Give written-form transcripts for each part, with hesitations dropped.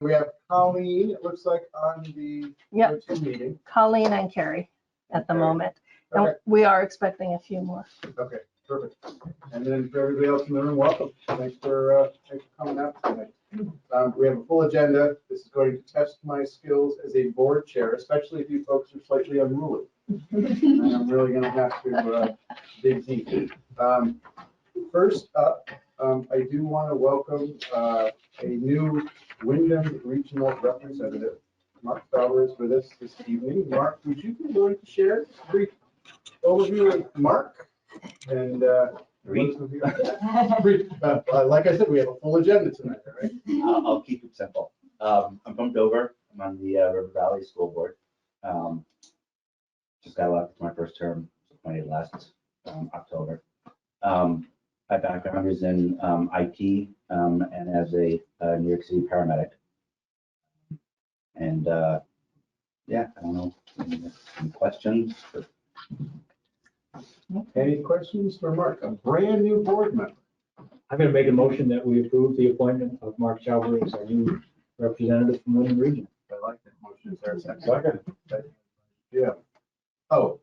We have Colleen, it looks like, on the Yep. meeting. Colleen and Carrie at the Okay. moment. And Okay. we are expecting a few more. Okay, perfect. And then for everybody else in the room, welcome. Thanks for coming out tonight. We have a full agenda. This is going to test my skills as a board chair, especially if you folks are slightly unruly. And I'm really going to have to dig deep. First up, I do want to welcome a new Wyndham Regional Representative. Mark Fowler is with us this evening. Mark, would you be willing to share a brief overview of Mark? And like I said, we have a full agenda tonight, right? I'll keep it simple. I'm from Dover. I'm on the River Valley School Board. Just got elected to my first term, appointed last October. My background is in IT and as a New York City paramedic. And yeah, I don't know, any questions? Any questions for Mark, a brand new board member? I'm going to make a motion that we approve the appointment of Mark Chauber as our new representative from Wyndham Region. I like that motion. Is there a second? Yeah. Oh,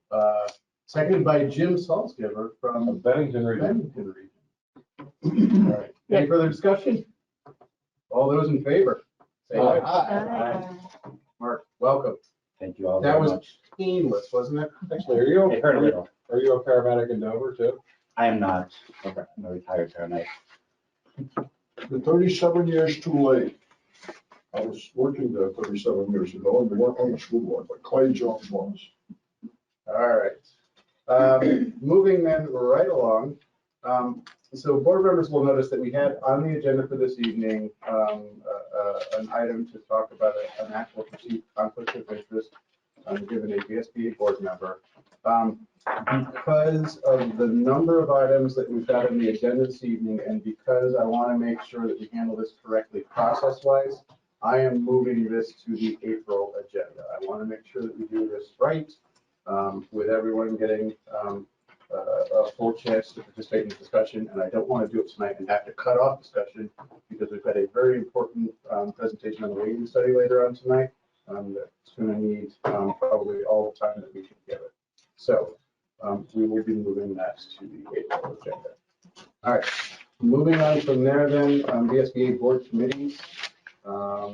seconded by Jim Salzgiver from Bennington region. Bennington region. All right. Any further discussion? All those in favor? Say aye. Aye. Mark, welcome. Thank you all That very was much. painless, wasn't it? Actually, It hurt a little. are you a paramedic in Dover too? I am not. I'm a retired paramedic. The 37 years too late. I was working there 37 years ago and we weren't on the school board, but Clay Jones was. All right. Moving then right along. So board members will notice that we had on the agenda for this evening an item to talk about an actual perceived conflict of interest given a VSBA board member. Because of the number of items that we've got on the agenda this evening, and because I want to make sure that we handle this correctly process-wise, I am moving this to the April agenda. I want to make sure that we do this right, with everyone getting a full chance to participate in the discussion, and I don't want to do it tonight and have to cut off discussion because we've got a very important presentation on the weighting study later on tonight that's going to need probably all the time that we can give it. So we will be moving that to the April agenda. All right, moving on from there then, VSBA board committees. I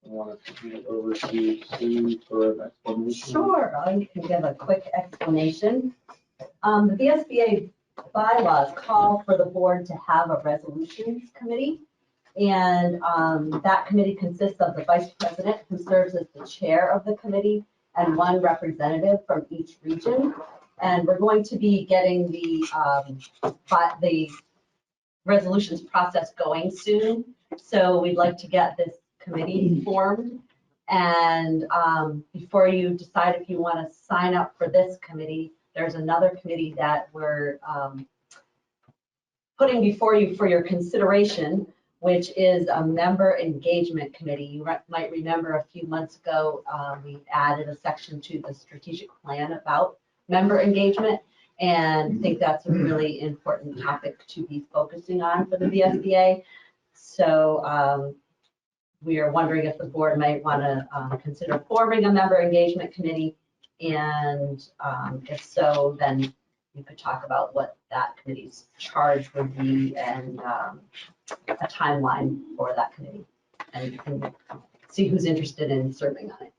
want to turn it over to Sue for an explanation. Sure, I can give a quick explanation. The VSBA bylaws call for the board to have a resolutions committee. And that committee consists of the vice president, who serves as the chair of the committee, and one representative from each region. And we're going to be getting the resolutions process going soon. So we'd like to get this committee formed. And before you decide if you want to sign up for this committee, there's another committee that we're putting before you for your consideration, which is a member engagement committee. You might remember a few months ago, we added a section to the strategic plan about member engagement, and I think that's a really important topic to be focusing on for the VSBA. So we are wondering if the board might want to consider forming a member engagement committee, and if so, then you could talk about what that committee's charge would be and a timeline for that committee, and you can see who's interested in serving on it.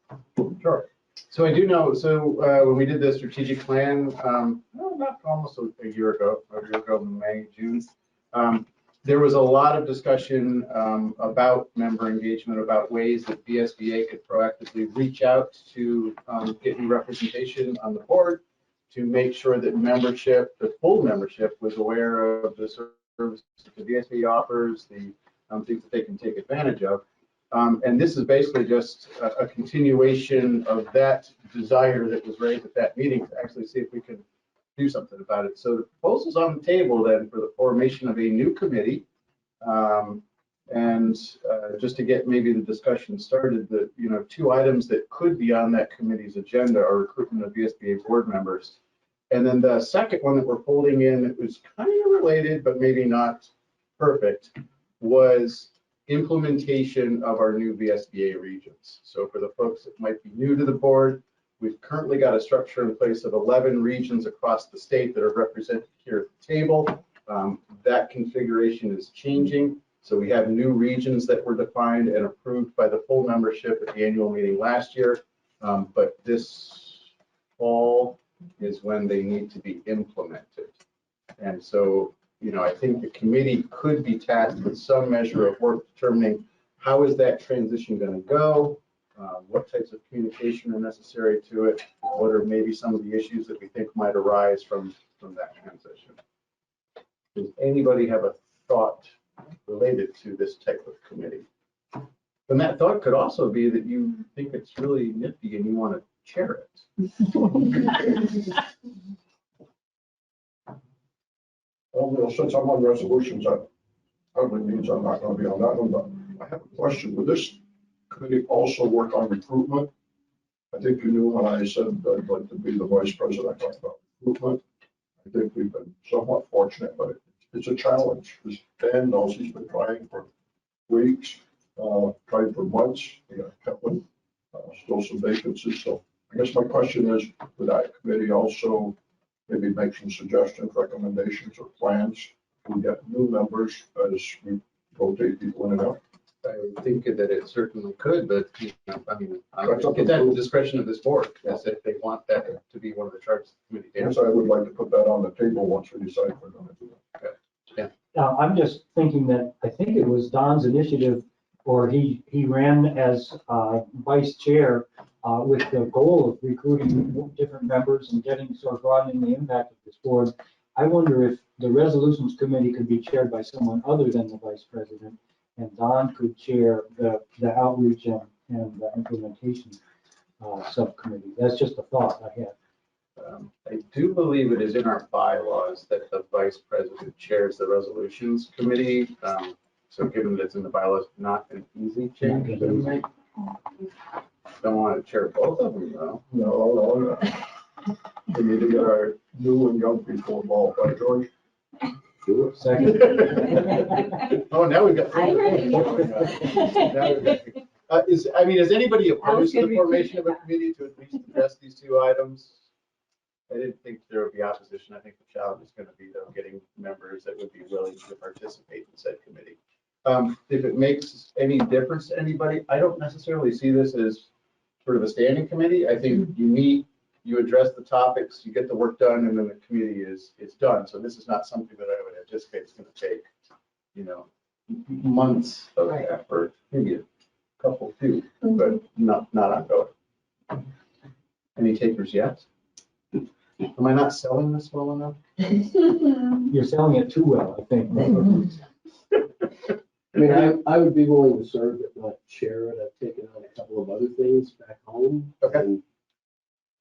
Sure. So I do know, so when we did the strategic plan, not almost a year ago, May, June, there was a lot of discussion about member engagement, about ways that VSBA could proactively reach out to get new representation on the board, to make sure that membership, the full membership, was aware of the services that the VSBA offers, the things that they can take advantage of. And this is basically just a continuation of that desire that was raised at that meeting to actually see if we could do something about it. So the proposal's on the table then for the formation of a new committee. And just to get maybe the discussion started, that, you know, two items that could be on that committee's agenda are recruitment of VSBA board members. And then the second one that we're folding in, that was kind of related, but maybe not perfect, was implementation of our new VSBA regions. So for the folks that might be new to the board, we've currently got a structure in place of 11 regions across the state that are represented here at the table. That configuration is changing. So we have new regions that were defined and approved by the full membership at the annual meeting last year. But this fall is when they need to be implemented. And so, I think the committee could be tasked with some measure of work determining how is that transition going to go? What types of communication are necessary to it? What are maybe some of the issues that we think might arise from that transition? Does anybody have a thought related to this type of committee? And that thought could also be that you think it's really nifty and you want to chair it. Well, since I'm on resolutions, that probably means I'm not going to be on that one, but I have a question. Would this committee also work on recruitment? I think you knew when I said I'd like to be the vice president, I talked about recruitment. I think we've been somewhat fortunate, but it's a challenge. As Dan knows, he's been trying for weeks, tried for months. We got a couple, still some vacancies. So I guess my question is, would that committee also maybe make some suggestions, recommendations, or plans to get new members as we rotate people in and out? I would think that it certainly could, but I That's up think to it's at the you. discretion of this board, as if they want that to be one of the charges of the committee. Yes, I would like to put that on the table once we decide if we're going to do that. I'm just thinking that, I think it was Don's initiative, or he ran as vice chair with the goal of recruiting different members and getting, sort of broadening the impact of this board. I wonder if the resolutions committee could be chaired by someone other than the vice president, and Don could chair the outreach and the implementation subcommittee. That's just a thought I had. I do believe it is in our bylaws that the vice president chairs the resolutions committee. So given that it's in the bylaws, not an easy change to make. Don't want to chair both of them though. No. We need to get our new and young people involved, right, George? Second. Oh, now we've got. I agree. Is anybody opposed to gonna the be formation of a committee to at least address these two items? I didn't think there would be opposition. I think the challenge is going to be though getting members that would be willing to participate in said committee. If it makes any difference to anybody, I don't necessarily see this as sort of a standing committee. I think you meet, you address the topics, you get the work done, and then the committee is done. So this is not something that I would anticipate is going to take, months of effort, maybe a couple few, but not ongoing. Any takers yet? Am I not selling this well enough? You're selling it too well, I think. I mean, I would be willing to serve, but not chair it. I've taken on a couple of other things back home. Okay.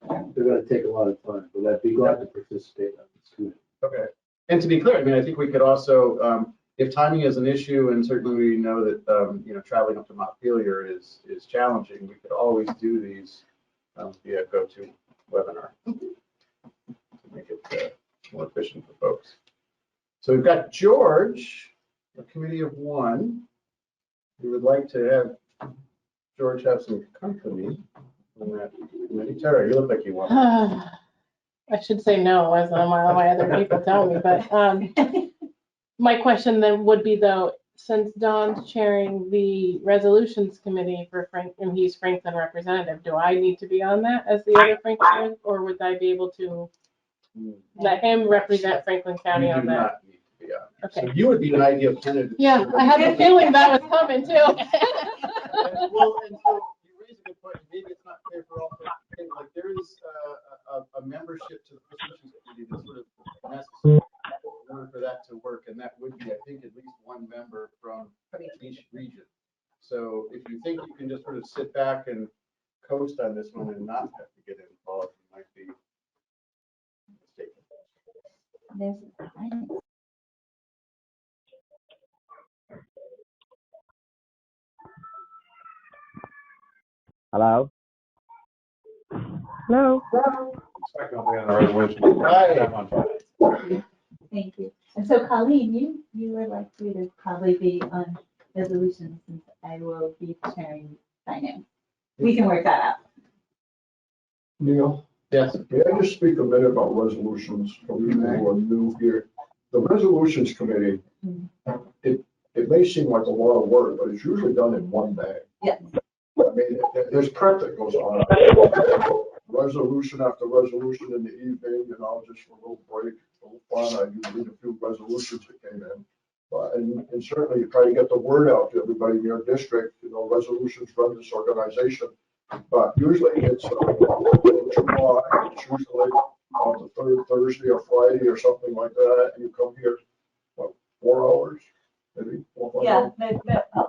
And they're gonna take a lot of time, but I'd be glad to participate on this committee. Okay. And to be clear, I think we could also, if timing is an issue, and certainly we know that, traveling up to Montpelier is challenging, we could always do these via go-to webinar to make it more efficient for folks. So we've got George, a committee of one. We would like to have George have some company on that committee. Tara, you look like you want. I should say no, as my other people tell me, but my question then would be though, since Don's chairing the resolutions committee for Frank, and he's Franklin representative, do I need to be on that as the other Franklin, or would I be able to let him represent Franklin County You on do that? not need to be on there. Okay. So you would be an ideal candidate. Yeah, I had a feeling that was coming too. Well, and so you raise a good point. Maybe it's not clear for all folks. Like there is a membership to the resolutions committee that's sort of necessary in order for that to work, and that would be, I think, at least one member from each region. So if you think you can just sort of sit back and coast on this one and not have to get involved, you might be mistaken. Hello? Hello? Second, I'll be on the resolution. Hi. Thank you. And so Colleen, you were likely to probably be on resolutions since I will be chairing finance. We can work that out. Neil, Yes. may I just speak a minute about resolutions for people who are new here? The resolutions committee, it may seem like a lot of work, but it's usually done in one day. Yes. I mean, there's prep that goes on. Resolution after resolution in the evening, just for a little break, a little fun. I usually read a few resolutions that came in. But, and certainly you try to get the word out to everybody in your district, resolutions run this organization. But usually it's July, it's usually on the third Thursday or Friday or something like that, and you come here, what, 4 hours, maybe 4 or 5 hours? Yeah,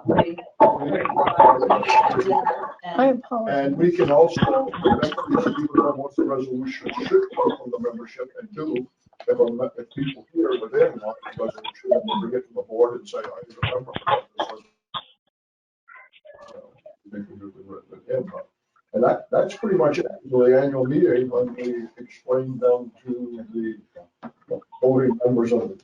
maybe 4 hours, maybe have dinner, I and apologize. And we can also, once the resolution should come from the membership, and two, if people here within want the resolution, then we'll bring it to the board and say, I remember about this resolution. They can do it. And that's pretty much it. The annual meeting, when we explain them to the voting members of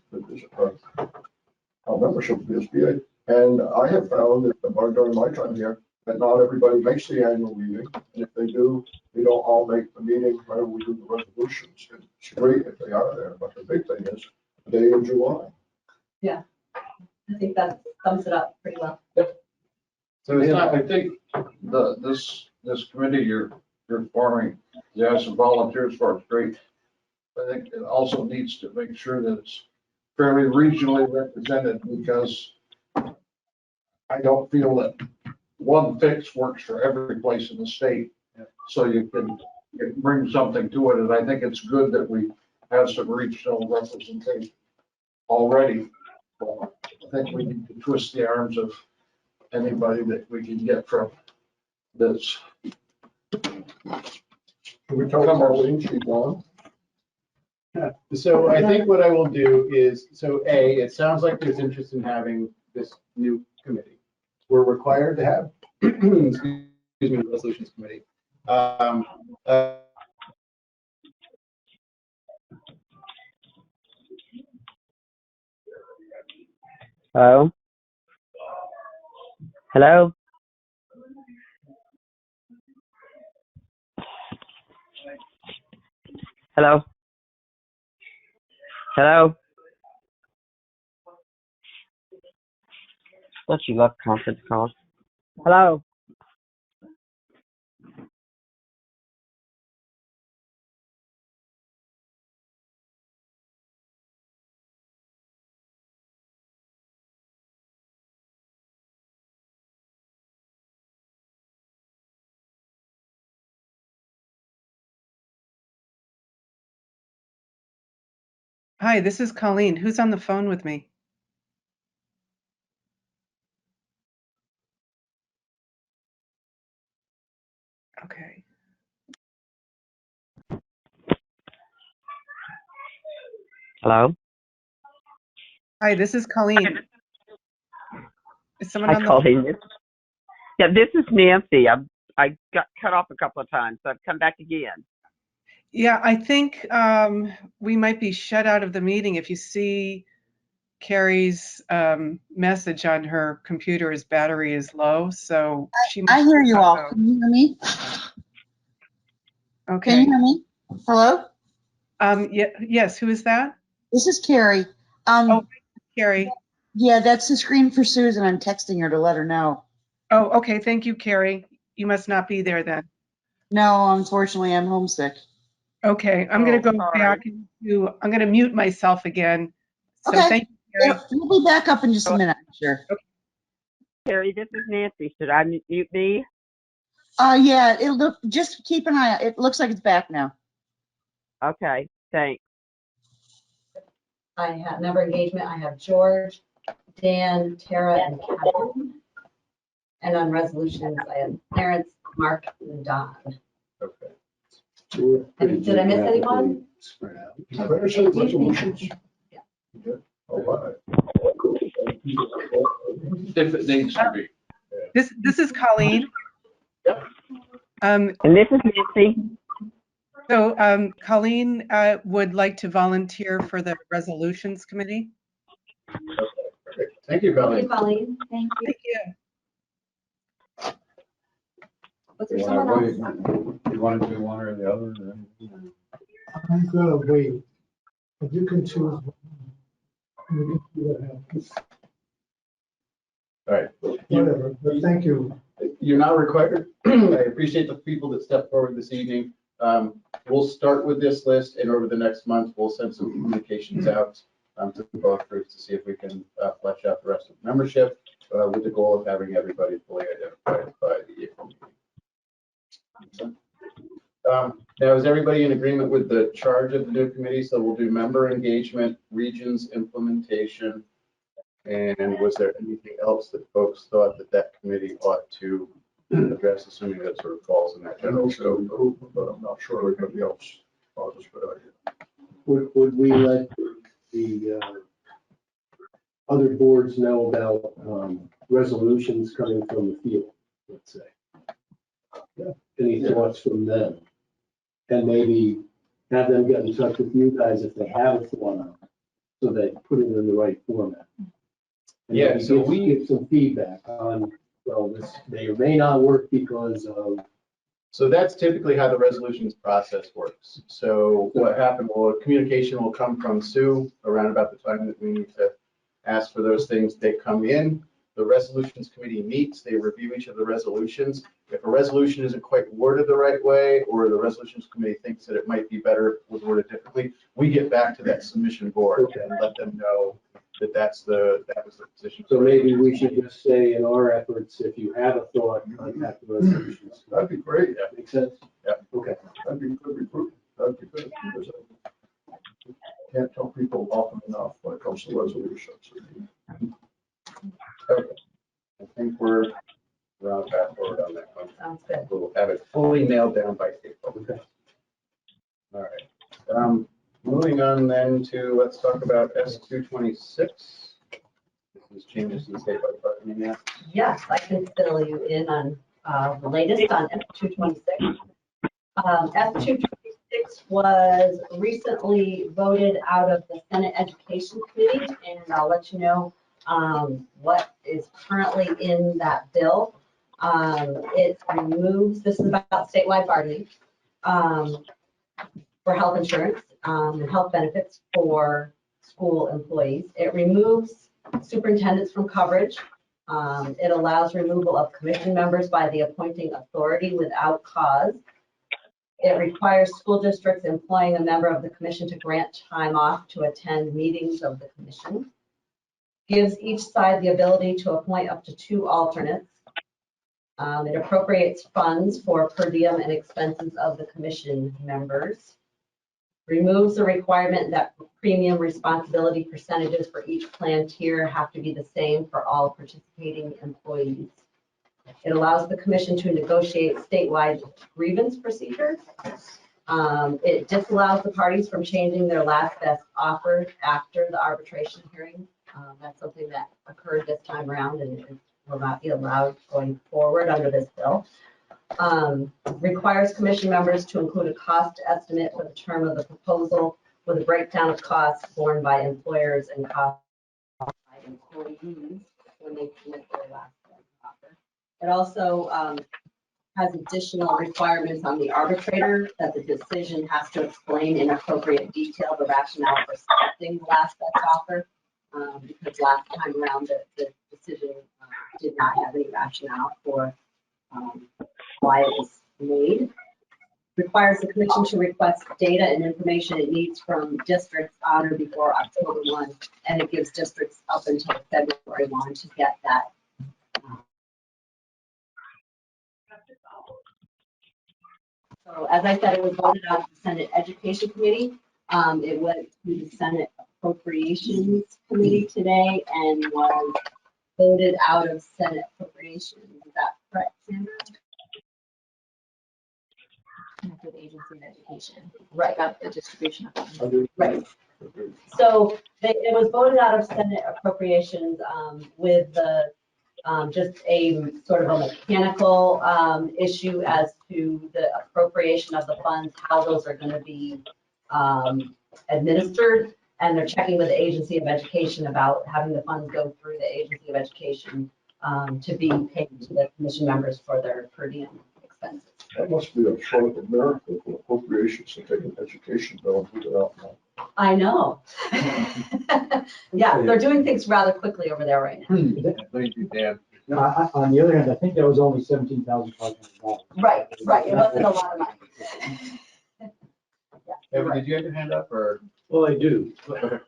our membership of the VSBA. And I have found that during my time here, that not everybody makes the annual meeting. And if they do, they don't all make the meeting where we do the resolutions. It's great if they are there, but the big thing is the day in July. I think that sums it up pretty well. So it's not, I think this committee you're forming, you have some volunteers for it, great. I think it also needs to make sure that it's fairly regionally represented, because I don't feel that one fix works for every place in the state. So you can bring something to it, and I think it's good that we have some regional representation already. Well, I think we need to twist the arms of anybody that we can get from this. Can we tell them our link sheet on? So I think what I will do is, so it sounds like there's interest in having this new committee. We're required to have, excuse me, the resolutions committee. Hello? Hello? Hello? Hello? Thought you left conference call. Hello? Hi, this is Colleen. Who's on the phone with me? Okay. Hello? Hi, this is Colleen. Is someone Hi, on the Colleen. Yeah, this is Nancy. I got cut off a couple of times, so I've come back again. Yeah, I think we might be shut out of the meeting. If you see Carrie's message on her computer, his battery is low, so she I hear you all. out. Can you hear me? Okay. Can you hear me? Hello? Yes, who is that? This is Carrie. Carrie. Yeah, that's the screen for Susan. I'm texting her to let her know. Oh, okay. Thank you, Carrie. You must not be there then. No, unfortunately, I'm homesick. Okay, I'm going to go sorry. back into, I'm going to mute myself again. So Okay. thank you, Carrie. We'll be back up in just a minute, I'm sure. Okay. Carrie, this is Nancy. Should I mute me? Yeah, just keep an eye out. It looks like it's back now. Okay, thanks. I have member engagement. I have George, Dan, Tara, and Catherine. And on resolutions, I have Terrence, Mark, and Don. Okay. And did I miss anyone? I better say resolutions. Yeah. Okay. All right. If it needs to be. This is Colleen. And this is Nancy. So Colleen would like to volunteer for the resolutions committee. Thank you, Thank Colleen. you, Colleen. Thank you. Thank you. Was there You someone wanna else? wait? You want to do one or the other? I'm gonna wait, but you can choose. We can see what happens. All right. Whatever, but thank you. You're not required. I appreciate the people that stepped forward this evening. We'll start with this list, and over the next month, we'll send some communications out to both groups to see if we can flesh out the rest of the membership with the goal of having everybody fully identified by the April meeting. Now, is everybody in agreement with the charge of the new committee? So we'll do member engagement, regions implementation, and was there anything else that folks thought that that committee ought to address, assuming that sort of falls in that general scope? But I'm not sure everybody else thought it was a good idea. Would we let the other boards know about resolutions coming from the field, let's say? Yeah. Any thoughts from them? And maybe have them get in touch with you guys if they have a thought on it, so they put it in the right format. And Yeah, maybe so give some feedback on, well, this may or may not work because of. So that's typically how the resolutions process works. So what happened, well, communication will come from Sue around about the time that we need to ask for those things. They come in, the resolutions committee meets, they review each of the resolutions. If a resolution isn't quite worded the right way, or the resolutions committee thinks that it might be better if it was worded differently, we get back to that submission board and let them know that that was the position. So maybe we should just say in our efforts, if you have a thought, contact the resolutions. That'd be great. That makes sense? Yeah. Okay. That'd be good recruitment. That'd be good. Because I can't tell people often enough when it comes to resolutions. Okay. I think we're on path forward on that one. Sounds good. We'll have it fully nailed down by April. Okay. All right. Moving on then to, let's talk about S226. This is changes to the statewide budgeting act. Yes, I can fill you in on the latest on S226. S226 was recently voted out of the Senate Education Committee, and I'll let you know what is currently in that bill. It removes, this is about statewide bargaining for health insurance and health benefits for school employees. It removes superintendents from coverage. It allows removal of commission members by the appointing authority without cause. It requires school districts employing a member of the commission to grant time off to attend meetings of the commission. Gives each side the ability to appoint up to 2 alternates. It appropriates funds for per diem and expenses of the commission members. Removes the requirement that premium responsibility percentages for each plan tier have to be the same for all participating employees. It allows the commission to negotiate statewide grievance procedures. It disallows the parties from changing their last best offer after the arbitration hearing. That's something that occurred this time around, and it will not be allowed going forward under this bill. Requires commission members to include a cost estimate for the term of the proposal with a breakdown of costs borne by employers and costs by employees when they commit their last best offer. It also has additional requirements on the arbitrator that the decision has to explain in appropriate detail the rationale for selecting the last best offer. Because last time around, the decision did not have any rationale for why it was made. Requires the commission to request data and information it needs from districts on or before October 1, and it gives districts up until February 1 to get that. So as I said, it was voted out of the Senate Education Committee. It went to the Senate Appropriations Committee today and was voted out of Senate Appropriations. Is that correct, Sandra? For the agency of education. Right. About the distribution of funds. Right. So it was voted out of Senate Appropriations with the just a sort of a mechanical issue as to the appropriation of the funds, how those are going to be administered. And they're checking with the Agency of Education about having the funds go through the Agency of Education to be paid to the commission members for their per diem expenses. That must be a sort of a miracle for appropriations to take an education bill and put it out now. I know. Yeah, they're doing things rather quickly over there right now. Thank you, Dan. No, on the other hand, I think that was only $17,500. Right, it wasn't a lot of money. Yeah, you're Evan, right. did you have your hand up or? Well, I do.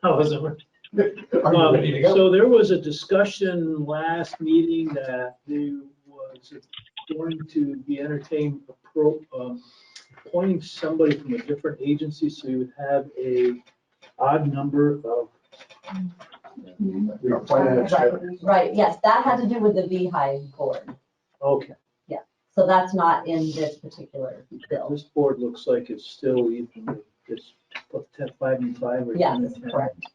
I wasn't. Are you ready to go? So there was a discussion last meeting that there was going to be entertained appointing somebody from a different agency, so you would have a odd number of. Right, yes, that had to do with the VHI board. Okay. So that's not in this particular bill. This board looks like it's still even, it's 5 and 5 or. Yes, 10 and 10. correct.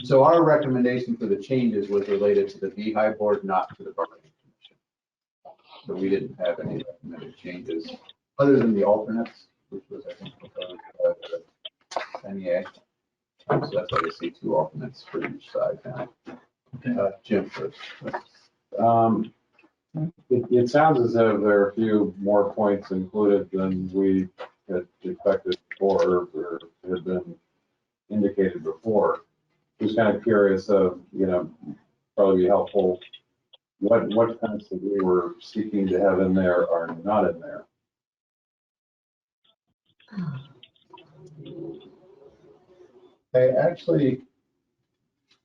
So our recommendation for the changes was related to the VHI board, not to the bargaining commission. So we didn't have any recommended changes, other than the alternates, which was, I think, proposed by the NEA. So that's why you see 2 alternates for each side now. Jim first. It sounds as though there are a few more points included than we had expected before or had been indicated before. Just kind of curious of, probably be helpful, what points that we were seeking to have in there are not in there.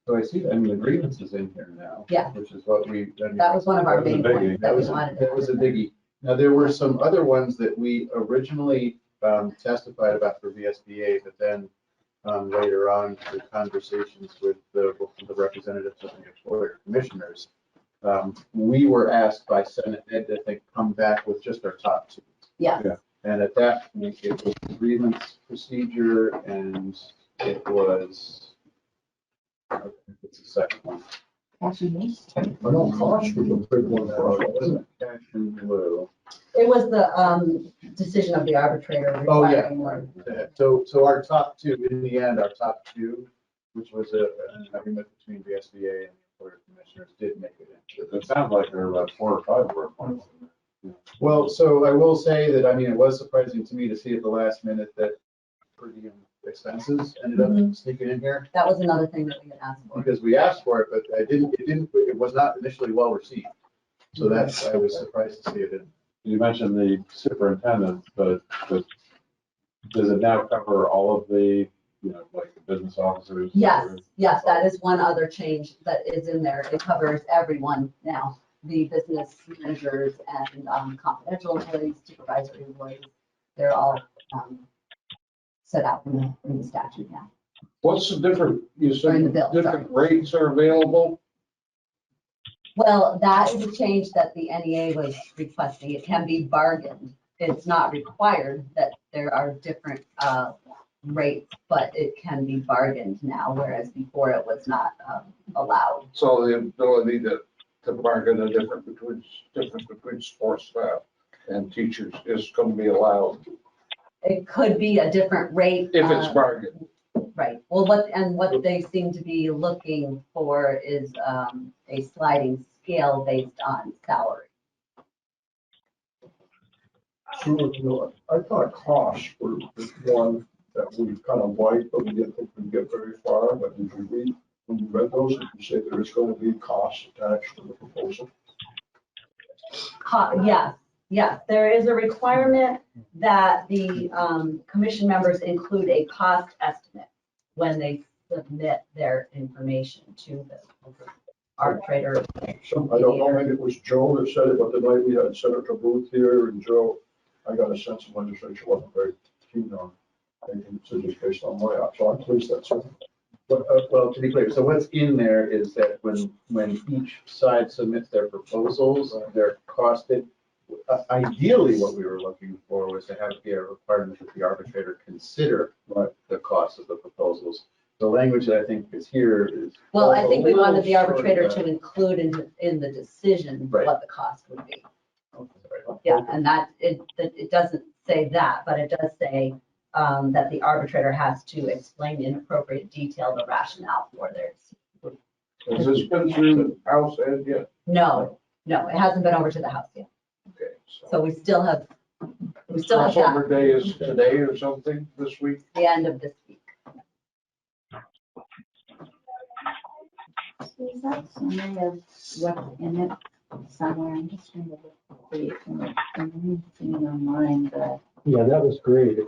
So I see, the grievance is in here now. Yeah. Which is what we. That was one of our main points that we wanted. That was a biggie. Now, there were some other ones that we originally testified about for VSBA, but then later on, through conversations with the representatives of the employer commissioners, we were asked by Senate Ed to come back with just our top 2. Yes. Yeah. And at that, it was grievance procedure, and it was, it's the second one. I know cost was a big one for us, wasn't it? Cash and blue. It was the decision of the arbitrator Oh, yeah. requiring more. So our top 2, in the end, our top 2, which was an agreement between VSBA and the employer commissioners, did make it in. It sounds like there were about 4 or 5 were points in there. Well, so I will say that, it was surprising to me to see at the last minute that per diem expenses ended up sneaking in here, That was another thing that we had asked for. because we asked for it, but it was not initially well received. So I was surprised to see it in. You mentioned the superintendent, but does it now cover all of the, like the business officers? Yes, that is one other change that is in there. It covers everyone now, the business managers and confidential employees, supervisory employees. They're all set out in the statute now. What's the different, you Or in the said bill, different rates are available? Well, that is a change that the NEA was requesting. It can be bargained. It's not required that there are different rates, but it can be bargained now, whereas before it was not allowed. So the ability to bargain a difference between sports staff and teachers is going to be allowed It could be a different rate. if it's bargained. Right. Well, what they seem to be looking for is a sliding scale based on salary. So, I thought costs were the one that we kind of liked, but we didn't think we'd get very far. But did you read, when you read those, did you say there is going to be costs attached to the proposal? Yes, there is a requirement that the commission members include a cost estimate when they submit their information to the arbitrator. So I don't know, maybe it was Joe that said it, but the night we had Senator Booth here, and Joe, I got a sense of legislature wasn't very keen on making decisions based on my app, so I'm pleased that's it. But, well, to be clear, so what's in there is that when each side submits their proposals, they're costed. Ideally, what we were looking for was to have a requirement that the arbitrator consider the cost of the proposals. The language that I think is here is. Well, I think we wanted the arbitrator short of to include in the decision what the cost would be. that. Yeah, and that, it doesn't say that, but it does say that the arbitrator has to explain in appropriate detail the rationale for theirs. Has this been through the House Ed yet? No, it hasn't been over to the House yet. Okay. So we still have that, Crossover day is today or something this week? the end of this week. Is that summary of what's in it somewhere? I'm just trying to look for it. I'm seeing it online, but. Yeah, that was great.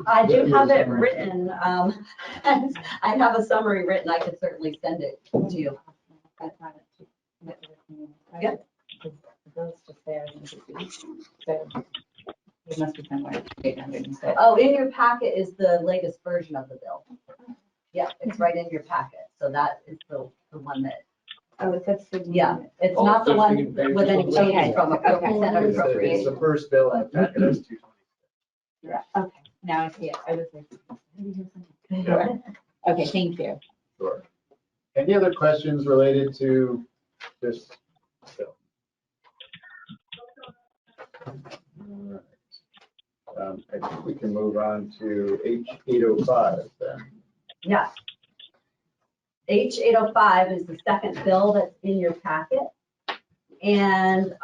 I do have it written, and I have a summary written. I could certainly send it to you. I thought it was with me. Yep. Those just there. So it must be somewhere. 800 instead. Oh, in your packet is the latest version of the bill. Yeah, it's right in your packet. So that is the one that, Oh, that's the. yeah, it's Oh, not the one 15 pages with any of changes Okay, from okay. consent It's the appropriation. first bill in packet, it's 220. Right, okay, now I see it. I was like. Yeah. Okay, thank you. Sure. Any other questions related to this bill? All right. I think we can move on to H805 then. Yeah. H805 is the second bill that's in your packet. And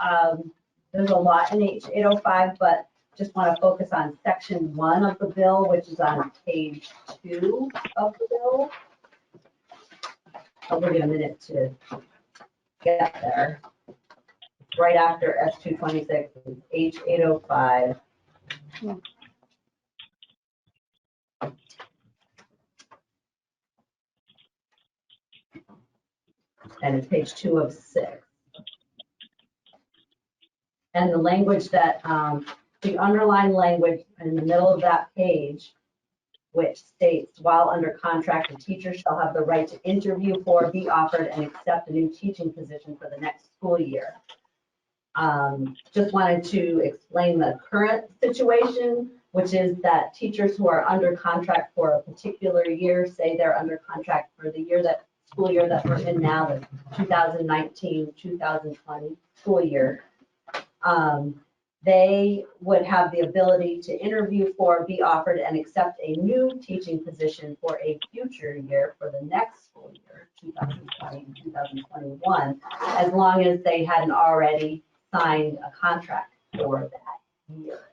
there's a lot in H805, but just want to focus on section 1 of the bill, which is on page 2 of the bill. I'll give you a minute to get there. Right after S226 is H805. And it's page 2 of 6. And the language that, the underlined language in the middle of that page, which states, while under contract, the teacher shall have the right to interview for, be offered, and accept a new teaching position for the next school year. Just wanted to explain the current situation, which is that teachers who are under contract for a particular year, say they're under contract for the year that, school year that we're in now, the 2019-2020 school year, they would have the ability to interview for, be offered, and accept a new teaching position for a future year for the next school year, 2020-2021, as long as they hadn't already signed a contract for that year.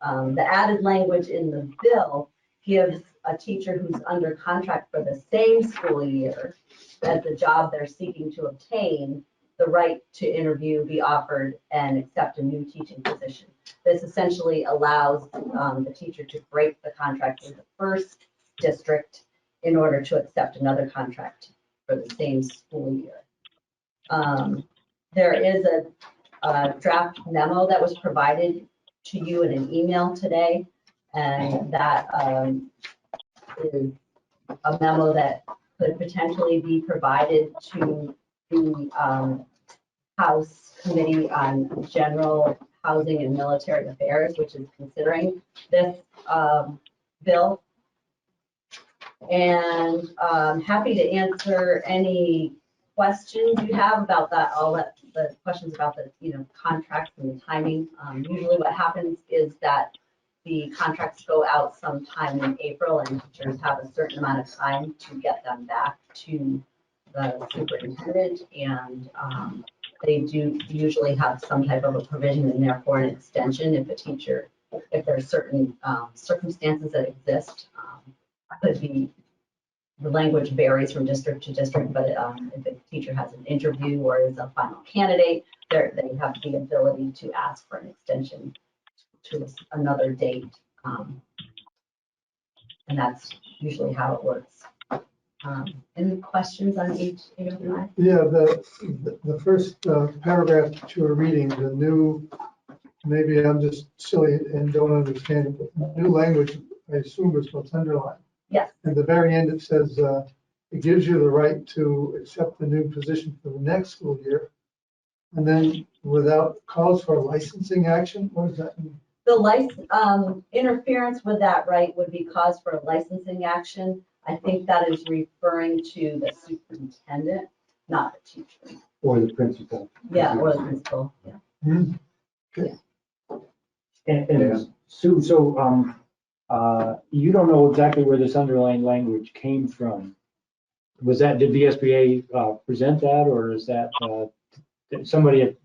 The added language in the bill gives a teacher who's under contract for the same school year as the job they're seeking to obtain the right to interview, be offered, and accept a new teaching position. This essentially allows the teacher to break the contract in the first district in order to accept another contract for the same school year. There is a draft memo that was provided to you in an email today, and that is a memo that could potentially be provided to the House Committee on General Housing and Military Affairs, which is considering this bill. And I'm happy to answer any questions you have about that, all that, the questions about the, contracts and the timing. Usually what happens is that the contracts go out sometime in April, and teachers have a certain amount of time to get them back to the superintendent, and they do usually have some type of a provision in there for an extension if there are certain circumstances that exist. Could be, the language varies from district to district, but if a teacher has an interview or is a final candidate, they have the ability to ask for an extension to another date. And that's usually how it works. Any questions on H805? Yeah, the first paragraph that you were reading, the new, maybe I'm just silly and don't understand it, but the new language, I assume is what's underlined. Yes. At the very end, it says, it gives you the right to accept the new position for the next school year. And then without cause for licensing action, what does that mean? The interference with that right would be cause for a licensing action. I think that is referring to the superintendent, not the teacher. Or the principal. Yeah, or the principal, yeah. Okay. And Sue, so You don't know exactly where this underlying language came from. Did VSBA present that, or is that somebody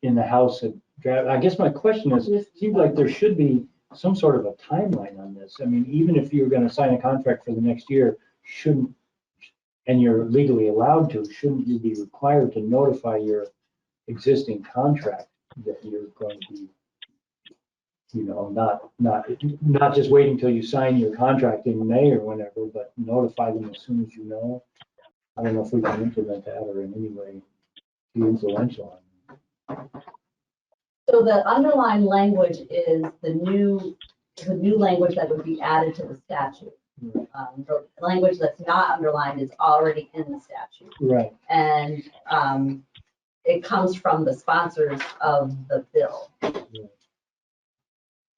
in the House had drafted? I guess my question is, it seems like there should be some sort of a timeline on this. I mean, even if you're going to sign a contract for the next year, and you're legally allowed to, shouldn't you be required to notify your existing contract that you're going to be, not just waiting until you sign your contract in May or whenever, but notify them as soon as you know? I don't know if we can implement that or in any way be influential on it. So the underlying language is the new language that would be added to the statute. The language that's not underlined is already in the statute. Right. And it comes from the sponsors of the bill.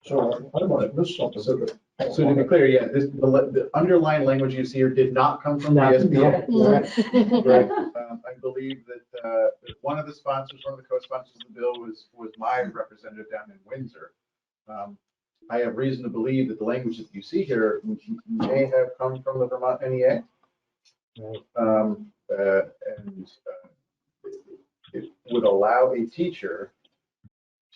So I might have missed something. So to be clear, yeah, the underlying language you see here did not come from the VSBA. Right. I believe that one of the sponsors, one of the co-sponsors of the bill was my representative down in Windsor. I have reason to believe that the language that you see here may have come from the Vermont NEA. And it would allow a teacher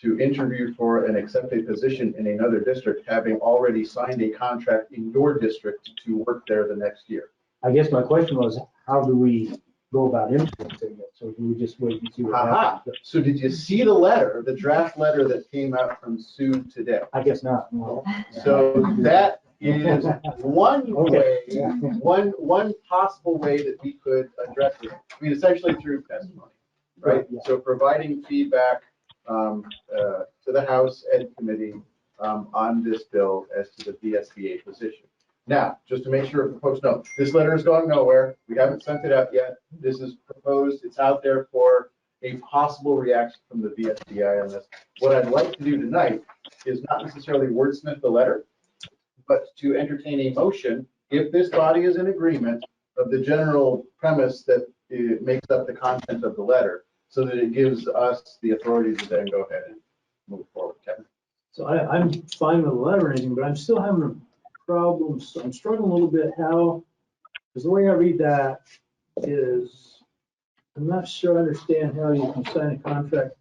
to interview for and accept a position in another district, having already signed a contract in your district to work there the next year. I guess my question was, how do we go about implementing it? So do we just wait and see what happens? So did you see the letter, the draft letter that came out from Sue today? I guess not. No. So that is one way, one possible way that we could address it. I mean, essentially through testimony, right? Yeah. So providing feedback to the House Ed Committee on this bill as to the VSBA position. Now, just to make sure folks know, this letter is going nowhere. We haven't sent it out yet. This is proposed. It's out there for a possible reaction from the VSBA on this. What I'd like to do tonight is not necessarily wordsmith the letter, but to entertain a motion, if this body is in agreement of the general premise that it makes up the content of the letter, so that it gives us the authority to then go ahead and move forward. Kevin? So I'm fine with the letter or anything, but I'm still having a problem. So I'm struggling a little bit because the way I read that is, I'm not sure I understand how you can sign a contract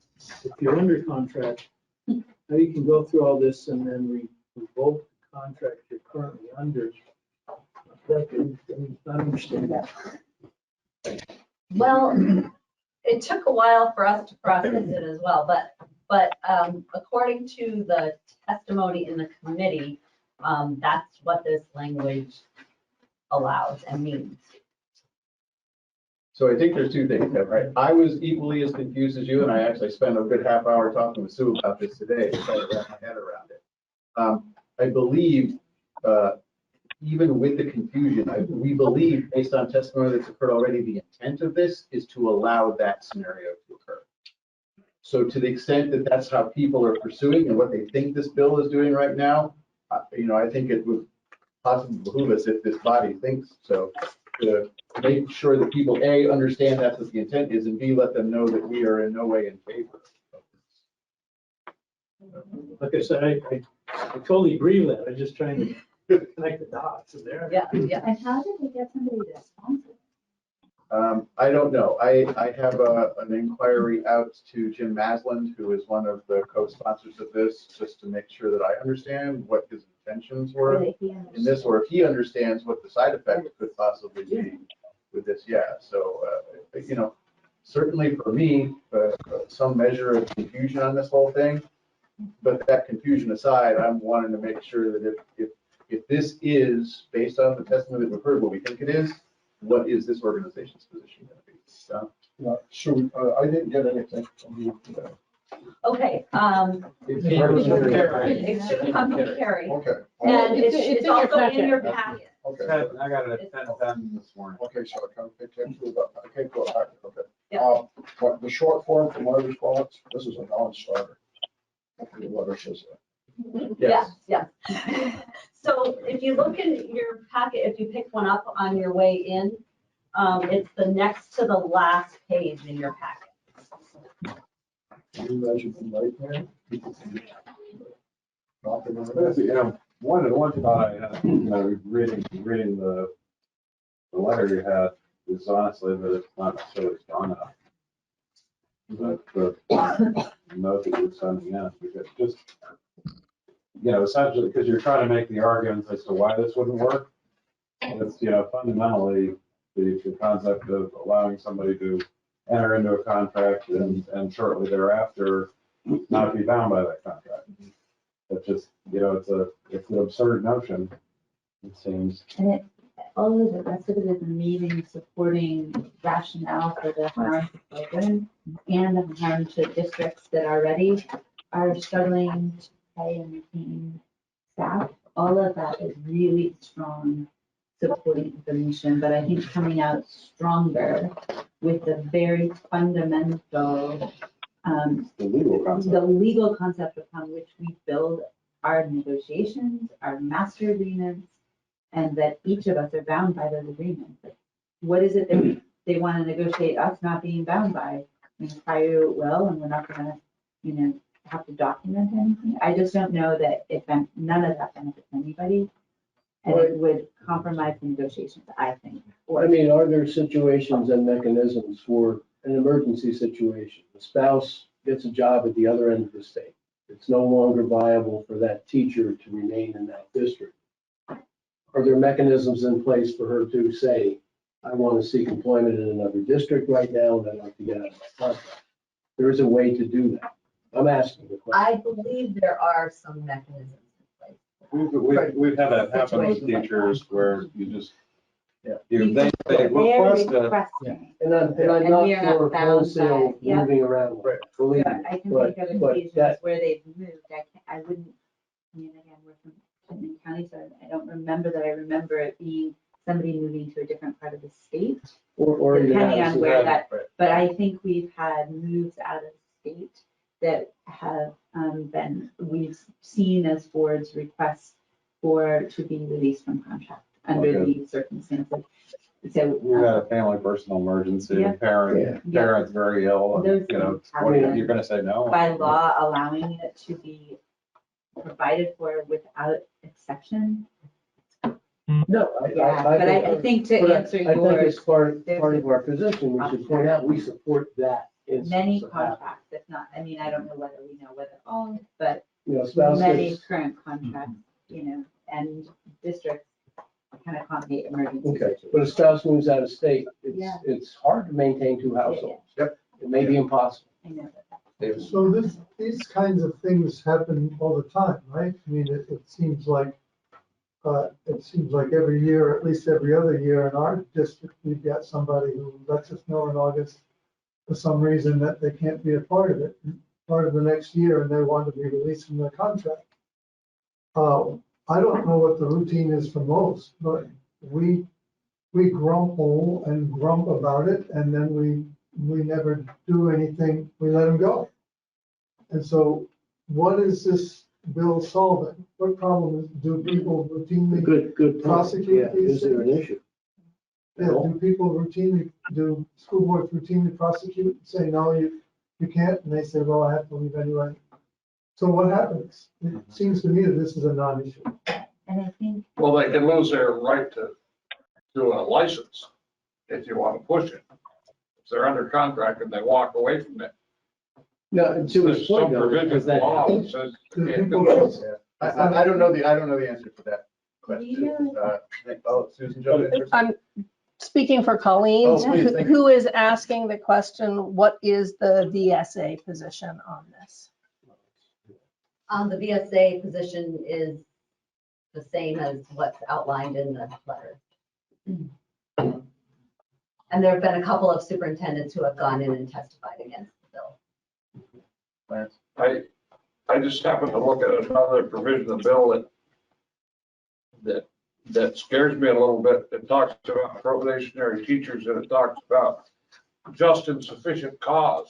if you're under contract, how you can go through all this and then revoke the contract you're currently under. I don't understand that. Well, it took a while for us to process it as well, but according to the testimony in the committee, that's what this language allows and means. So I think there's two things, Kevin, right? I was equally as confused as you, and I actually spent a good half hour talking with Sue about this today to try to wrap my head around it. I believe, even with the confusion, we believe, based on testimony that's occurred already, the intent of this is to allow that scenario to occur. So to the extent that that's how people are pursuing and what they think this bill is doing right now, I think it would possibly behoove us if this body thinks so, to make sure that people, A, understand that's what the intent is, and B, let them know that we are in no way in favor of this. Like I said, I totally agree with that. I'm just trying to connect the dots in there. Yeah. And how did we get somebody to sponsor? I don't know. I have an inquiry out to Jim Masland, who is one of the co-sponsors of this, just to make sure that I understand what his intentions were in this, or if he understands what the side effects could possibly be with this. Yeah. So, certainly for me, some measure of confusion on this whole thing. But that confusion aside, I'm wanting to make sure that if this is based on the testimony that we've heard, what we think it is, what is this organization's position going to be? So, I didn't get anything from you today. Okay. It should come from Carrie. Okay. And It's it's in your also in packet. your packet. Okay. I got it at 10:10 this morning. Okay, so I came to a packet, okay. Yeah. But the short form for my response, this is a non-starter. Hopefully the letter says that. Yes. So if you look in your packet, if you pick one up on your way in, it's the next to the last page in your packet. You guys have been right there. You know, one thought I had, reading the letter you had is honestly that it's not necessarily strong enough. The note that you're sending in, because just, essentially, because you're trying to make the arguments as to why this wouldn't work. It's, fundamentally the concept of allowing somebody to enter into a contract and shortly thereafter not be bound by that contract. It's just, it's an absurd notion, it seems. And all of the rest of it is a meeting supporting rationale for the harm to children and the harm to districts that already are struggling to pay and retain staff. All of that is really strong supporting information, but I think coming out stronger with the very fundamental, the legal concept upon which we build our negotiations, our master agreements, and that each of us are bound by those agreements. What is it that they want to negotiate us not being bound by? I mean, prior will, and we're not going to, have to document anything. I just don't know that none of that benefits anybody. And it would compromise the negotiations, I think. I mean, are there situations and mechanisms for an emergency situation? The spouse gets a job at the other end of the state. It's no longer viable for that teacher to remain in that district. Are there mechanisms in place for her to say, I want to seek employment in another district right now, and I'd like to get out of my contract? There is a way to do that. I'm asking the question. I believe there are some mechanisms in place. We've had that happen with teachers where you just, they They're request it. requesting. And I'm And not we are not for bound wholesale by- yeah. moving around, believe me. I can But- think of but occasions that- where they've moved. I wouldn't, again, we're from Chittenden County, so I don't remember that. I remember it being somebody moving to a different part of the state, Or even depending as on where a- that, but I think we've had moves out of state that have we've seen as boards requests to be released from contract under Okay. these circumstances. So. We've had a family personal emergency, Yeah. parent's very ill, Those and, things what, happen. you're gonna say no? By law, allowing it to be provided for without exception. No, Yeah, but I think to but answer I think yours, it's part there's of our position, we should point out, we support that instance many of happening. contracts, if not, I mean, I don't know whether all, but Spouse many gets, current contracts, and districts can accommodate emergency okay, situations. but a spouse moves out of state, Yeah. it's hard to maintain two households. Yep. It may be impossible. I know that. So these kinds of things happen all the time, right? I mean, it seems like every year, at least every other year in our district, we've got somebody who lets us know in August for some reason that they can't be a part of the next year, and they want to be released from their contract. I don't know what the routine is for most, but we grumble and grump about it, and then we never do anything, we let them go. And so what is this bill solving? What problem do people routinely Good point. prosecute Yeah, these is there an things? issue? Yeah, do school boards routinely prosecute and say, no, you can't, and they say, well, I have to leave anyway. So what happens? It seems to me that this is a non-issue. And I think, Well, they can lose their right to a license if you want to push it. If they're under contract and they walk away from it. No, to his There's some point though, provision because in the that law that happens. says Do you can't people- do it. I don't know the answer to that question. Susan, jump in first. I'm speaking for Colleen, Oh, please, thank you. who is asking the question, what is the VSA position on this? The VSA position is the same as what's outlined in the letter. And there have been a couple of superintendents who have gone in and testified against the bill. Lance? I just happened to look at another provision of the bill that scares me a little bit. It talks about probationary teachers and it talks about just and sufficient cause.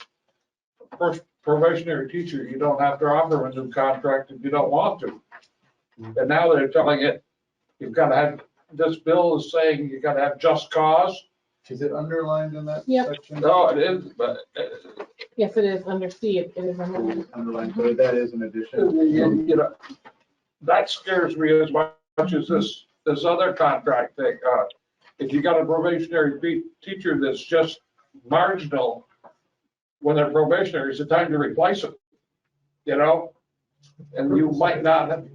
First, probationary teacher, you don't have to offer a new contract if you don't want to. And now they're telling it, you've got to have, this bill is saying you got to have just cause. Is it underlined in that Yep. section? No, it is, but Yes, it is under C. It is under. Underlined, so that is an addition. you know, that scares me as much as this other contract thing. If you got a probationary teacher that's just marginal, when they're probationary, it's the time to replace them, you know? And you might not have,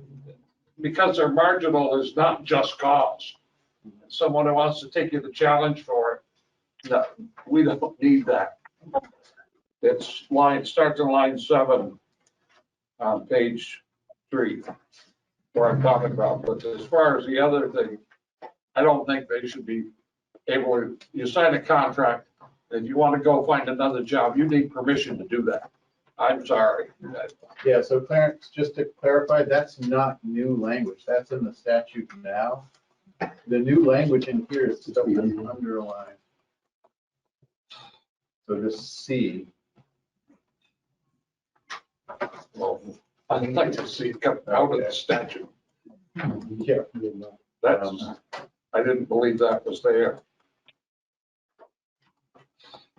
because they're marginal is not just cause. Someone who wants to take you the challenge for it, no, we don't need that. It's starts on line 7 on page 3, where I'm talking about. But as far as the other thing, I don't think they should be able to, you sign a contract, if you want to go find another job, you need permission to do that. I'm sorry. Yeah, so Clarence, just to clarify, that's not new language. That's in the statute now. The new language in here is stuff that's underlined. So just C. Well, I'd like to see it come out of the statute. Yeah. That's, I didn't believe that was there.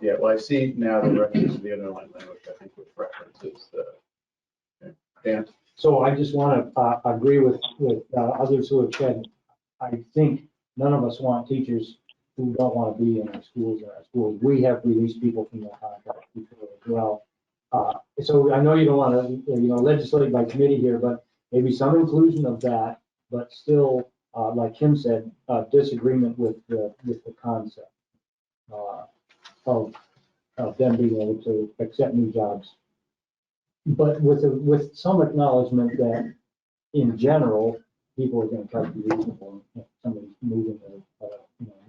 Yeah, well, I see now the reference to the underlying language, I think, which references the, Dan? So I just want to agree with others who have said, I think none of us want teachers who don't want to be in our schools. We have released people from their contracts before as well. So I know you don't want to, legislate by committee here, but maybe some inclusion of that, but still, like Kim said, disagreement with the concept of them being able to accept new jobs. But with some acknowledgement that in general, people are going to try to be reasonable if somebody's moving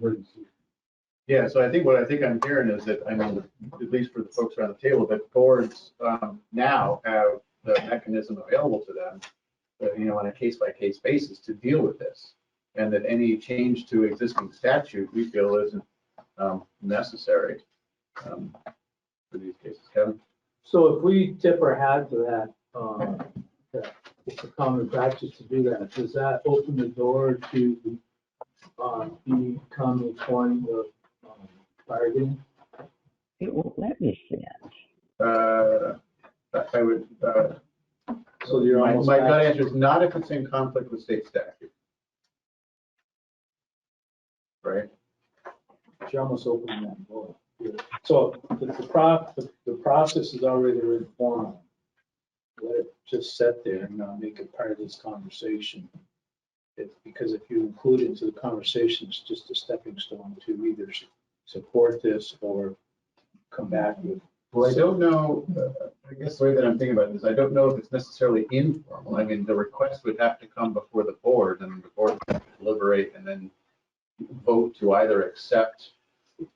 emergency. Yeah, so I think what I'm hearing is that, I mean, at least for the folks around the table, that boards now have the mechanism available to them, on a case-by-case basis to deal with this. And that any change to existing statute, we feel isn't necessary for these cases. Kevin? So if we tip our hat to that it's a common practice to do that, does that open the door to become a point of bargaining? It won't let me see it. I would, So you're my almost gut answer is not if it's in conflict with state statute. Right? You're almost opening that door. So the process is already informal. Let it just sit there and not make it part of this conversation. Because if you include it into the conversation, it's just a stepping stone to either support this or come back with. Well, I don't know, I guess the way that I'm thinking about it is I don't know if it's necessarily informal. I mean, the request would have to come before the board and the board would have to deliberate and then vote to either accept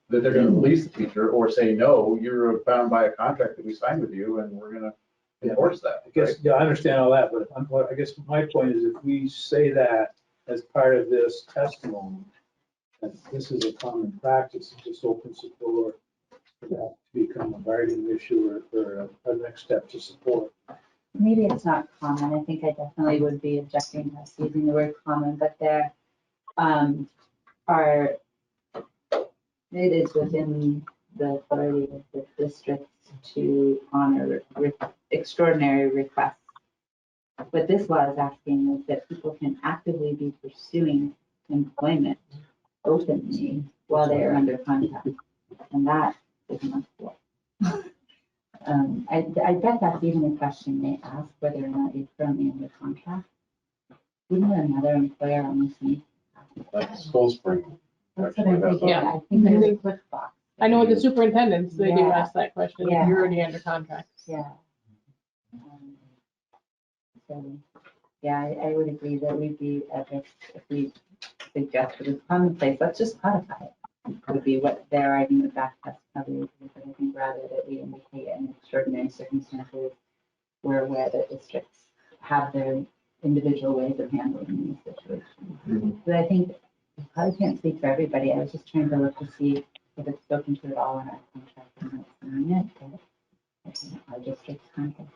that they're going to release the teacher or say, no, you're bound by a contract that we signed with you and we're going to enforce that. I guess, yeah, I understand all that, but I guess my point is if we say that as part of this testimony, that this is a common practice, it just opens the door for that to become a bargaining issue or a next step to support. Maybe it's not common. I think I definitely would be objecting to us using the word common, but there it is within the authority of the districts to honor extraordinary requests. What this law is asking is that people can actively be pursuing employment openly while they are under contract, and that is not cool. I bet that's even a question they ask, whether or not you're currently under contract. Wouldn't another employer almost need? That's School Spring. That's what I'm thinking. Yeah. I think there's a quick box. I know with the superintendents, they do Yeah. ask that question, if Yeah. you're already under contract. Yeah. So, yeah, I would agree that we'd be at risk if we suggested it's commonplace. Let's just codify it. Would be what their argument back us probably would be, but I think rather that we indicate in extraordinary circumstances, we're aware that districts have their individual ways of handling these situations. But I think I probably can't speak for everybody. I was just trying to look to see if it's spoken to at all in our contract. And it's not yet, but I think our district's contract.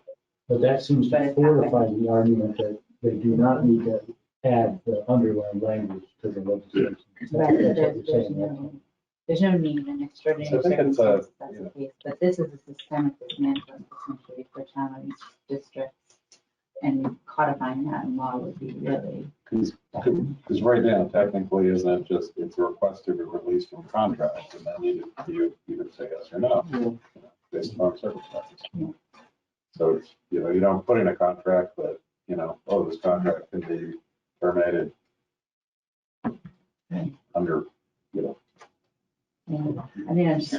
But that seems to fortify the argument that they do not need to add the underlying language to the legislation. Right, there's no need in extraordinary So I think it's circumstances, that's the case, but this is a systemic dismantling essentially for challenged districts and codifying that in law would be really. Because right now, technically, isn't it just, it's a request to be released from contract, and then you either say yes or no, based on circumstances. So it's, you don't put in a contract, but, oh, this contract can be terminated under, Yeah, I mean, I'm just,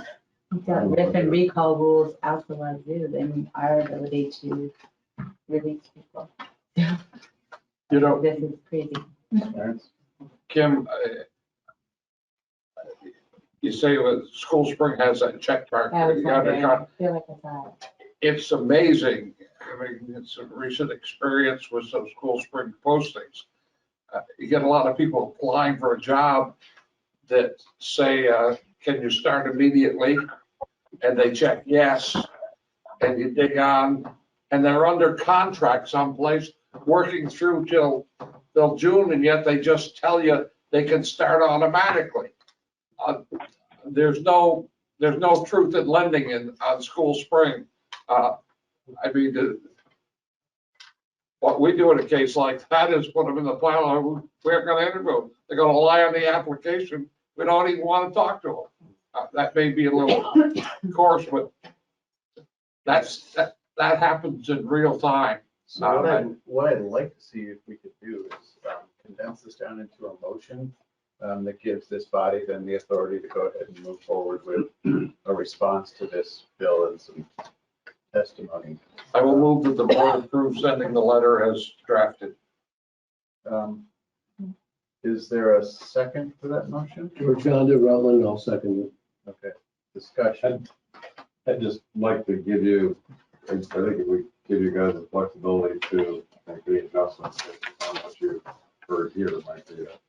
we've got different recall rules out the wazoo than our ability to release people. This is crazy. Kim, you say that School Spring has that check mark. I was wondering, I feel like I saw it. It's amazing. I mean, it's a recent experience with some School Spring postings. You get a lot of people applying for a job that say, can you start immediately? And they check yes, and you dig on, and they're under contract someplace, working through till June, and yet they just tell you they can start automatically. There's no truth in lending on School Spring. I mean, what we do in a case like that is put them in the pile. We're going to interview. They're going to lie on the application. We don't even want to talk to them. That may be a little coarse, but that happens in real time. So what I'd like to see if we could do is condense this down into a motion that gives this body then the authority to go ahead and move forward with a response to this bill and some testimony. I will move that the board approve sending the letter as drafted. Is there a second to that motion? John Rutland, I'll second it. Okay, discussion. I'd just like to give you, I think if we give you guys the flexibility to make the adjustments based on what you heard here, might be if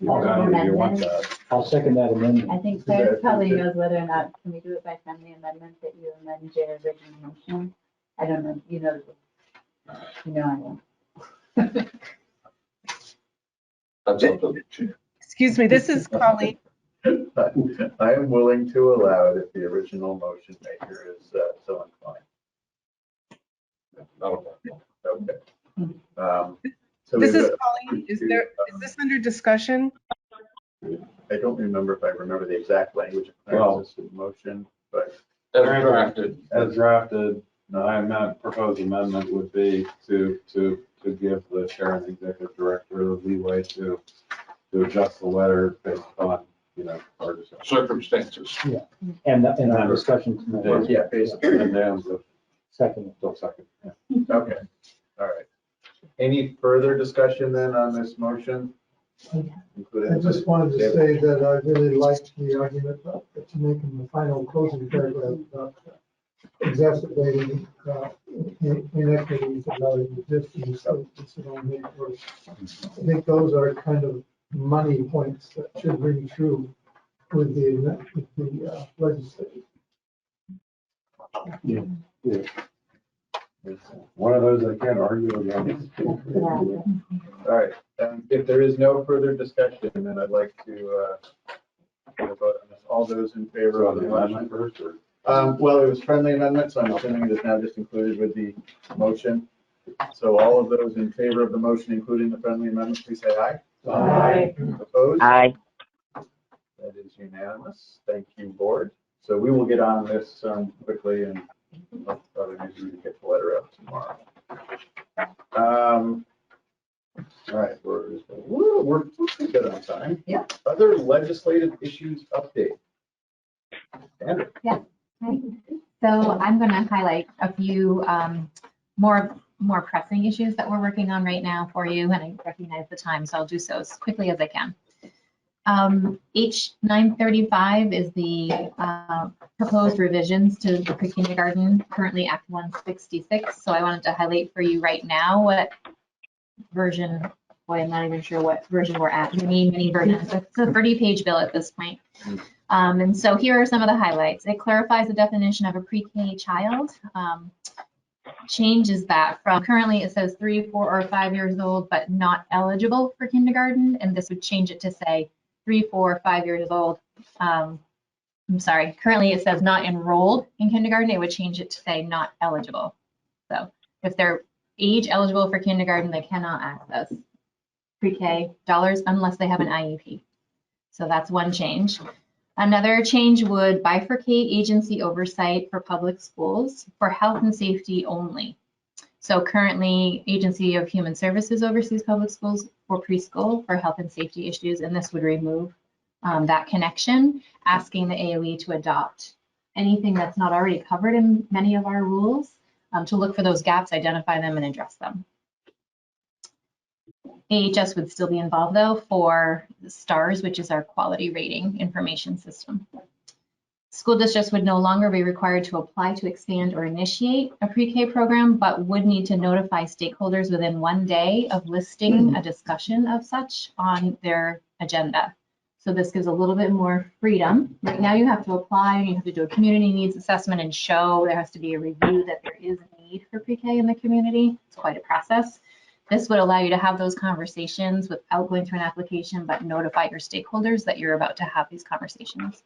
you want that. I'll second that amendment. I think Claire probably knows whether or not, can we do it by friendly amendment that you amend your original motion? I don't know, I won't. That's up to the chair. Excuse me, this is Colleen. I am willing to allow it if the original motion maker is so inclined. Okay. So This is Colleen. Is this under discussion? I don't remember if I remember the exact language of Clarence's motion, but As drafted. As drafted, my proposed amendment would be to give the chair and executive director leeway to adjust the letter based on, our discussion. Circumstances. Yeah, and our discussion tonight. yeah, basically. And then the Second. second. Yeah. Okay, all right. Any further discussion then on this motion? I just wanted to say that I really liked the argument that you make in the final closing paragraph about exacerbating inequities about existing substance that don't make worse. I think those are kind of money points that should ring true with the legislature. Yeah. One of those I can't argue against. All right, if there is no further discussion, then I'd like to vote on this. All those in favor of the amendment first, or? Well, it was friendly amendment, so I'm assuming it is now just included with the motion. So all of those in favor of the motion, including the friendly amendment, please say aye. Aye. Opposed? Aye. That is unanimous. Thank you, board. So we will get on this quickly and probably maybe we get the letter out tomorrow. All right, we're pretty good on time. Yeah. Other legislative issues update. Andrew. Yeah. So I'm going to highlight a few more pressing issues that we're working on right now for you, and I recognize the time, so I'll do so as quickly as I can. H935 is the proposed revisions to the pre-kindergarten, currently Act 166. So I wanted to highlight for you right now what version, boy, I'm not even sure what version we're at, many versions. It's a 30-page bill at this point. And so here are some of the highlights. It clarifies the definition of a pre-K child. Changes that from currently it says 3, 4, or 5 years old, but not eligible for kindergarten. And this would change it to say 3, 4, 5 years old. I'm sorry, currently it says not enrolled in kindergarten. It would change it to say not eligible. So if they're age eligible for kindergarten, they cannot access pre-K dollars unless they have an IEP. So that's one change. Another change would bifurcate agency oversight for public schools for health and safety only. So currently, Agency of Human Services oversees public schools for preschool for health and safety issues, and this would remove that connection, asking the AOE to adopt anything that's not already covered in many of our rules, to look for those gaps, identify them, and address them. AHS would still be involved though for the STARS, which is our quality rating information system. School districts would no longer be required to apply to expand or initiate a pre-K program, but would need to notify stakeholders within 1 day of listing a discussion of such on their agenda. So this gives a little bit more freedom. Right now you have to apply and you have to do a community needs assessment and show there has to be a review that there is a need for pre-K in the community. It's quite a process. This would allow you to have those conversations without going through an application, but notify your stakeholders that you're about to have these conversations.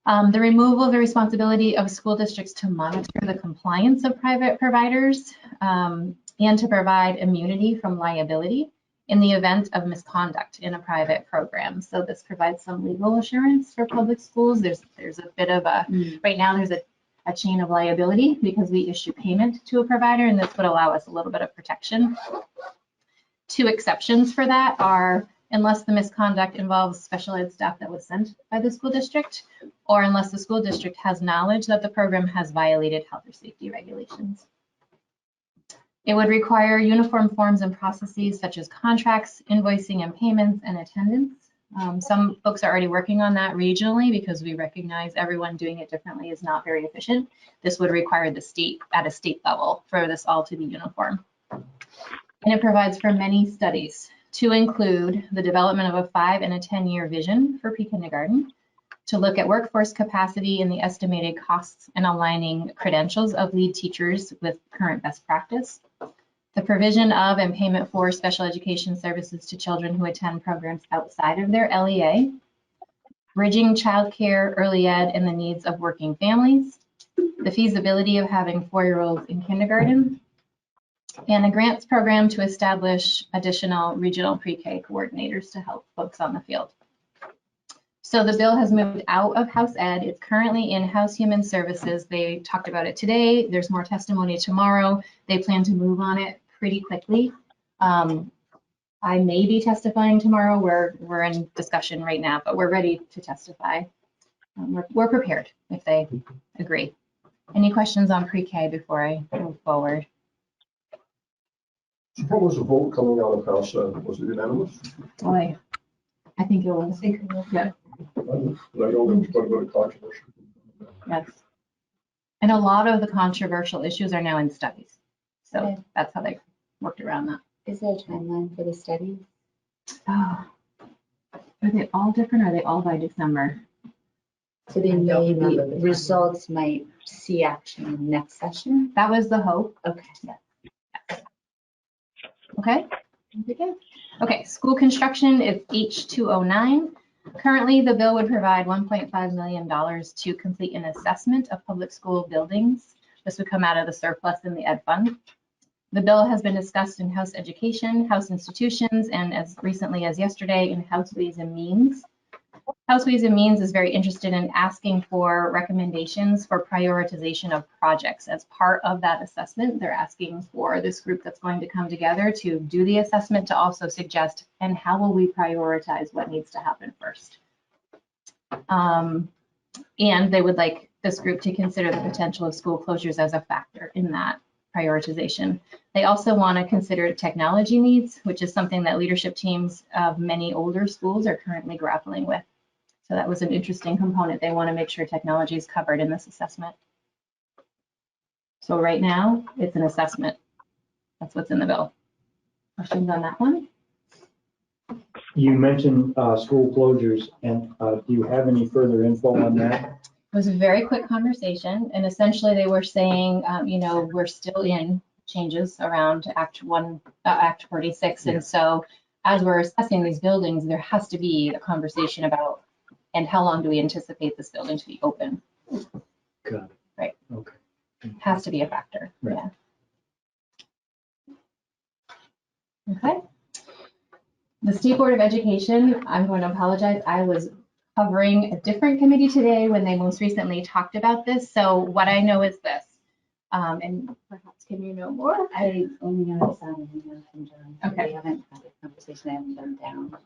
The removal of the responsibility of school districts to monitor the compliance of private providers and to provide immunity from liability in the event of misconduct in a private program. So this provides some legal assurance for public schools. There's a bit of a, right now there's a chain of liability because we issue payment to a provider, and this would allow us a little bit of protection. Two exceptions for that are unless the misconduct involves special ed staff that was sent by the school district, or unless the school district has knowledge that the program has violated health or safety regulations. It would require uniform forms and processes such as contracts, invoicing and payments, and attendance. Some folks are already working on that regionally because we recognize everyone doing it differently is not very efficient. This would require the state at a state level for this all to be uniform. And it provides for many studies to include the development of a 5- and 10-year vision for pre-kindergarten, to look at workforce capacity and the estimated costs and aligning credentials of lead teachers with current best practice, the provision of and payment for special education services to children who attend programs outside of their LEA, bridging childcare, early ed, and the needs of working families, the feasibility of having 4-year-olds in kindergarten, and a grants program to establish additional regional pre-K coordinators to help folks on the field. So the bill has moved out of House Ed. It's currently in House Human Services. They talked about it today. There's more testimony tomorrow. They plan to move on it pretty quickly. I may be testifying tomorrow. We're in discussion right now, but we're ready to testify. We're prepared if they agree. Any questions on pre-K before I move forward? So what was the vote coming out of House Ed? Was it unanimous? Boy, I think it was. Yeah. I know there was quite a bit of controversy. Yes. And a lot of the controversial issues are now in studies. So that's how they worked around that. Is there a timeline for the study? Oh, are they all different? Or are they all by December? So they may be, results might see action in the next session? That was the hope. Okay. Yeah. Okay. Okay, school construction is H209. Currently, the bill would provide $1.5 million to complete an assessment of public school buildings. This would come out of the surplus in the ed fund. The bill has been discussed in House Education, House Institutions, and as recently as yesterday in House Ways and Means. House Ways and Means is very interested in asking for recommendations for prioritization of projects. As part of that assessment, they're asking for this group that's going to come together to do the assessment to also suggest, and how will we prioritize what needs to happen first? And they would like this group to consider the potential of school closures as a factor in that prioritization. They also want to consider technology needs, which is something that leadership teams of many older schools are currently grappling with. So that was an interesting component. They want to make sure technology is covered in this assessment. So right now, it's an assessment. That's what's in the bill. Questions on that one? You mentioned school closures, and do you have any further info on that? It was a very quick conversation, and essentially they were saying, you know, we're still in changes around Act 46, and so as we're assessing these buildings, there has to be a conversation about, and how long do we anticipate this building to be open? Got it. Right. Okay. Has to be a factor. Right. Yeah. Okay. The State Board of Education, I'm going to apologize. I was covering a different committee today when they most recently talked about this. So what I know is this, and perhaps can you know more? I only know it's on an email from John. Okay. We haven't had a conversation, I haven't done down.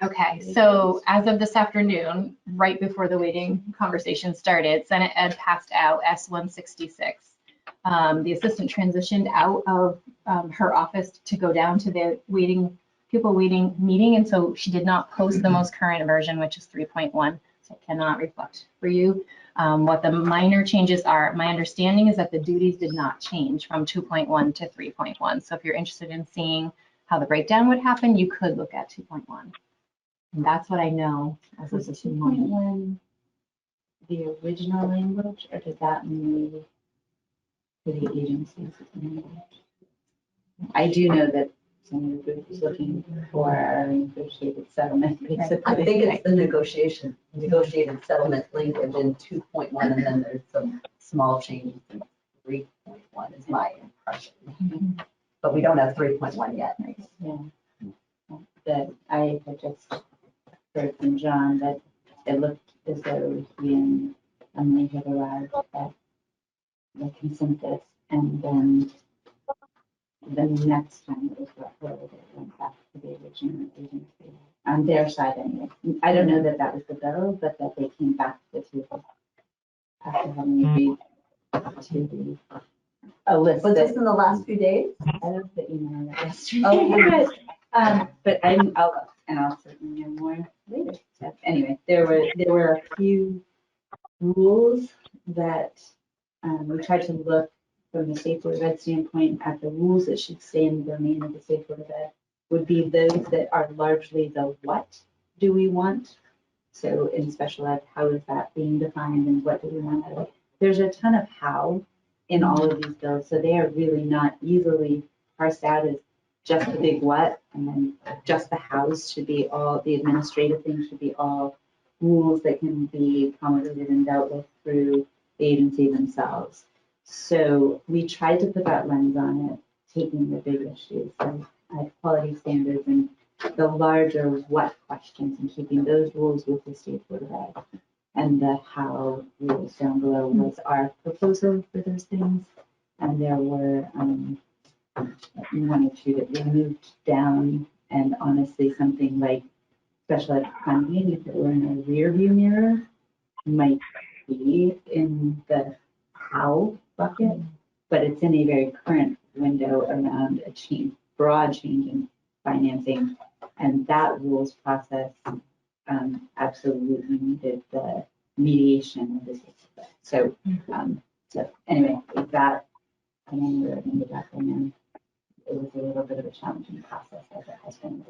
Okay, so as of this afternoon, right before the waiting conversation started, Senate Ed passed out S-166. The assistant transitioned out of her office to go down to the people waiting meeting, and so she did not post the most current version, which is 3.1, so I cannot reflect for you. What the minor changes are, my understanding is that the duties did not change from 2.1 to 3.1. So if you're interested in seeing how the breakdown would happen, you could look at 2.1. And that's what I know as of Was this 2.1 the original language, or did that mean for the agencies? I do know that some of the group is looking for a negotiated settlement, basically. I think it's the negotiated settlement language in 2.1, and then there's some small changes in 3.1 is my impression. But we don't have 3.1 yet. Yeah. That I had just heard from John that it looked as though he and Emily had arrived at the consensus, and then the next time it was referred, it went back to the original agency. On their side anyway. I don't know that that was the bill, but that they came back to the table after having agreed to a list. Was this in the last few days? I looked at the email yesterday. Okay. But I'll look, and I'll certainly know more later. So anyway, there were a few rules that we tried to look from the State Board of Ed standpoint at the rules that should stay in the domain of the State Board of Ed would be those that are largely the what do we want. So in special ed, how is that being defined and what do we want out of it? There's a ton of how in all of these bills, so they are really not easily parsed out as just the big what, and then just the hows should be all, the administrative things should be all rules that can be promulgated and dealt with through the agency themselves. So we tried to put that lens on it, taking the big issues, like quality standards and the larger what questions, and keeping those rules with the State Board of Ed. And the how rules down below was our proposal for those things. And there were one or two that we moved down, and honestly, something like special ed funding, if it were in a rear view mirror, might be in the how bucket, but it's in a very current window around a broad change in financing, and that rules process absolutely needed the mediation of this. So, so anyway, with that, I mean, we're going to back in. It was a little bit of a challenging process as it has been.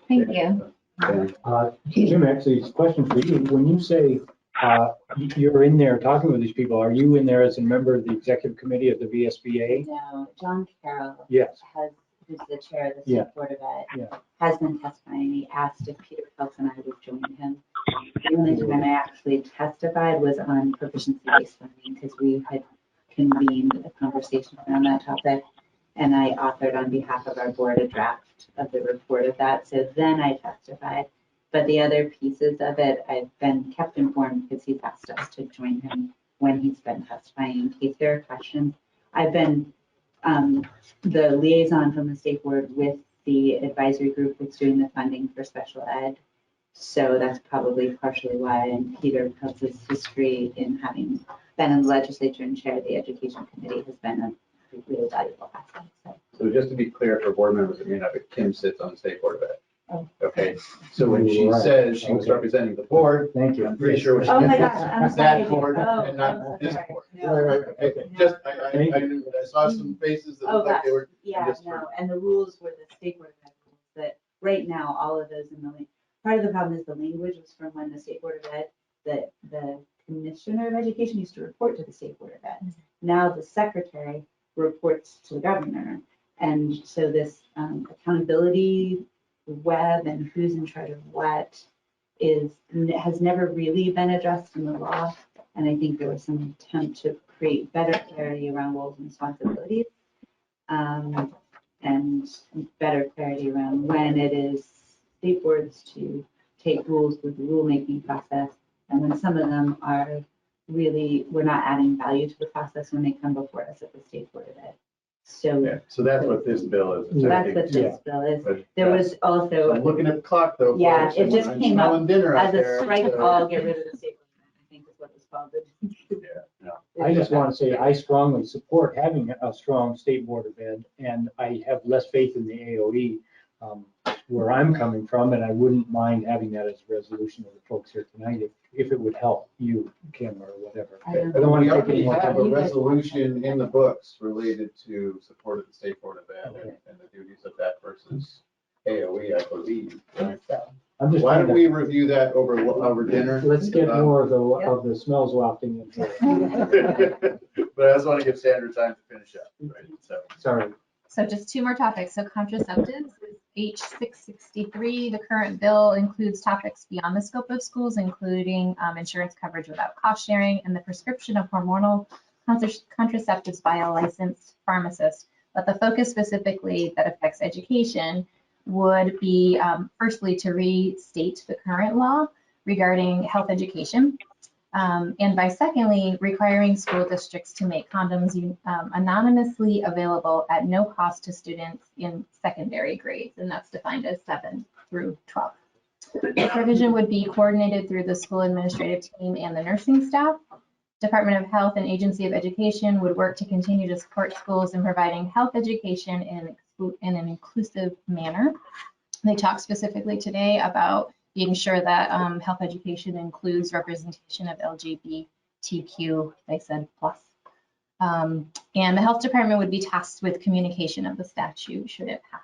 Thank you. Jim, actually, it's a question for you. When you say you're in there talking with these people, are you in there as a member of the executive committee of the VSBA? No, John Carroll Yes. who's the chair of the Yeah. State Board of Ed, Yeah. has been testifying. He asked if Peter Phelps and I would join him. The only time I actually testified was on proficiency-based funding, because we had convened a conversation around that topic, and I authored on behalf of our board a draft of the report of that. So then I testified. But the other pieces of it, I've been kept informed because he's asked us to join him when he's been testifying in case there are questions. I've been the liaison from the state board with the advisory group that's doing the funding for special ed. So that's probably partially why, and Peter Peltz's history in having been in the legislature and chaired the education committee has been a really valuable asset. So just to be clear for board members that may not, but Kim sits on the State Board of Ed. Oh. Okay, so when she Right. says she was representing the board, Thank you. I'm pretty sure. Oh my gosh, I'm sorry. That board Oh, and not I'm this sorry. board. No. Right. Okay, just, I saw some faces that Oh, looked like gosh, they were. yeah, just no, and the rules were the state board of ed rules, that right now, all of those in the, part of the problem is the language was from when the state board of ed, that the commissioner of education used to report to the state board of ed. Now the secretary reports to the governor, and so this accountability web and who's in charge of what has never really been addressed in the law, and I think there was some attempt to create better clarity around roles and responsibilities. and better clarity around when it is state boards to take rules through the rulemaking process, and when some of them are really, we're not adding value to the process when they come before us at the State Board of Ed. So Yeah, so that's what this bill is. that's what attempting this bill is. But, There was I'm also, looking at the clock though. yeah, folks, it and just I'm came up smelling dinner out as a there, strike so- all, get rid of the state, I think is what it's called. I just want to say, I strongly support having a strong state board of ed, and I have less faith in the AOE where I'm coming from, and I wouldn't mind having that as a resolution of the folks here tonight, if it would help you, Kim, or whatever. I don't want We to take already any more have a time. resolution in the books related to support of the State Board of Ed and the duties of that versus AOE, I believe. Right? I'm just Why trying don't to- we review that over dinner? Let's get more of the smells wafting in here. But I just want to give Sandra time to finish up, right? So. Sorry. So just two more topics. So contraceptives, H663, the current bill includes topics beyond the scope of schools, including insurance coverage without cost sharing and the prescription of hormonal contraceptives by a licensed pharmacist. But the focus specifically that affects education would be firstly to restate the current law regarding health education. And by secondly, requiring school districts to make condoms anonymously available at no cost to students in secondary grades, and that's defined as 7 through 12. The provision would be coordinated through the school administrative team and the nursing staff. Department of Health and Agency of Education would work to continue to support schools in providing health education in an inclusive manner. They talked specifically today about being sure that health education includes representation of LGBTQ, they said, plus. And the health department would be tasked with communication of the statute should it pass.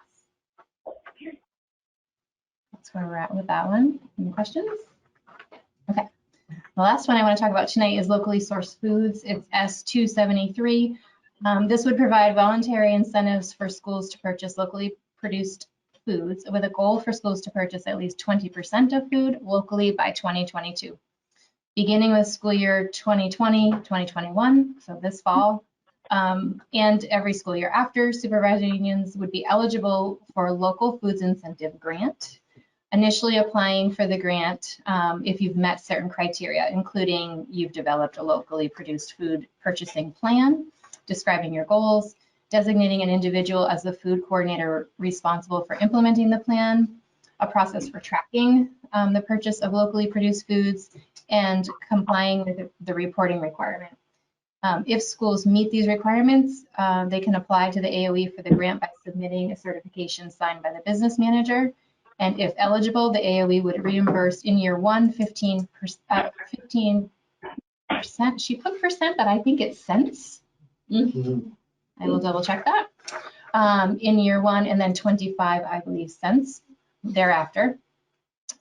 That's where we're at with that one. Any questions? Okay. The last one I want to talk about tonight is locally sourced foods. It's S273. This would provide voluntary incentives for schools to purchase locally produced foods with a goal for schools to purchase at least 20% of food locally by 2022. Beginning with school year 2020-2021, so this fall, and every school year after, supervisory unions would be eligible for local foods incentive grant. Initially applying for the grant if you've met certain criteria, including you've developed a locally produced food purchasing plan, describing your goals, designating an individual as the food coordinator responsible for implementing the plan, a process for tracking the purchase of locally produced foods, and complying with the reporting requirement. If schools meet these requirements, they can apply to the AOE for the grant by submitting a certification signed by the business manager. And if eligible, the AOE would reimburse in year one 15%. She put percent, but I think it's cents. I will double check that. In year one, and then 25, I believe, cents thereafter.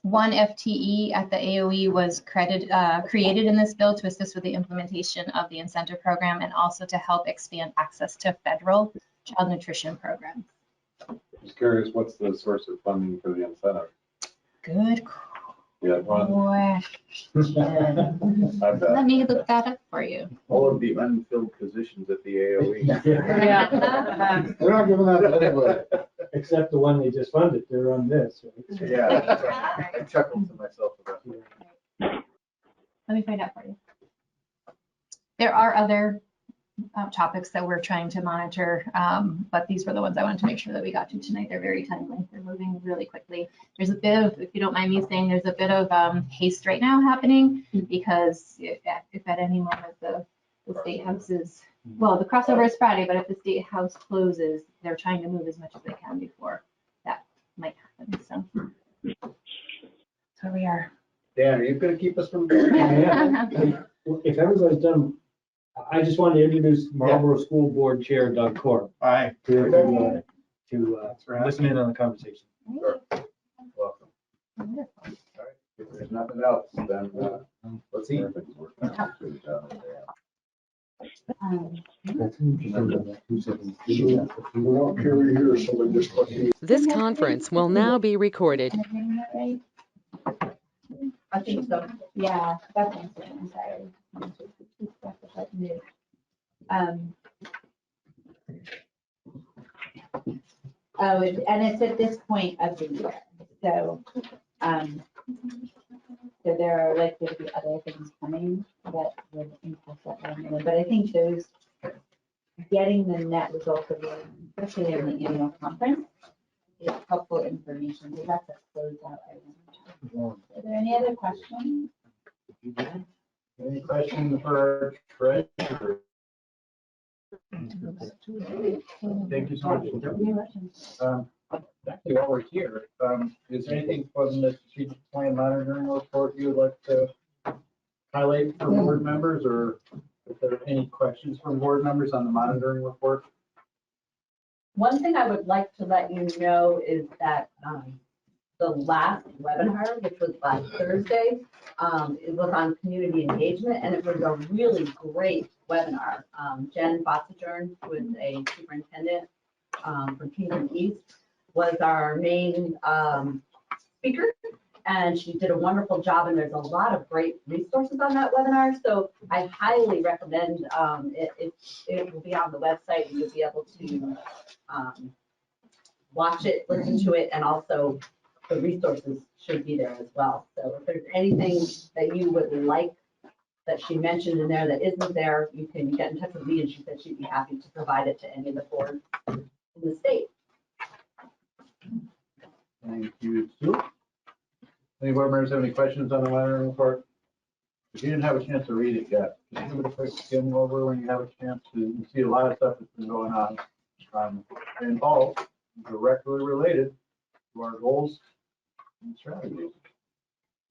One FTE at the AOE was created in this bill to assist with the implementation of the incentive program and also to help expand access to federal child nutrition programs. Just curious, what's the source of funding for the incentive? Good Yeah, one. question. Let me look that up for you. All of the unfilled positions at the AOE. Yeah. They're not giving that to anybody. Except the one they just funded, they're on this. Right? Yeah, I chuckled to myself about that. Let me find out for you. There are other topics that we're trying to monitor, but these were the ones I wanted to make sure that we got to tonight. They're very timely. They're moving really quickly. There's a bit of, if you don't mind me saying, there's a bit of haste right now happening because if at any moment the state house is, well, the crossover is Friday, but if the state house closes, they're trying to move as much as they can before that might happen. So we are. Dan, are you gonna keep us from? If everybody's done, I just wanted to introduce Marlboro School Board Chair Doug Corp. Hi. To listen in on the conversation. Sure. Welcome. All right. If there's nothing else, then let's eat. This conference will now be recorded. Am I getting that right? I think so. Yeah, that's what I'm saying. I'm sorry. Oh, and it's at this point of the year, so, so there are likely to be other things coming that would impact that revenue, but I think those, getting the net results of the, especially in the annual conference, is helpful information, so that's a closeout item. Are there any other questions? Any questions for our treasurer? Thank you so much. Actually, while we're here, is there anything from the strategic plan monitoring report you would like to highlight for board members, or if there are any questions from board members on the monitoring report? One thing I would like to let you know is that the last webinar, which was last Thursday, it was on community engagement, and it was a really great webinar. Jen Bossagern, who is a superintendent from Kingdom East, was our main speaker, and she did a wonderful job, and there's a lot of great resources on that webinar, so I highly recommend it will be on the website. You'll be able to watch it, listen to it, and also the resources should be there as well. So if there's anything that you would like that she mentioned in there that isn't there, you can get in touch with me, and she said she'd be happy to provide it to any of the boards in the state. Thank you, Sue. Any board members have any questions on the monitoring report? If you didn't have a chance to read it yet, just give it a quick skim over when you have a chance to. You see a lot of stuff that's been going on, and all directly related to our goals and strategies.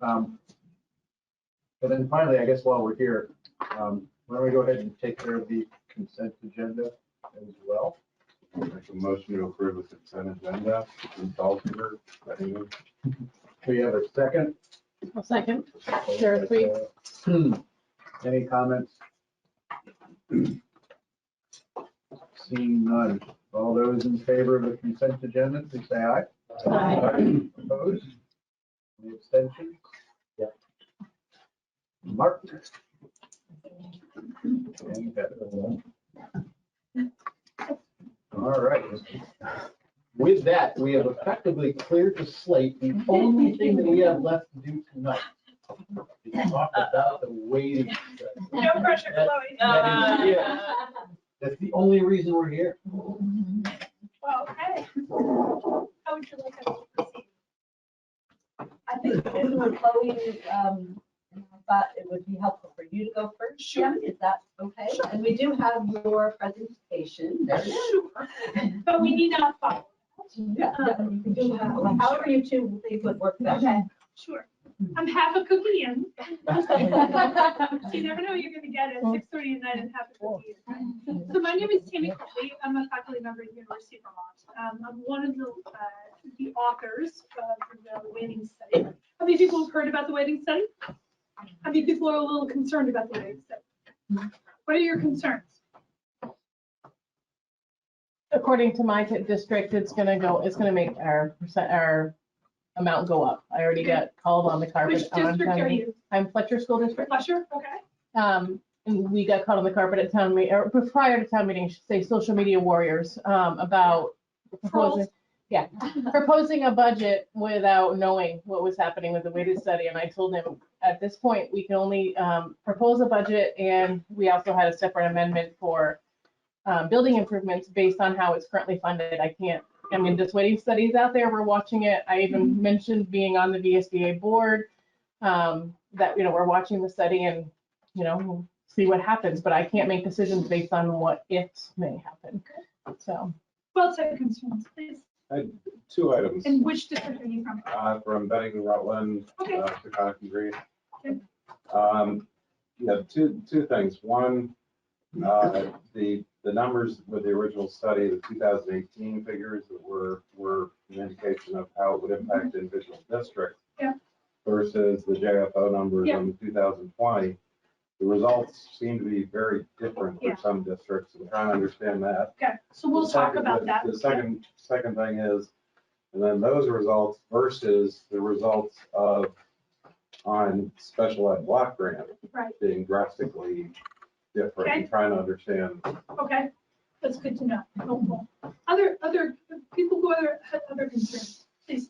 And then finally, I guess while we're here, why don't we go ahead and take care of the consent agenda as well? Make a motion to approve the consent agenda. We have a second. A second. Sure, please. Any comments? Seeing none. All those in favor of the consent agenda, please say aye. Aye. Opposed? Any abstentions? Yeah. Mark? And Heather. All right. With that, we have effectively cleared the slate. The only thing that we have left to do tonight is talk about the waiting study. No pressure, Chloe. That's the only reason we're here. Well, okay. How would you like us to proceed? I think this is Chloe, I thought it would be helpful for you to go first. Sure. Is that okay? Sure. And we do have your presentation. There it is. Sure. But we need not follow. Yeah, you do have, however you two think would work best. Okay, sure. I'm half a cookie in. You never know what you're going to get at 6:30 at night and half a cookie in. So my name is Tammy Colby. I'm a faculty member at the University of Vermont. I'm one of the authors of the waiting study. How many people have heard about the waiting study? How many people are a little concerned about the waiting study? What are your concerns? According to my district, it's gonna make our amount go up. I already got called on the carpet. Which district are you? I'm Fletcher School District. Fletcher, okay. And we got called on the carpet at town meeting, or prior to town meeting, I should say, social media warriors, about proposing a budget without knowing what was happening with the weighted study. And I told him at this point, we can only propose a budget, and we also had a separate amendment for building improvements based on how it's currently funded. I mean, this waiting study is out there, we're watching it. I even mentioned being on the VSBA board, that, we're watching the study and, we'll see what happens, but I can't make decisions based on what it may happen. So. Well said, concerns, please. I had two items. And which district are you from? From Bennington, Rutland, Okay. to Concord Green. Okay. Two things. One, the numbers with the original study, the 2018 figures that were an indication of how it would impact individual districts. Yeah. Versus the JFO numbers Yeah. on the 2020. The results seem to be very different for Yeah. some districts. I'm trying to understand that. Okay, so we'll talk about that. The second thing is, and then those results versus the results on special ed block grant Right. being drastically different. Okay. I'm trying to understand. Okay, that's good to know. Helpful. Other people who concerns? Please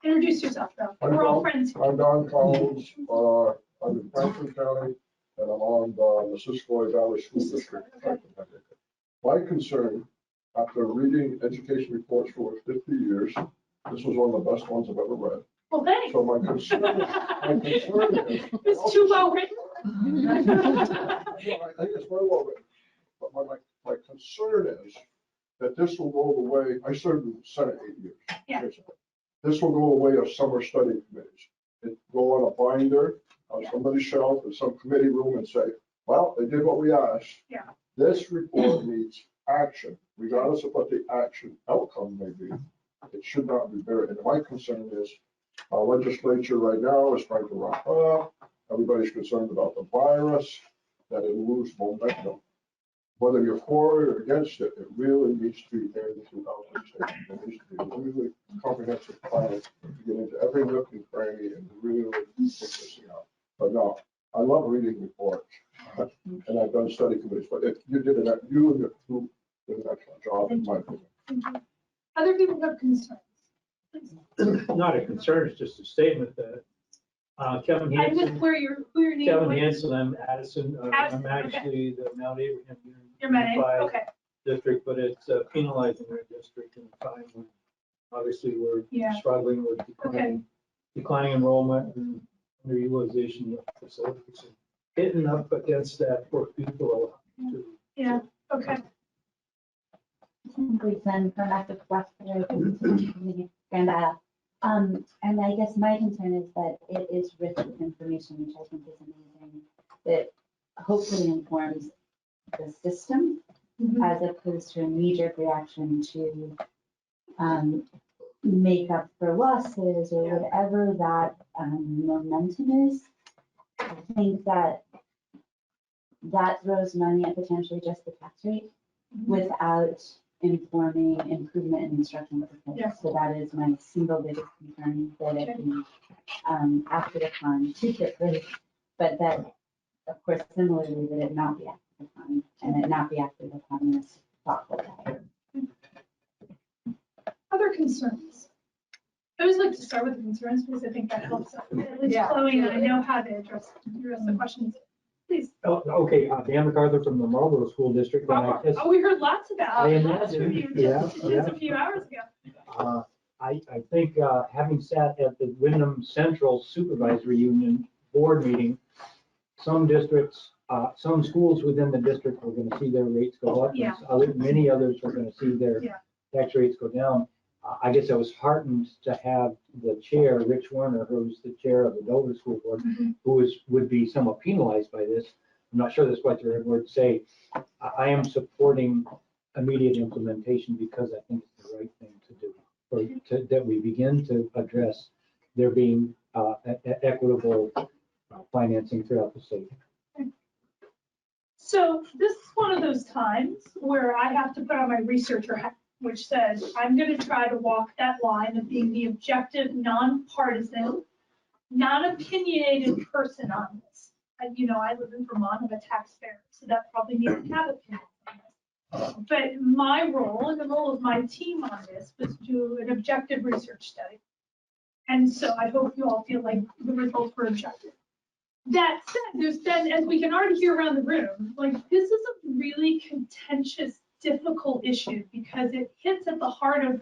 introduce yourself, though. We're all friends. I'm Don Collins, I'm in Franklin County, and I'm on the Missisquoi Valley School District. My concern, after reading education reports for 50 years, this was one of the best ones I've ever read. Well, thanks. So my concern is. It's too well written. I think it's very well written, but my concern is that this will go the way, I served in the Senate 8 years. Yeah. This will go the way of summer study committees. It go on a binder on somebody's shelf in some committee room and say, well, they did what we asked. Yeah. This report needs action, regardless of what the action outcome may be. It should not be buried. And my concern is our legislature right now is trying to wrap up. Everybody's concerned about the virus, that it will lose momentum. Whether you're for it or against it, it really needs to be aired throughout the state. There needs to be a really comprehensive plan to get into every nook and cranny and really take this thing out. But no, I love reading reports, and I've done study committees, but you and your group did an excellent job, in my opinion. Other people have concerns. Please. Not a concern, it's just a statement that Kevin I missed Hansen, who your name Kevin was. Hansen, I'm Addison, I'm Addison, actually the Mount Abraham Your man, Unified okay. District, but it's penalizing our district in a time when obviously we're Yeah. struggling with declining enrollment and underutilization of facilities. And hitting up against that for people. Yeah, okay. Then from active Western and I guess my concern is that it is rich with information, which I think is amazing, that hopefully informs the system as opposed to a knee-jerk reaction to make up for losses or whatever that momentum is. I think that throws money at potentially just the tax rate without informing improvement in instructional performance. So that is my single biggest concern, that it be acted upon too quickly, but that, of course, similarly, that it not be acted upon and it not be acted upon in a thoughtful way. Other concerns? I always like to start with the concerns because I think that helps at least Chloe and I know how to address the questions. Please. Oh, okay, Dan MacArthur from the Marlboro School District. And I guess, Oh, we heard lots about I lots from imagine, you just a few hours ago. I think having sat at the Wyndham Central Supervisory Union Board meeting, some districts, some schools within the district were going to see their rates go up. Yeah. Many others were going to see their tax rates go down. I guess I was heartened to have the chair, Rich Werner, who's the chair of the Dover School Board, who would be somewhat penalized by this. I'm not sure that's what the right word to say. I am supporting immediate implementation because I think it's the right thing to do, that we begin to address there being equitable financing throughout the state. So this is one of those times where I have to put on my researcher hat, which says I'm going to try to walk that line of being the objective, nonpartisan, non-opinionated person on this. I live in Vermont, I'm a taxpayer, so that probably means I have opinions on this. But my role and the role of my team on this was to do an objective research study. And so I hope you all feel like the results were objective. That said, there's been, as we can already hear around the room, like this is a really contentious, difficult issue because it hits at the heart of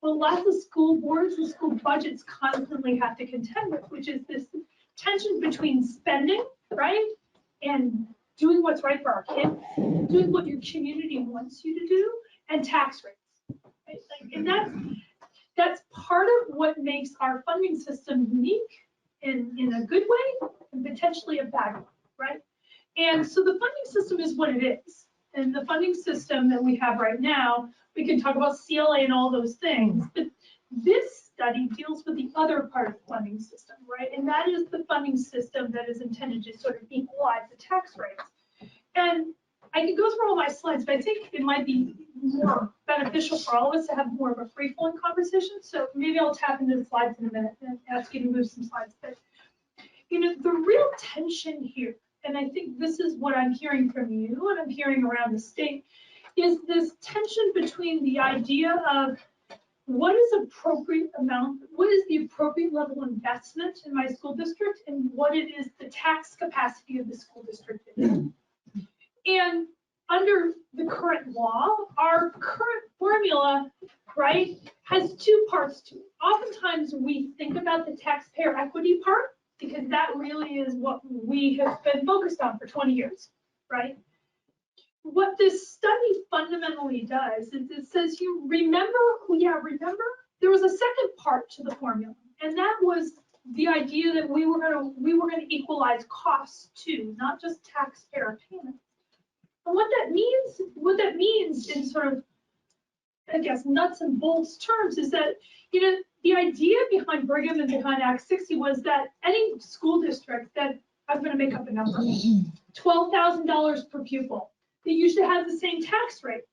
what lots of school boards and school budgets constantly have to contend with, which is this tension between spending, right, and doing what's right for our kids, doing what your community wants you to do, and tax rates. Right? And that's part of what makes our funding system unique in a good way and potentially a bad one, right? And so the funding system is what it is. And the funding system that we have right now, we can talk about CLA and all those things, but this study deals with the other part of the funding system, right? And that is the funding system that is intended to sort of equalize the tax rates. And I could go through all my slides, but I think it might be more beneficial for all of us to have more of a free-flowing conversation. So maybe I'll tap into the slides in a minute and ask you to move some slides. But, the real tension here, and I think this is what I'm hearing from you and I'm hearing around the state, is this tension between the idea of what is appropriate amount, what is the appropriate level of investment in my school district, and what it is the tax capacity of the school district is. And under the current law, our current formula, right, has two parts to it. Oftentimes we think about the taxpayer equity part because that really is what we have been focused on for 20 years, right? What this study fundamentally does is it says, you remember there was a second part to the formula, and that was the idea that we were going to equalize costs too, not just taxpayer payments. And what that means in sort of, I guess, nuts and bolts terms is that, you know, the idea behind Brigham and behind Act 60 was that any school district that, I'm going to make up a number, $12,000 per pupil, they usually have the same tax rate.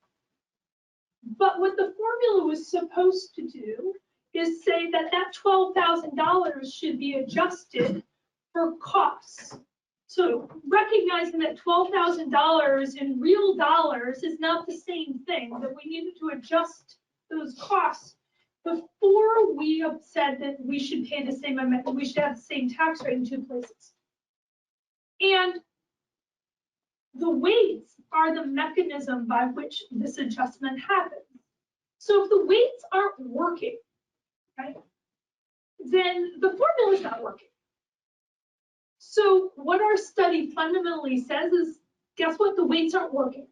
But what the formula was supposed to do is say that that $12,000 should be adjusted for costs. So recognizing that $12,000 in real dollars is not the same thing, that we needed to adjust those costs before we have said that we should pay the same amount, we should have the same tax rate in two places. And the weights are the mechanism by which this adjustment happens. So if the weights aren't working, right, then the formula is not working. So what our study fundamentally says is, guess what? The weights aren't working.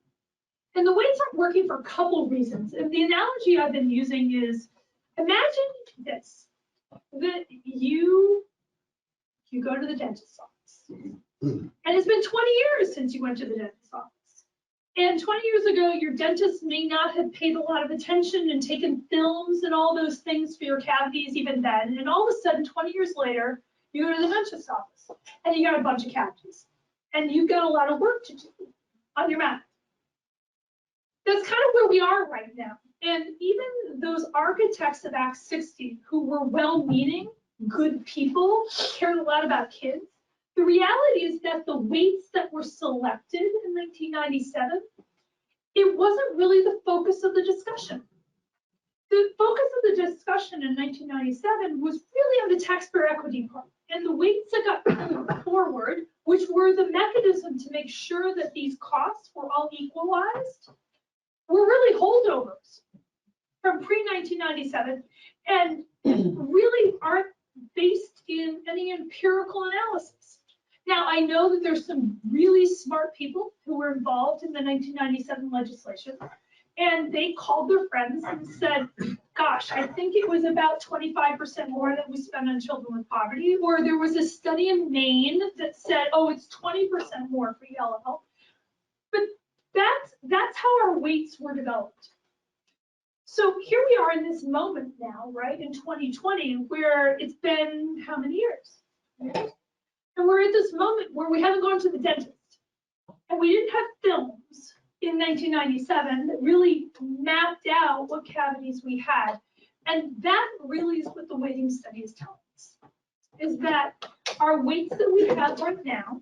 And the weights aren't working for a couple reasons. And the analogy I've been using is, imagine this, that you go to the dentist's office. And it's been 20 years since you went to the dentist's office. And 20 years ago, your dentist may not have paid a lot of attention and taken films and all those things for your cavities even then. And all of a sudden, 20 years later, you go to the dentist's office and you got a bunch of cavities. And you've got a lot of work to do on your mouth. That's kind of where we are right now. And even those architects of Act 60 who were well-meaning, good people, cared a lot about kids, the reality is that the weights that were selected in 1997, it wasn't really the focus of the discussion. The focus of the discussion in 1997 was really on the taxpayer equity part. And the weights that got put forward, which were the mechanism to make sure that these costs were all equalized, were really holdovers from pre-1997 and really aren't based in any empirical analysis. Now, I know that there's some really smart people who were involved in the 1997 legislation, and they called their friends and said, gosh, I think it was about 25% more that we spent on children with poverty, or there was a study in Maine that said, oh, it's 20% more for ELL. But that's how our weights were developed. So here we are in this moment now, right, in 2020, where it's been how many years? Right? And we're at this moment where we haven't gone to the dentist. And we didn't have films in 1997 that really mapped out what cavities we had. And that really is what the weighting study is telling us, is that our weights that we have right now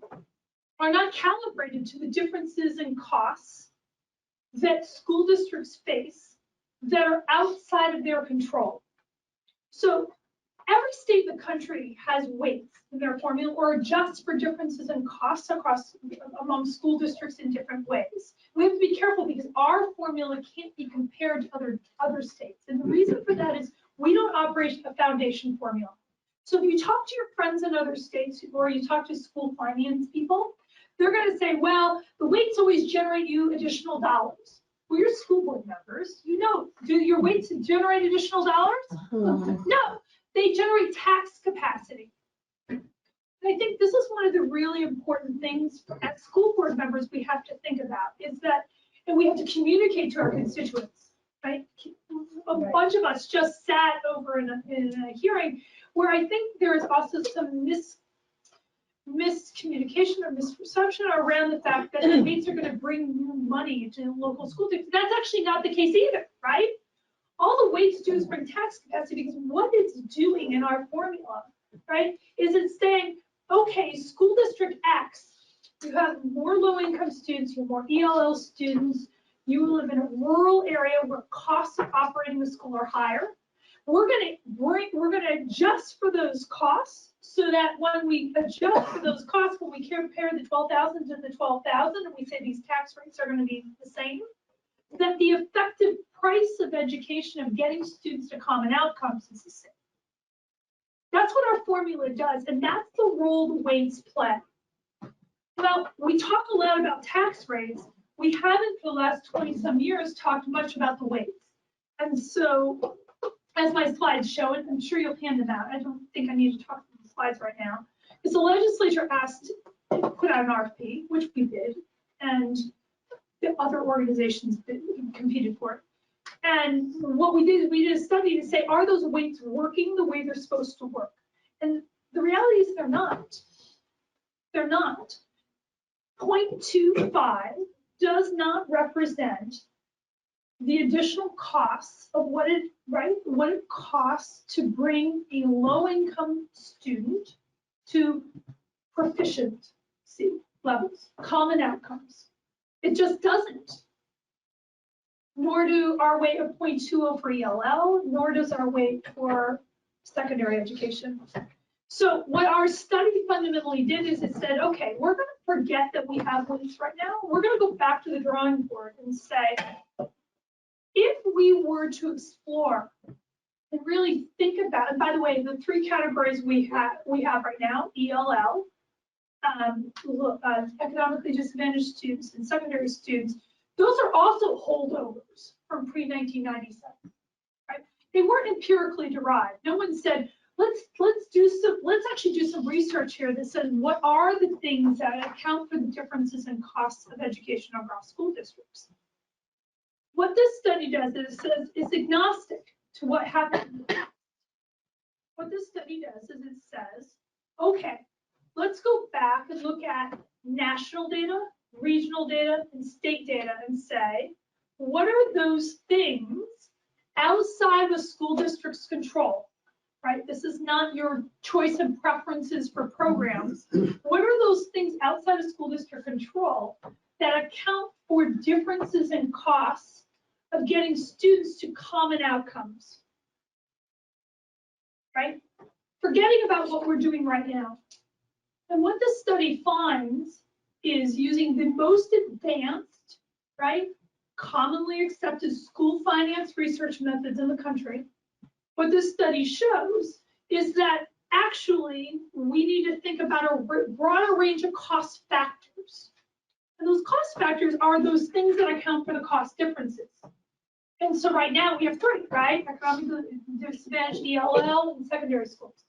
are not calibrated to the differences in costs that school districts face that are outside of their control. So every state in the country has weights in their formula or adjusts for differences in costs among school districts in different ways. We have to be careful because our formula can't be compared to other states. And the reason for that is we don't operate a foundation formula. So if you talk to your friends in other states or you talk to school finance people, they're going to say, well, the weights always generate you additional dollars. Well, you're school board members. You know, do your weights generate additional dollars? No. They generate tax capacity. And I think this is one of the really important things as school board members we have to think about is that, and we have to communicate to our constituents, right? A bunch of us just sat over in a hearing where I think there is also some miscommunication or misperception around the fact that the weights are going to bring new money to local school districts. That's actually not the case either, right? All the weights do is bring tax capacity because what it's doing in our formula, right, is it's saying, okay, school district X, you have more low-income students, you have more ELL students, you live in a rural area where costs of operating the school are higher. we're gonna adjust for those costs so that when we adjust for those costs, when we compare the 12,000 to the 12,000 and we say these tax rates are gonna be the same, that the effective price of education of getting students to common outcomes is the same. That's what our formula does, and that's the role the weights play. Well, we talk a lot about tax rates. We haven't for the last 20 some years talked much about the weights. And so, as my slides show, and I'm sure you'll hand them out. I don't think I need to talk about the slides right now. Because the legislature asked to put out an RFP, which we did, and the other organizations that competed for it. And what we did is we did a study to say, are those weights working the way they're supposed to work? And the reality is they're not. They're not. 0.25 does not represent the additional costs of what it costs to bring a low-income student to proficiency levels, common outcomes. It just doesn't. Nor do our weight of 0.20 for ELL, nor does our weight for secondary education. So what our study fundamentally did is it said, okay, we're going to forget that we have weights right now. We're going to go back to the drawing board and say, if we were to explore and really think about, and by the way, the three categories we have right now, ELL, economically disadvantaged students and secondary students, those are also holdovers from pre-1997, right? They weren't empirically derived. No one said, let's actually do some research here that says what are the things that account for the differences in costs of education across school districts. What this study does is it says it's agnostic to what happened in the past. What this study does is it says, okay, let's go back and look at national data, regional data, and state data and say, what are those things outside of a school district's control, right? This is not your choice and preferences for programs. What are those things outside of school district control that account for differences in costs of getting students to common outcomes, right? Forgetting about what we're doing right now. And what this study finds is using the most advanced, right, commonly accepted school finance research methods in the country. What this study shows is that actually we need to think about a broader range of cost factors. And those cost factors are those things that account for the cost differences. And so right now we have three, right? Economically disadvantaged, ELL, and secondary schools.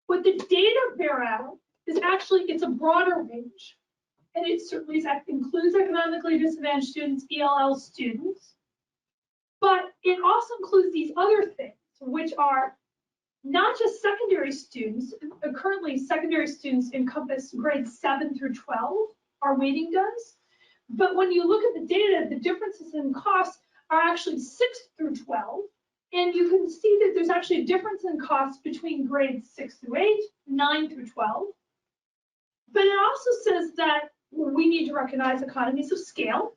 What the data bear out is actually it's a broader range. And it certainly includes economically disadvantaged students, ELL students. But it also includes these other things, which are not just secondary students. Currently, secondary students encompass grades 7 through 12, our weighting does. But when you look at the data, the differences in costs are actually 6 through 12. And you can see that there's actually a difference in costs between grades 6 through 8, 9 through 12. But it also says that we need to recognize economies of scale.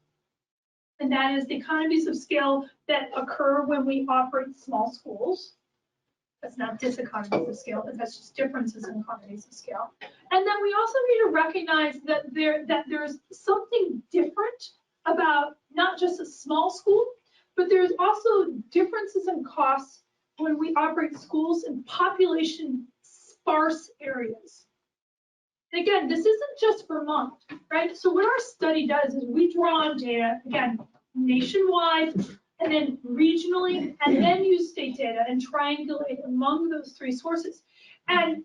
And that is the economies of scale that occur when we operate small schools. That's not diseconomies of scale, but that's just differences in economies of scale. And then we also need to recognize that there's something different about not just a small school, but there's also differences in costs when we operate schools in population sparse areas. And again, this isn't just Vermont, right? So what our study does is we draw on data, again, nationwide, and then regionally, and then use state data and triangulate among those three sources. And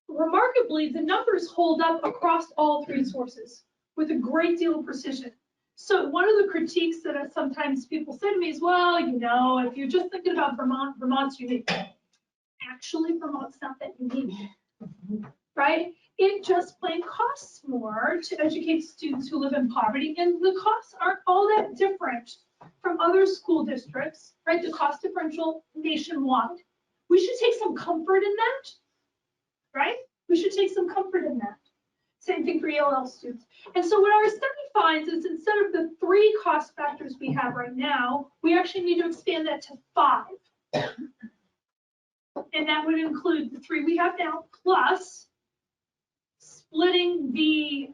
remarkably, the numbers hold up across all three sources with a great deal of precision. So one of the critiques that sometimes people say to me is, well, you know, if you're just thinking about Vermont, Vermont's unique. Actually, Vermont's not that unique, right? It just plain costs more to educate students who live in poverty, and the costs aren't all that different from other school districts, right? The cost differential nationwide. We should take some comfort in that, right? We should take some comfort in that. Same thing for ELL students. And so what our study finds is instead of the 3 cost factors we have right now, we actually need to expand that to 5. And that would include the 3 we have now, plus splitting the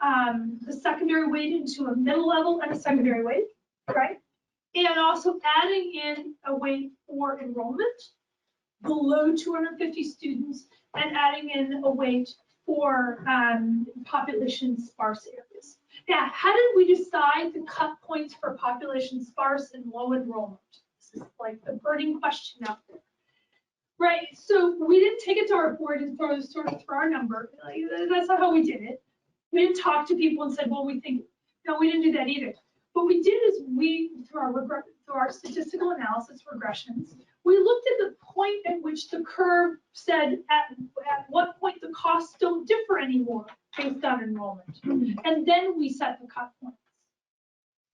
secondary weight into a middle level and a secondary weight, right? And also adding in a weight for enrollment below 250 students and adding in a weight for population sparse areas. Now, how did we decide to cut points for population sparse and low enrollment? This is like the burning question out there. Right, so we didn't take it to our board and sort of throw our number. Like, that's not how we did it. We didn't talk to people and said, well, we think, no, we didn't do that either. What we did is through our statistical analysis regressions, we looked at the point at which the curve said at what point the costs don't differ anymore based on enrollment. And then we set the cut points,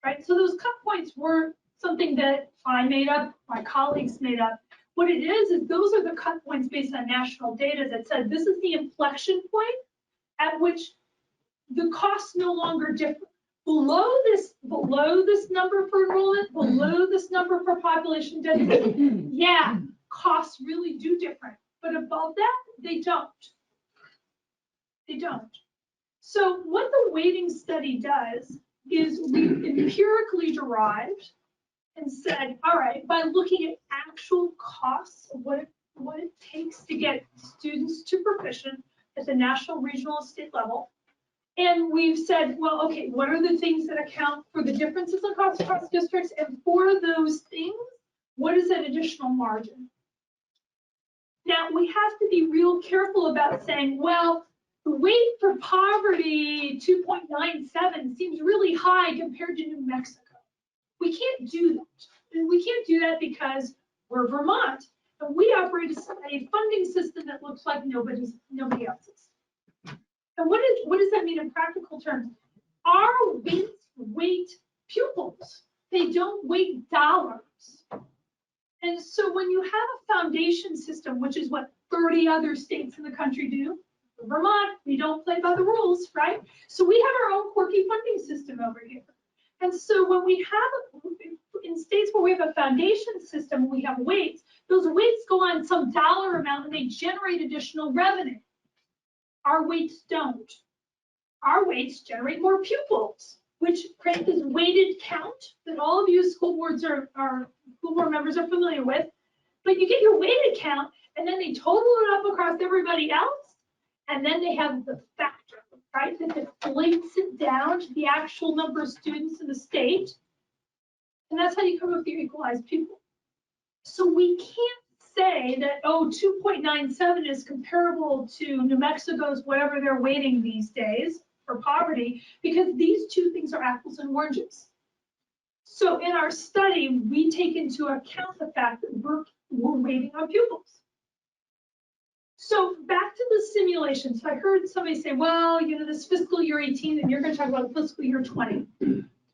right? So those cut points weren't something that I made up, my colleagues made up. What it is those are the cut points based on national data that said this is the inflection point at which the costs no longer differ. Below this number for enrollment, below this number for population density, yeah, costs really do differ. But above that, they don't. They don't. So what the weighting study does is we empirically derived and said, all right, by looking at actual costs of what it takes to get students to proficient at the national, regional, and state level. And we've said, well, okay, what are the things that account for the differences in costs across districts? And for those things, what is that additional margin? Now, we have to be real careful about saying, well, the weight for poverty, 2.97, seems really high compared to New Mexico. We can't do that. And we can't do that because we're Vermont and we operate a funding system that looks like nobody else's. And what does that mean in practical terms? Our weights weight pupils. They don't weight dollars. And so when you have a foundation system, which is what 30 other states in the country do, Vermont, we don't play by the rules, right? So we have our own quirky funding system over here. And so when we have, in states where we have a foundation system, we have weights, those weights go on some dollar amount and they generate additional revenue. Our weights don't. Our weights generate more pupils, which creates this weighted count that all of you school board members are familiar with. But you get your weighted count and then they total it up across everybody else. And then they have the factor, right, that deflates it down to the actual number of students in the state. And that's how you come up with your equalized pupil. So we can't say that, oh, 2.97 is comparable to New Mexico's whatever they're weighting these days for poverty, because these two things are apples and oranges. So in our study, we take into account the fact that we're weighting our pupils. So back to the simulation. So I heard somebody say, well, you know, this fiscal year 18, and you're going to talk about fiscal year 20.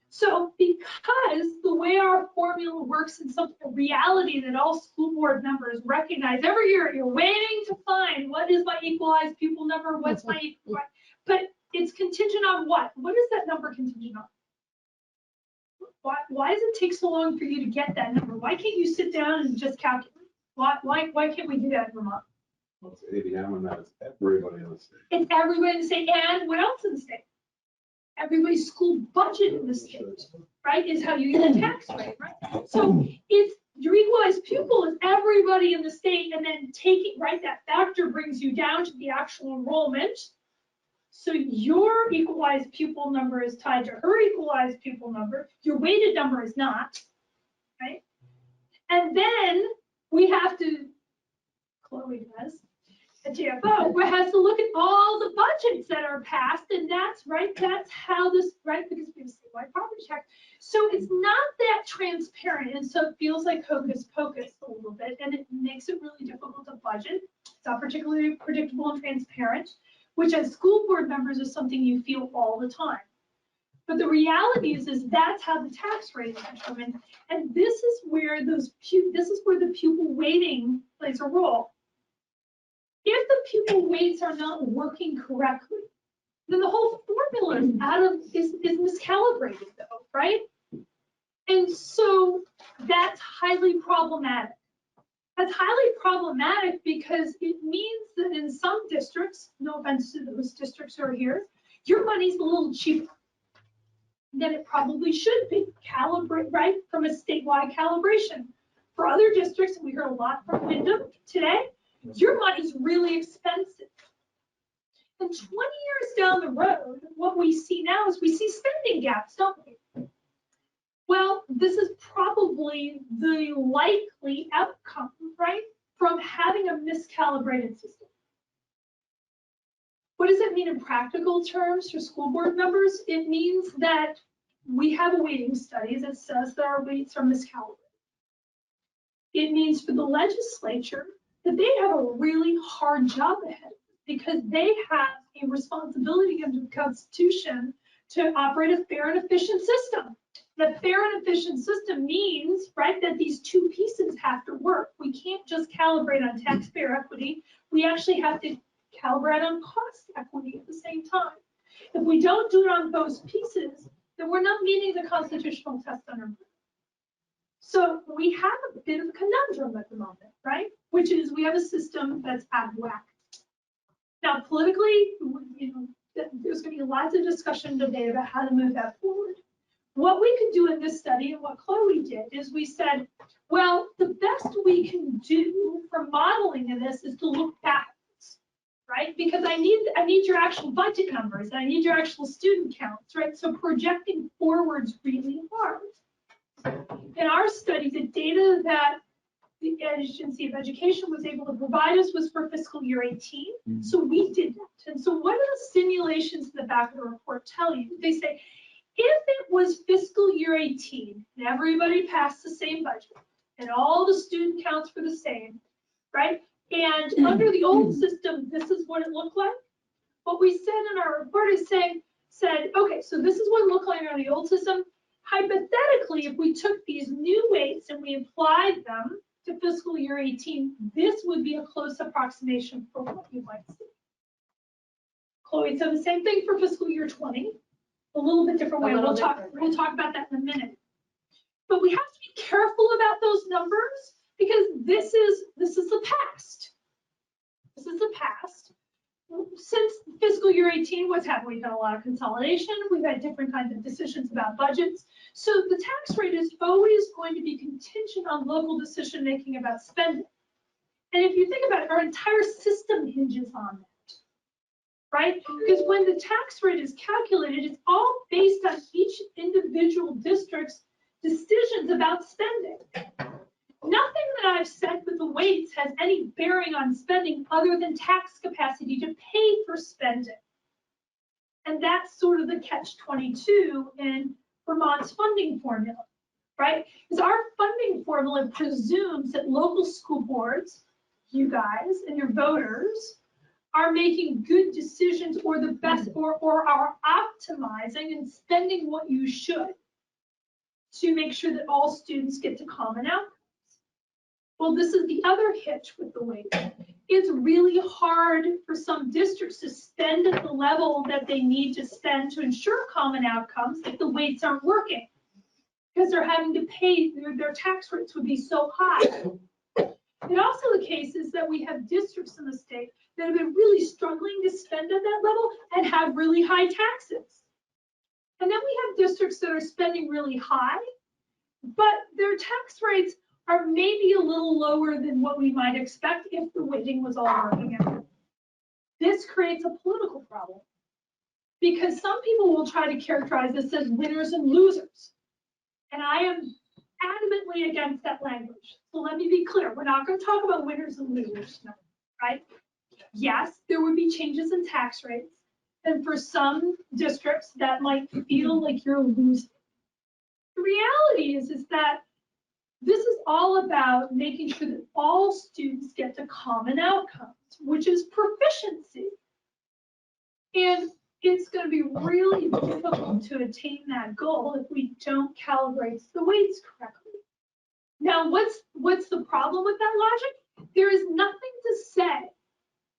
So because the way our formula works in some reality that all school board members recognize every year, you're waiting to find what is my equalized pupil number, what's my equalized, but it's contingent on what? What is that number contingent on? Why does it take so long for you to get that number? Why can't you sit down and just calculate? Why can't we do that in Vermont? Well, it's ADM and that's everybody in the state. It's everybody in the state, and what else in the state? Everybody's school budget in the state, right, is how you get a tax rate, right? So it's your equalized pupil is everybody in the state, and then right, that factor brings you down to the actual enrollment. So your equalized pupil number is tied to her equalized pupil number. Your weighted number is not, right? And then we have to, Chloe does, a TFO, where it has to look at all the budgets that are passed, and that's right, that's how this, right, because we have statewide property tax. So it's not that transparent, and so it feels like hocus pocus a little bit, and it makes it really difficult to budget. It's not particularly predictable and transparent, which as school board members is something you feel all the time. But the reality is that's how the tax rate is determined, and this is where the pupil weighting plays a role. If the pupil weights are not working correctly, then the whole formula is miscalibrated, though, right? And so that's highly problematic. That's highly problematic because it means that in some districts, no offense to those districts who are here, your money's a little cheaper than it probably should be, calibrate, right, from a statewide calibration. For other districts, and we heard a lot from Wyndham today, your money's really expensive. And 20 years down the road, what we see now is we see spending gaps, don't we? Well, this is probably the likely outcome, right, from having a miscalibrated system. What does it mean in practical terms for school board members? It means that we have a weighting study that says that our weights are miscalibrated. It means for the legislature that they have a really hard job ahead because they have a responsibility under the Constitution to operate a fair and efficient system. The fair and efficient system means, right, that these two pieces have to work. We can't just calibrate on taxpayer equity. We actually have to calibrate on cost equity at the same time. If we don't do it on those pieces, then we're not meeting the constitutional test under. So we have a bit of a conundrum at the moment, right? Which is we have a system that's out of whack. Now, politically, you know, there's going to be lots of discussion today about how to move that forward. What we could do in this study and what Chloe did is we said, well, the best we can do for modeling of this is to look backwards, right? Because I need your actual budget numbers. I need your actual student counts, right? So projecting forward's really hard. In our study, the data that the Agency of Education was able to provide us was for fiscal year 18. So we did that. And so what do the simulations in the back of the report tell you? They say, if it was fiscal year 18 and everybody passed the same budget and all the student counts were the same, right? And under the old system, this is what it looked like. What we said in our report is said, okay, so this is what it looked like under the old system. Hypothetically, if we took these new weights and we applied them to fiscal year 18, this would be a close approximation for what you might see. Chloe said the same thing for fiscal year 20. A little bit different way. We'll talk about that in a minute. But we have to be careful about those numbers because this is the past. This is the past. Since fiscal year 18, what's happened? We've had a lot of consolidation. We've had different kinds of decisions about budgets. So the tax rate is always going to be contingent on local decision making about spending. And if you think about it, our entire system hinges on that. Right? Because when the tax rate is calculated, it's all based on each individual district's decisions about spending. Nothing that I've said with the weights has any bearing on spending other than tax capacity to pay for spending. And that's sort of the catch-22 in Vermont's funding formula, right? Because our funding formula presumes that local school boards, you guys and your voters, are making good decisions or the best or are optimizing and spending what you should to make sure that all students get to common outcomes. Well, this is the other hitch with the weight. It's really hard for some districts to spend at the level that they need to spend to ensure common outcomes if the weights aren't working because they're having to pay, their tax rates would be so high. And also the case is that we have districts in the state that have been really struggling to spend at that level and have really high taxes. And then we have districts that are spending really high, but their tax rates are maybe a little lower than what we might expect if the weighting was all working out. This creates a political problem because some people will try to characterize this as winners and losers. And I am adamantly against that language. So let me be clear, we're not going to talk about winners and losers, right? Yes, there would be changes in tax rates. And for some districts, that might feel like you're losing. The reality is that this is all about making sure that all students get to common outcomes, which is proficiency. And it's going to be really difficult to attain that goal if we don't calibrate the weights correctly. Now, what's the problem with that logic? There is nothing to say,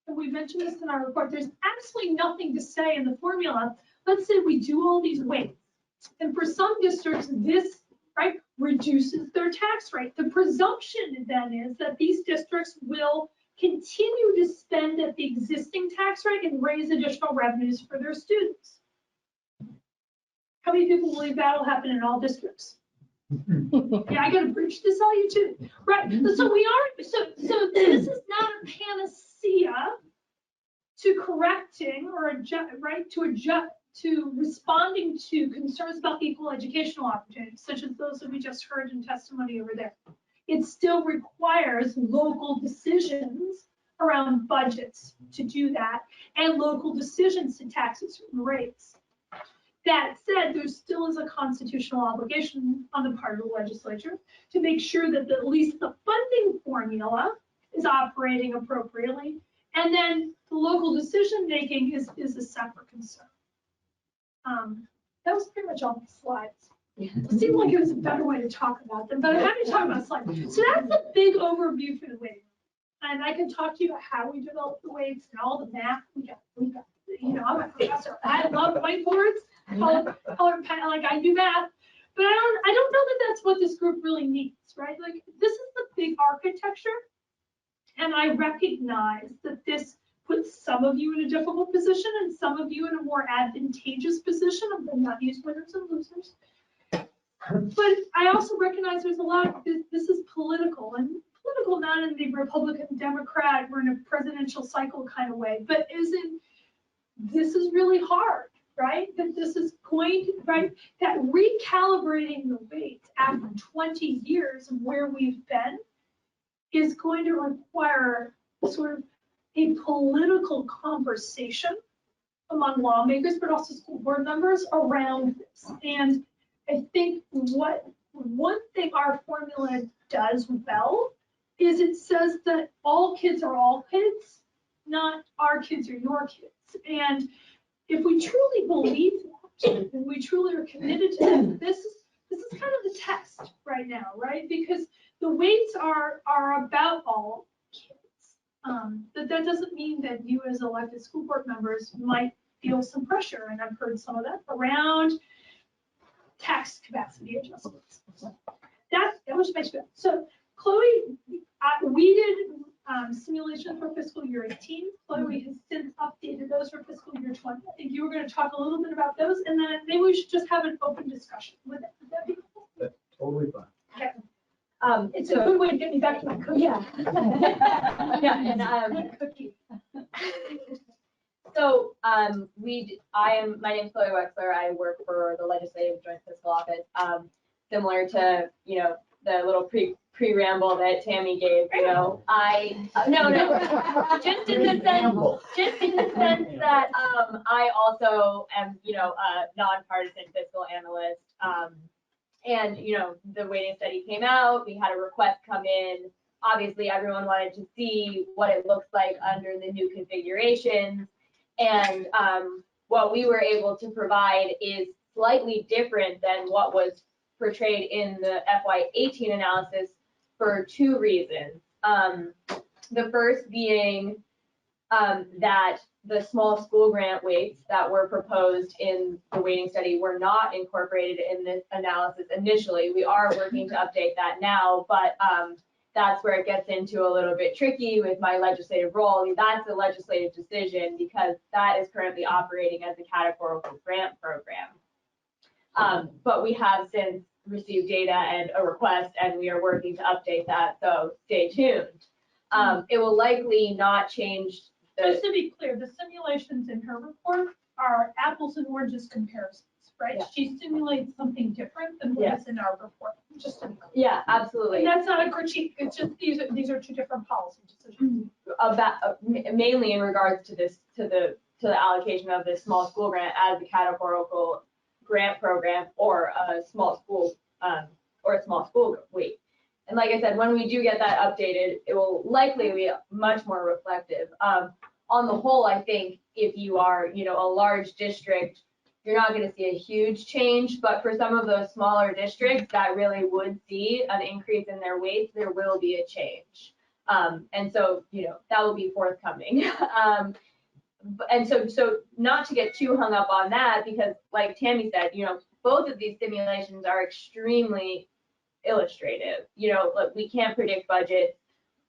and we mentioned this in our report, there's absolutely nothing to say in the formula. Let's say we do all these weights, and for some districts, this, right, reduces their tax rate. The presumption then is that these districts will continue to spend at the existing tax rate and raise additional revenues for their students. How many people believe that'll happen in all districts? Yeah, I gotta preach this all you too. Right, so this is not a panacea to correcting or adjust, right, to responding to concerns about equal educational opportunities, such as those that we just heard in testimony over there. It still requires local decisions around budgets to do that, and local decisions to taxes and rates. That said, there still is a constitutional obligation on the part of the legislature to make sure that at least the funding formula is operating appropriately, and then the local decision-making is a separate concern. That was pretty much all the slides. It seemed like it was a better way to talk about them, but I'm happy to talk about slides. So that's a big overview for the weighting. And I can talk to you about how we developed the weights and all the math we got, you know, I'm a professor. I love whiteboards, color pen, like I do math, but I don't know that that's what this group really needs, right? Like this is the big architecture. And I recognize that this puts some of you in a difficult position and some of you in a more advantageous position. I'm going to not use winners and losers. But I also recognize there's a lot of, this is political, and political not in the Republican, Democrat, we're in a presidential cycle kind of way, but this is really hard, right? That this is going to, right? That recalibrating the weights after 20 years of where we've been is going to require sort of a political conversation among lawmakers, but also school board members around this. And I think one thing our formula does well is it says that all kids are all kids, not our kids are your kids. And if we truly believe that, and we truly are committed to that, this is kind of the test right now, right? Because the weights are about all kids. That doesn't mean that you as elected school board members might feel some pressure, and I've heard some of that around tax capacity adjustments. That was my spiel. So Chloe, we did simulations for fiscal year 18. Chloe has since updated those for fiscal year 20. I think you were going to talk a little bit about those, and then maybe we should just have an open discussion with it. Would that be cool? That's totally fine. Okay. It's a good way to get me back to my cookie. Yeah. Yeah, and cookie. So my name is Chloe Wexler. I work for the Legislative Joint Fiscal Office. Similar to, you know, the little pre-ramble that Tammy gave, you know, just in the sense that I also am, you know, a nonpartisan fiscal analyst. And, you know, the weighting study came out, we had a request come in. Obviously, everyone wanted to see what it looks like under the new configurations. And what we were able to provide is slightly different than what was portrayed in the FY18 analysis for two reasons. The first being that the small school grant weights that were proposed in the weighting study were not incorporated in this analysis initially. We are working to update that now, but that's where it gets into a little bit tricky with my legislative role. I mean, that's a legislative decision because that is currently operating as a categorical grant program. But we have since received data and a request, and we are working to update that, so stay tuned. It will likely not change. Just to be clear, the simulations in her report are apples and oranges comparisons, right? Yeah. She simulates something different than what is in our report. Just to be clear. Yeah, absolutely. And that's not a critique. It's just these are two different policy decisions. About mainly in regards to this to the allocation of this small school grant as a categorical grant program or a small school weight. And like I said, when we do get that updated, it will likely be much more reflective. On the whole, I think if you are, you know, a large district, you're not going to see a huge change. But for some of those smaller districts that really would see an increase in their weights, there will be a change. And so, you know, that will be forthcoming. And so not to get too hung up on that, because like Tammy said, you know, both of these simulations are extremely illustrative. You know, look, we can't predict budgets,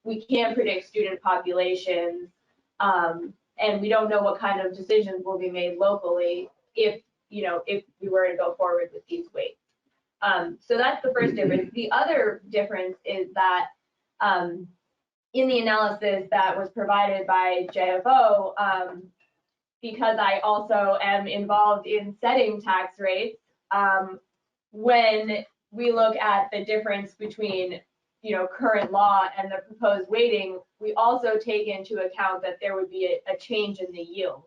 we can't predict student populations, and we don't know what kind of decisions will be made locally if, you know, if we were to go forward with these weights. So that's the first difference. The other difference is that in the analysis that was provided by JFO, because I also am involved in setting tax rates, when we look at the difference between, you know, current law and the proposed weighting, we also take into account that there would be a change in the yield.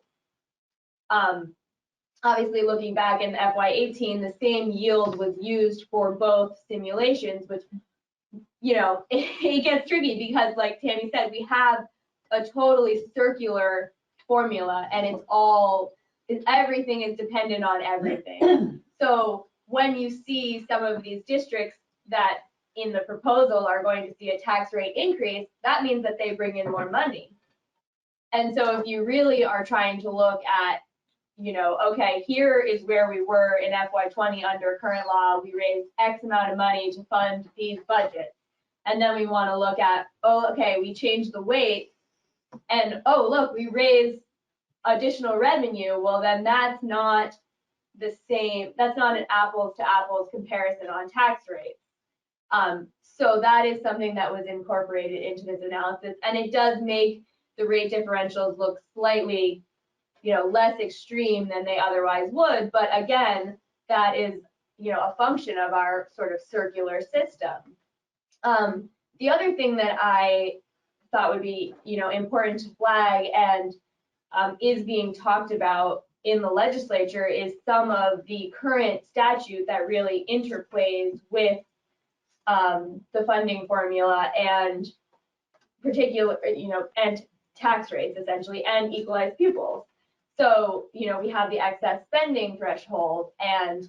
Obviously, looking back in FY18, the same yield was used for both simulations, which, you know, it gets tricky because, like Tammy said, we have a totally circular formula, and it's all, everything is dependent on everything. So when you see some of these districts that in the proposal are going to see a tax rate increase, that means that they bring in more money. And so if you really are trying to look at, you know, okay, here is where we were in FY20 under current law, we raised X amount of money to fund these budgets. And then we want to look at, oh, okay, we changed the weight, and oh, look, we raised additional revenue. Well, then that's not the same, that's not an apples to apples comparison on tax rates. So that is something that was incorporated into this analysis, and it does make the rate differentials look slightly, you know, less extreme than they otherwise would. But again, that is, you know, a function of our sort of circular system. The other thing that I thought would be, you know, important to flag and is being talked about in the legislature is some of the current statute that really interplays with the funding formula and particular, you know, and tax rates essentially, and equalized pupils. So, you know, we have the excess spending threshold, and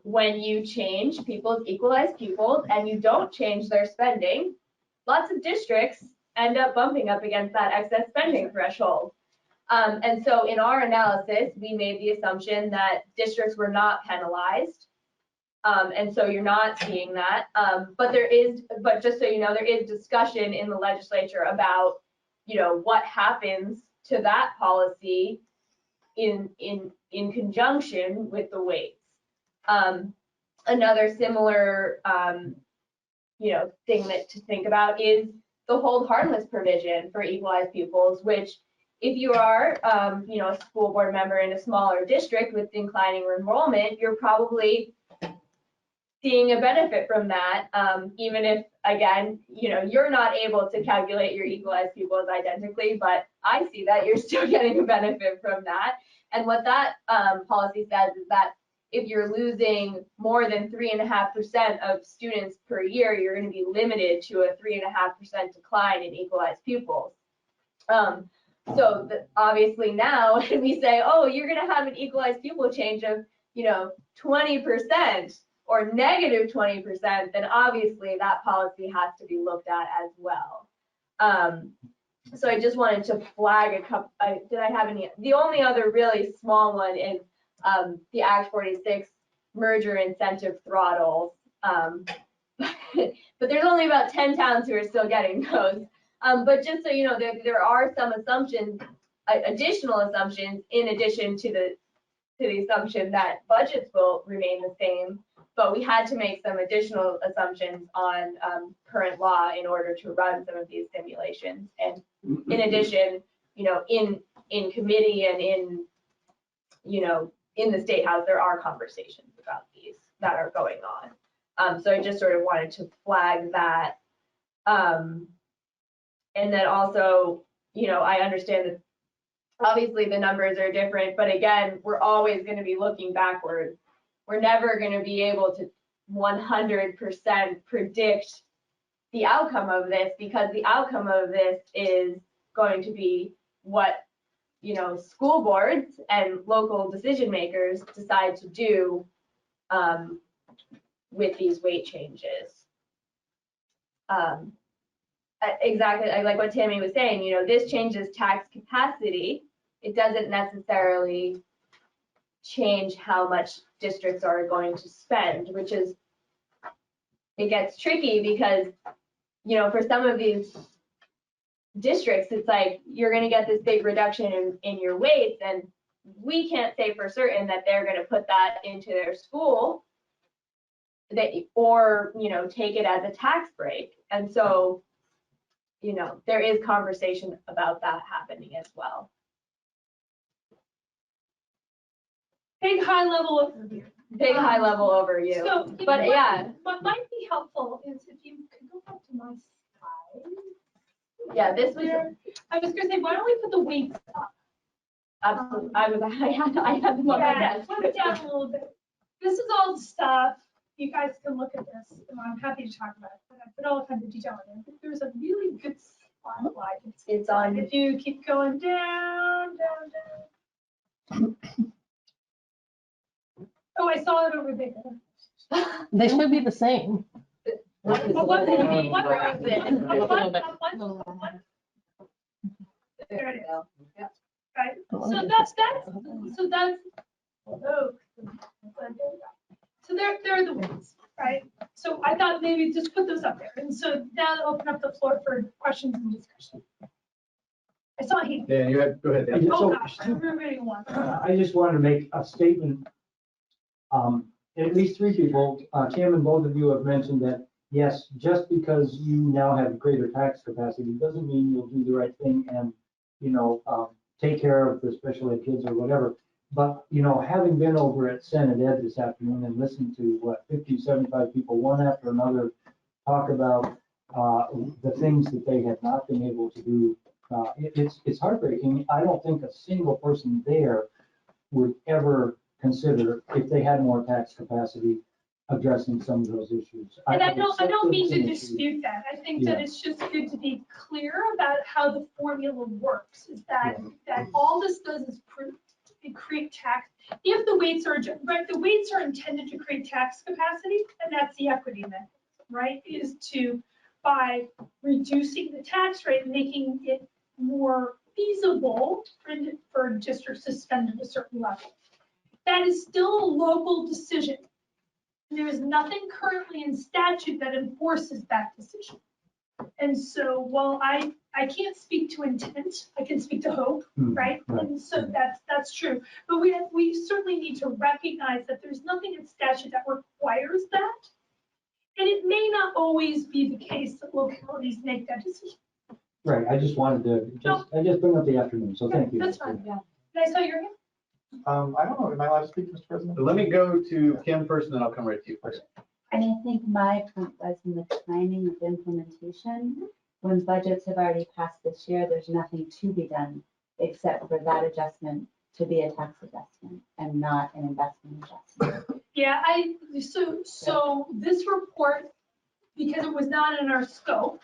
when you change people's equalized pupils and you don't change their spending, lots of districts end up bumping up against that excess spending threshold. And so in our analysis, we made the assumption that districts were not penalized. And so you're not seeing that. But just so you know, there is discussion in the legislature about, you know, what happens to that policy in conjunction with the weights. Another similar, you know, thing that to think about is the hold harmless provision for equalized pupils, which if you are, you know, a school board member in a smaller district with declining enrollment, you're probably seeing a benefit from that, even if, again, you know, you're not able to calculate your equalized pupils identically, but I see that you're still getting a benefit from that. And what that policy says is that if you're losing more than 3.5% of students per year, you're going to be limited to a 3.5% decline in equalized pupils. So obviously now we say, oh, you're going to have an equalized pupil change of, you know, 20% or negative 20%, then obviously that policy has to be looked at as well. So I just wanted to flag a couple. Did I have any? The only other really small one is the Act 46 merger incentive throttles. But there's only about 10 towns who are still getting those. But just so you know, there are some assumptions, additional assumptions, in addition to the assumption that budgets will remain the same. But we had to make some additional assumptions on current law in order to run some of these simulations. And in addition, you know, in committee and in, you know, in the State House, there are conversations about these that are going on. So I just sort of wanted to flag that. And then also, you know, I understand that obviously the numbers are different, but again, we're always going to be looking backward. We're never going to be able to 100% predict the outcome of this, because the outcome of this is going to be what, you know, school boards and local decision makers decide to do with these weight changes. Exactly, like what Tammy was saying, you know, this changes tax capacity. It doesn't necessarily change how much districts are going to spend, which is it gets tricky because, you know, for some of these districts, it's like, you're gonna get this big reduction in your weights, and we can't say for certain that they're gonna put that into their school, or, you know, take it as a tax break. And so, you know, there is conversation about that happening as well. Big high level overview. Big high level overview. So, But yeah. What might be helpful is if you could go back to my slide. Yeah, this was. I was gonna say, why don't we put the weights up? Absolutely. I had them on my desk. Put it down a little bit. This is all the stuff. You guys can look at this, and I'm happy to talk about it, but I put all kinds of detail in there. There's a really good slide. It's on. If you keep going down, down, down. Oh, I saw it over there. They should be the same. There it is. Right. So that's so there are the ones, right? So I thought maybe just put those up there. And so now I'll open up the floor for questions and discussion. I saw him. Dan, you had, go ahead, Dan. Oh gosh, everybody wants. I just wanted to make a statement. At least three people, Kim and both of you have mentioned that, yes, just because you now have greater tax capacity doesn't mean you'll do the right thing and, you know, take care of the special ed kids or whatever. But, you know, having been over at Senate Ed this afternoon and listened to what 50, 75 people, one after another, talk about the things that they have not been able to do, it's heartbreaking. I don't think a single person there would ever consider, if they had more tax capacity, addressing some of those issues. And I don't mean to dispute that. I think that it's just good to be clear about how the formula works. Is that all this does is create tax. If the weights are right, the weights are intended to create tax capacity, and that's the equity mechanism, right? Is to by reducing the tax rate, making it more feasible for districts to spend at a certain level. That is still a local decision. There is nothing currently in statute that enforces that decision. And so while I can't speak to intent, I can speak to hope, right? And so that's true. But we certainly need to recognize that there's nothing in statute that requires that. And it may not always be the case that localities make that decision. Right, I just wanted to, I just bring up the afternoon, so thank you. That's fine, yeah. Did I saw your hand? I don't know, am I allowed to speak, Mr. President? Let me go to Kim first, and then I'll come right to you first. And I think my point was in the timing of implementation. When budgets have already passed this year, there's nothing to be done except for that adjustment to be a tax adjustment and not an investment adjustment. Yeah, so this report, because it was not in our scope,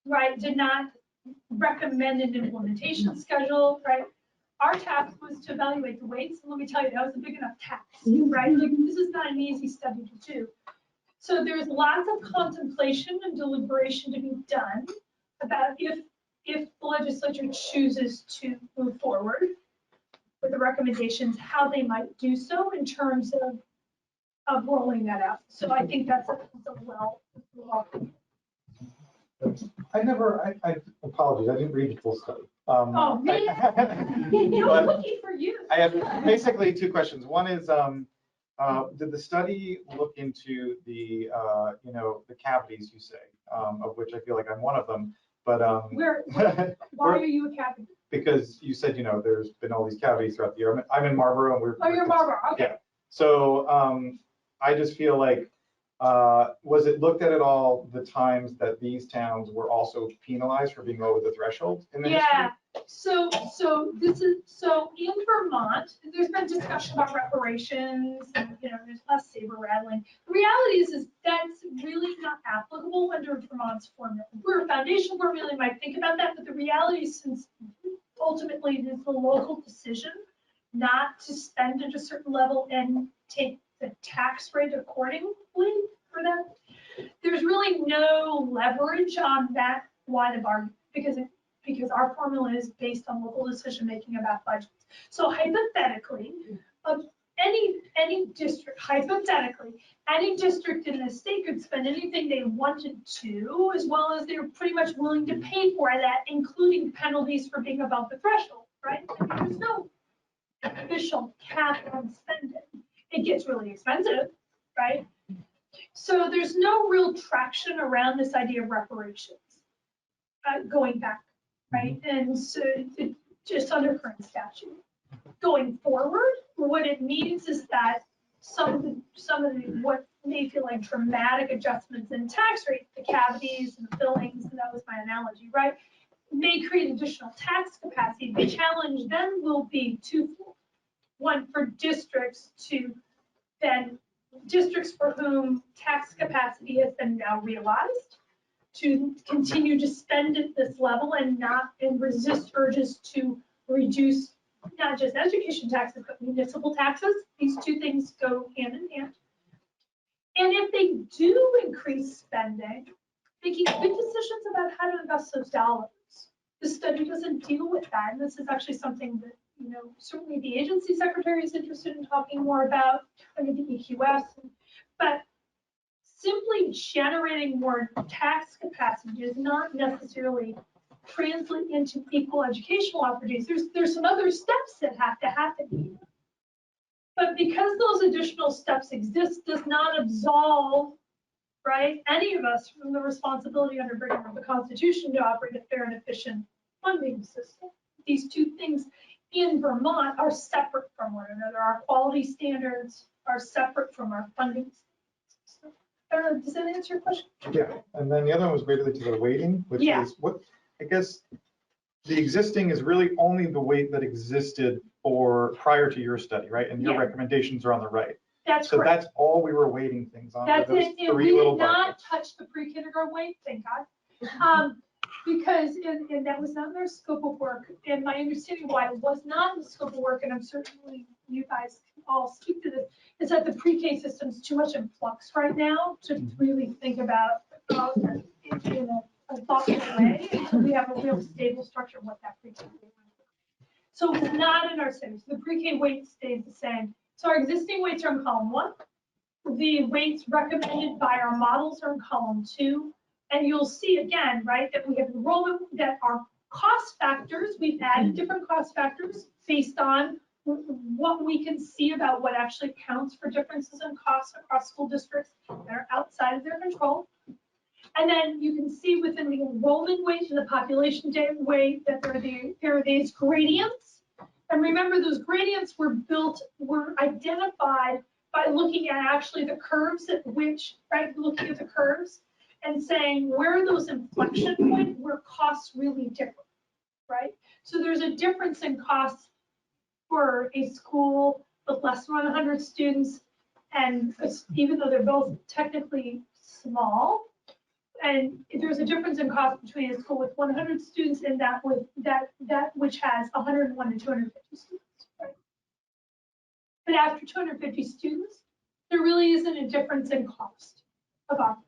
right, did not recommend an implementation schedule, right? Our task was to evaluate the weights, and let me tell you, that was a big enough task, right? Like, this is not an easy study to do. So there's lots of contemplation and deliberation to be done about if the legislature chooses to move forward with the recommendations, how they might do so in terms of rolling that out. So I think that's a well. I apologize, I didn't read the full study. Oh, man. I'm looking for you. I have basically two questions. One is, did the study look into the, the cavities you say, of which I feel like I'm one of them, but. Why are you a cavity? Because you said, there's been all these cavities throughout the year. I'm in Marlboro and we're. Oh, you're Marlboro, okay. Yeah. So I just feel like, was it looked at all the times that these towns were also penalized for being over the threshold in the history? So in Vermont, there's been discussion about reparations and, there's less saber rattling. The reality is that's really not applicable under Vermont's formula. We're a foundation formula, you might think about that, but the reality is, since ultimately it is the local decision not to spend at a certain level and take the tax rate accordingly for that, there's really no leverage on that line of argument because our formula is based on local decision making about budgets. So hypothetically, any district hypothetically any district in the state could spend anything they wanted to, as well as they're pretty much willing to pay for that, including penalties for being above the threshold, right? I mean, there's no official cap on spending. It gets really expensive, right? So there's no real traction around this idea of reparations going back, right? And so it just under current statute. Going forward, what it means is that some of the what may feel like dramatic adjustments in tax rate, the cavities and the fillings, and that was my analogy, right? May create additional tax capacity. The challenge then will be twofold. One, for districts for whom tax capacity has been now realized, to continue to spend at this level and resist urges to reduce not just education taxes, but municipal taxes. These two things go hand in hand. And if they do increase spending, making good decisions about how to invest those dollars. The study doesn't deal with that. And this is actually something that, certainly the agency secretary is interested in talking more about under the EQS. But simply generating more tax capacity does not necessarily translate into equal educational opportunities. There's some other steps that have to happen here. But because those additional steps exist does not absolve, right, any of us from the responsibility under the Constitution to operate a fair and efficient funding system. These two things in Vermont are separate from one another. Our quality standards are separate from our funding systems. I don't know, does that answer your question? Yeah, and then the other one was related to the weighting, which is what, I guess, the existing is really only the weight that existed prior to your study, right? And your recommendations are on the right. That's so correct. that's all we were weighting things on. That's those it. And three we little did not buckets. touch the pre-kindergarten weight, thank God. Because, and that was not in their scope of work. And my understanding why it was not in the scope of work, and I'm certainly you guys can all speak to this, is that the pre-K system's too much in flux right now to really think about it in a thoughtful way until we have a real stable structure of what that pre-K weight is. So it's not in our study. So the pre-K weight stays the same. So our existing weights are in column 1. The weights recommended by our models are in column 2. And you'll see again, right, that we have enrollment, that our cost factors, we've added different cost factors based on what we can see about what actually counts for differences in costs across school districts that are outside of their control. And then you can see within the enrollment weight and the population weight that there are these gradients. And remember, those gradients were identified by looking at actually the curves at which, right, looking at the curves and saying where are those inflection points where costs really differ, right? So there's a difference in costs for a school with less than 100 students, and even though they're both technically small, and there's a difference in cost between a school with 100 students and that which has 101 to 250 students, right? But after 250 students, there really isn't a difference in cost of operating.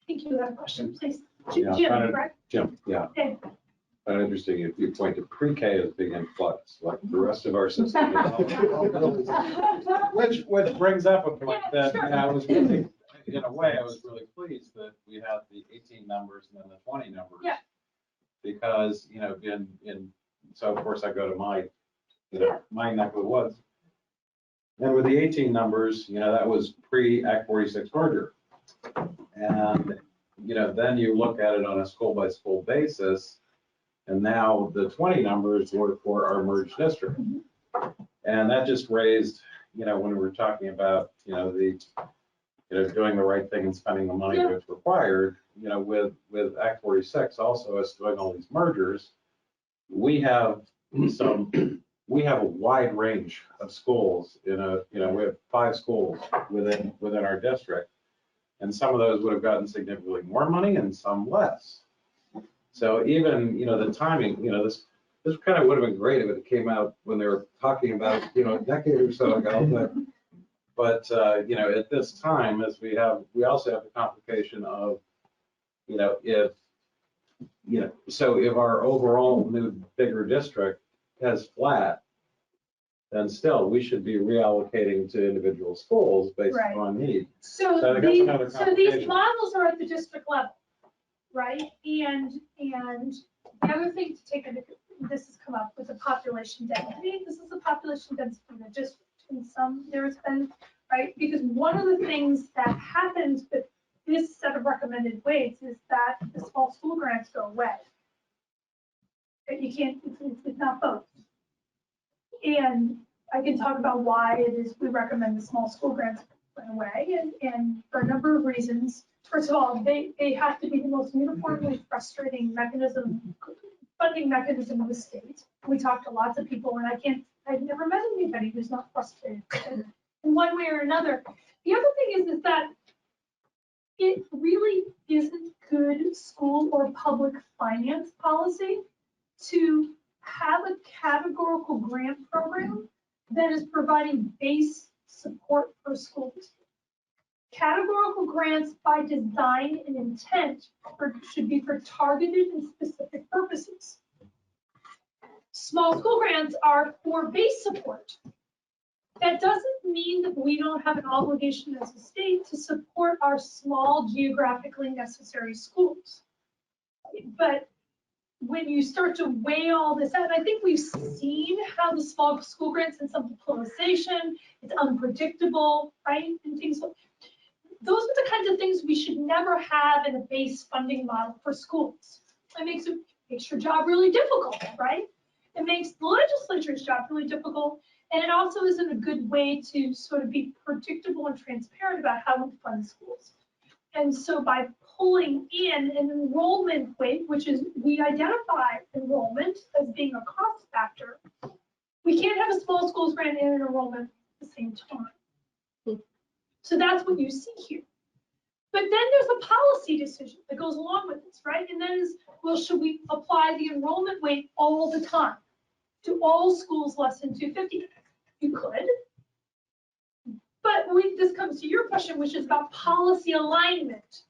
I think you have a question, please. Yeah, Jim, right? Jim, yeah. Okay. Kind of interesting if you point to pre-K as being in flux, like the rest of our system. Which brings up a point that I was really, in a way, I was really pleased that we had the 18 numbers and then the 20 numbers. Yeah. Because, so of course I go to my neck of the woods. And with the 18 numbers, that was pre-Act 46 merger. And, then you look at it on a school by school basis, and now the 20 numbers were for our merged district. And that just raised, when we were talking about, doing the right thing and spending the money that's required, with Act 46 also us doing all these mergers, we have a wide range of schools we have 5 schools within our district. And some of those would have gotten significantly more money and some less. So even, the timing, this kind of would have been great if it came out when they were talking about, a decade or so ago. But at this time, as we also have the complication of, if our overall new bigger district has flat, then still, we should be reallocating to individual schools based Right. on need. So So I think that's another these, so these complication. models are at the district level, right? And the other thing to take into, this has come up with the population density. This is the population density in the district. In some, there's been, right? Because one of the things that happens with this set of recommended weights is that the small school grants go away. That you can't, it's not both. And I can talk about why it is we recommend the small school grants went away, and for a number of reasons. First of all, they have to be the most uniformly frustrating mechanism, funding mechanism in the state. We talked to lots of people, and I've never met anybody who's not frustrated in one way or another. The other thing is that it really isn't good school or public finance policy to have a categorical grant program that is providing base support for schools. Categorical grants by design and intent should be for targeted and specific purposes. Small school grants are for base support. That doesn't mean that we don't have an obligation as a state to support our small geographically necessary schools. But when you start to weigh all this out, I think we've seen how the small school grants and some polarization, it's unpredictable, right? And things like those are the kinds of things we should never have in a base funding model for schools. It makes your job really difficult, right? It makes the legislature's job really difficult. And it also isn't a good way to sort of be predictable and transparent about how we fund schools. And so by pulling in an enrollment weight, which is we identify enrollment as being a cost factor, we can't have a small schools grant and an enrollment at the same time. So that's what you see here. But then there's a policy decision that goes along with this, right? And that is, well, should we apply the enrollment weight all the time to all schools less than 250? You could. But this comes to your question, which is about policy alignment.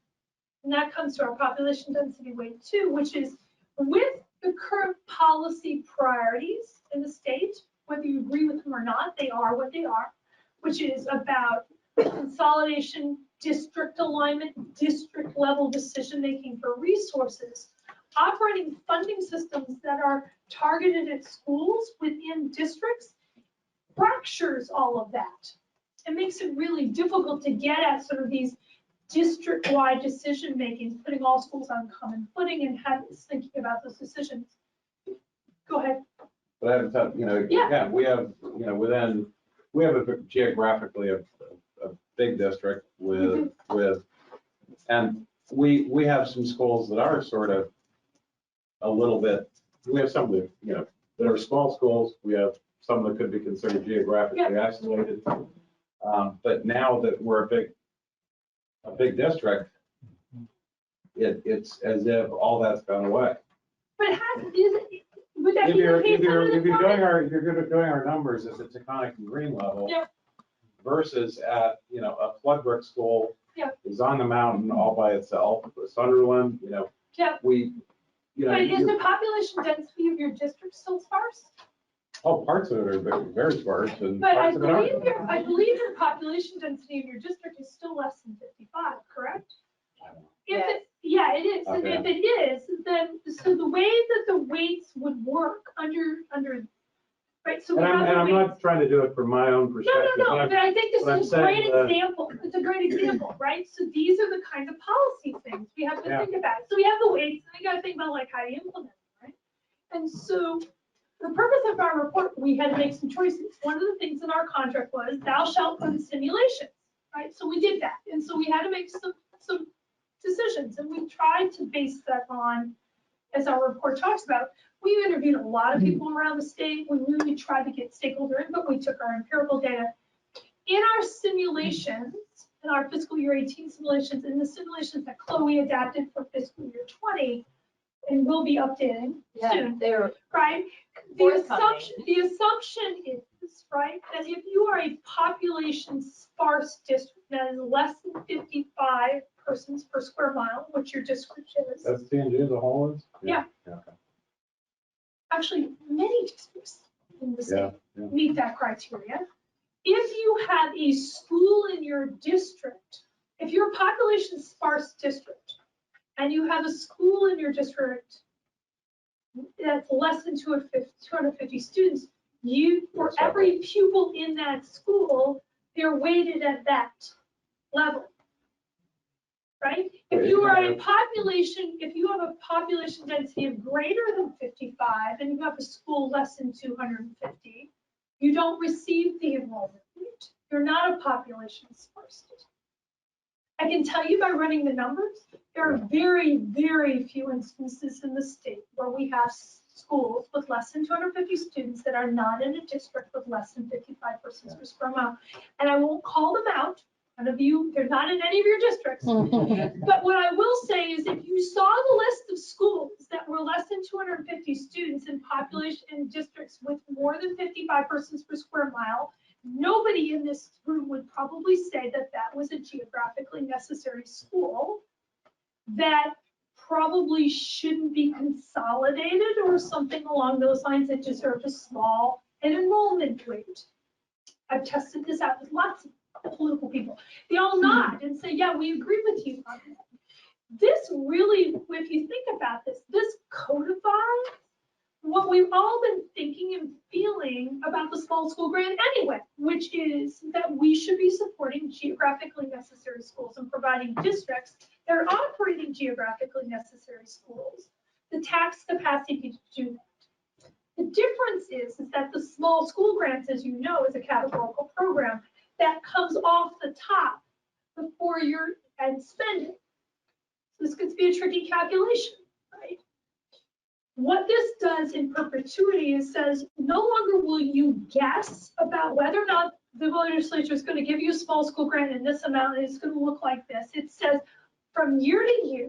And that comes to our population density weight too, which is with the current policy priorities in the state, whether you agree with them or not, they are what they are, which is about consolidation, district alignment, district level decision-making for resources, operating funding systems that are targeted at schools within districts fractures all of that. It makes it really difficult to get at sort of these district-wide decision-making, putting all schools on common footing and thinking about those decisions. Go ahead. But I have to tell, again, we have, we have a geographically a big district with, and we have some schools that are sort of a little bit, we have some that, that are small schools. We have some that could be considered geographically isolated. But now that we're a big district, it's as if all that's gone away. But it has, would that If be you're the case under the doing our numbers at the Taconic and Green level versus at, a Floodbrook school is on the mountain all by itself, Sunderland, we, But is the population density of your district still sparse? oh, parts of it are very, very sparse and But parts of it aren't. I believe your population density of your district is still less than 55, correct? If it, yeah, it is. And if it is, then, so the way that the weights would work under, right, so we have And the I'm weights. not trying to do it from my own perspective. No, but I think this but is a I'm great saying, example. It's a great example, right? So these are the kinds of policy things we have to Yeah. think about. So we have the weights, and we got to think about like how you implement them, right? And so the purpose of our report, we had to make some choices. One of the things in our contract was thou shalt fund simulations, right? So we did that. And so we had to make some decisions, and we tried to base that on, as our report talks about, we interviewed a lot of people around the state. We really tried to get stakeholder input. We took our empirical data. In our simulations, in our fiscal year 18 simulations, in the simulations that Chloe adapted for fiscal year 20, and we'll be updating soon, right? The assumption is, right, that if you are a population sparse district that is less than 55 persons per square mile, which your district is. That's TNG as a whole is? Yeah. Okay. Actually, many districts in the Yeah, state yeah. meet that criteria. If you have a school in your district, if you're a population sparse district, and you have a school in your district that's less than 250 students, for every pupil in that school, they're weighted at that level. Right? If you have a population density of greater than 55 and you have a school less than 250, you don't receive the enrollment rate. You're not a population sparse district. I can tell you by running the numbers, there are very, very few instances in the state where we have schools with less than 250 students that are not in a district with less than 55 persons per square mile. And I won't call them out. None of you, they're not in any of your districts. But what I will say is if you saw the list of schools that were less than 250 students in population in districts with more than 55 persons per square mile, nobody in this room would probably say that that was a geographically necessary school that probably shouldn't be consolidated or something along those lines that deserved a small enrollment rate. I've tested this out with lots of political people. They all nod and say, yeah, we agree with you on that. This really, if you think about this, this codifies what we've all been thinking and feeling about the small school grant anyway, which is that we should be supporting geographically necessary schools and providing districts that are operating geographically necessary schools the tax capacity to do that. The difference is that the small school grants, as you know, is a categorical program that comes off the top before you're and spending. So this could be a tricky calculation, right? What this does in perpetuity is says no longer will you guess about whether or not the legislature is going to give you a small school grant in this amount and it's going to look like this. It says from year to year,